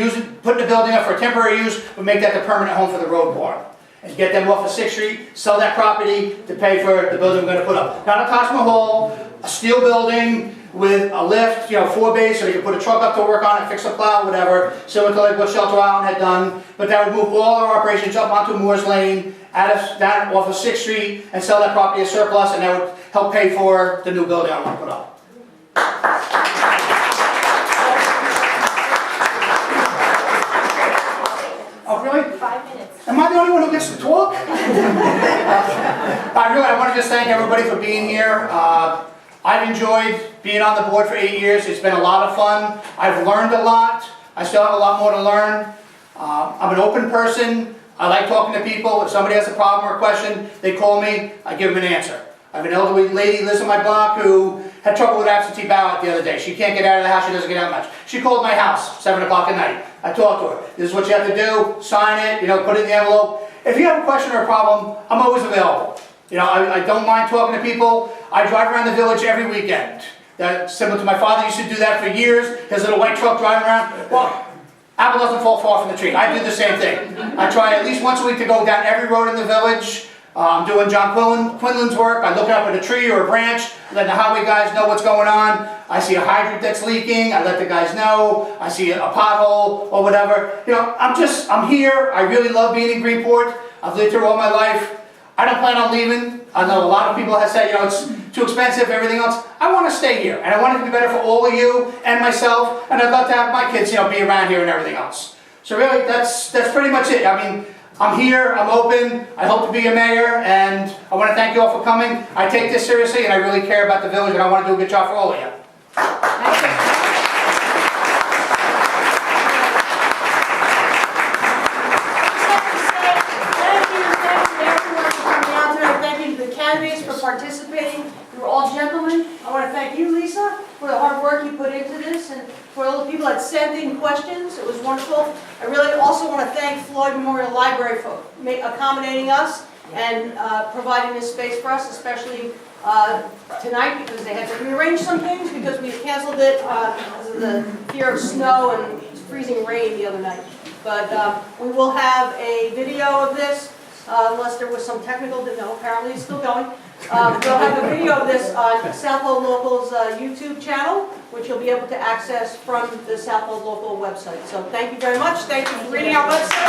Speaker 4: putting the building up for temporary use, but make that the permanent home for the road barn. And get them off of 6th Street, sell that property to pay for the building we're gonna put up. Not a Taj Mahal, a steel building with a lift, 4 bays, so you can put a truck up to work on it, fix a plow, whatever, similar to like what Shelter Island had done. But that would move all our operations up onto Moore's Lane, down off of 6th Street, and sell that property as surplus, and that would help pay for the new building I want to put up. Oh, really?
Speaker 1: 5 minutes.
Speaker 4: Am I the only one who gets to talk? I want to just thank everybody for being here. I've enjoyed being on the board for 8 years. It's been a lot of fun. I've learned a lot. I still have a lot more to learn. I'm an open person. I like talking to people. If somebody has a problem or a question, they call me, I give them an answer. I have an elderly lady, lives on my block, who had trouble with absentee ballot the other day. She can't get out of the house, she doesn't get out much. She called my house, 7 o'clock at night. I talked to her. This is what you have to do, sign it, put it in the envelope. If you have a question or a problem, I'm always available. I don't mind talking to people. I drive around the village every weekend. That's similar to my father used to do that for years, his little white truck driving around. Well, apple doesn't fall far from the tree. I do the same thing. I try at least once a week to go down every road in the village. I'm doing John Quinlan's work. I look up at a tree or a branch, let the highway guys know what's going on. I see a hydrant that's leaking, I let the guys know. I see a pothole or whatever. I'm here. I really love being in Greenport. I've lived here all my life. I don't plan on leaving. I know a lot of people have said, it's too expensive, everything else. I want to stay here, and I want it to be better for all of you and myself, and I'd love to have my kids, be around here and everything else. So really, that's pretty much it. I'm here, I'm open, I hope to be a mayor, and I want to thank you all for coming. I take this seriously, and I really care about the village, and I want to do a good job for all of you.
Speaker 9: Thank you. For participating. You were all gentlemen. I want to thank you, Lisa, for the hard work you put into this, and for all the people that sent in questions. It was wonderful. I really also want to thank Floyd Memorial Library for accommodating us and providing this space for us, especially tonight, because they had to rearrange some things because we canceled it because of the fear of snow and freezing rain the other night. But we will have a video of this. Unless there was some technical, apparently it's still going. We'll have a video of this on SoutholdLOCAL's YouTube channel, which you'll be able to access from the Southold Local website. So thank you very much. Thank you for reading our website.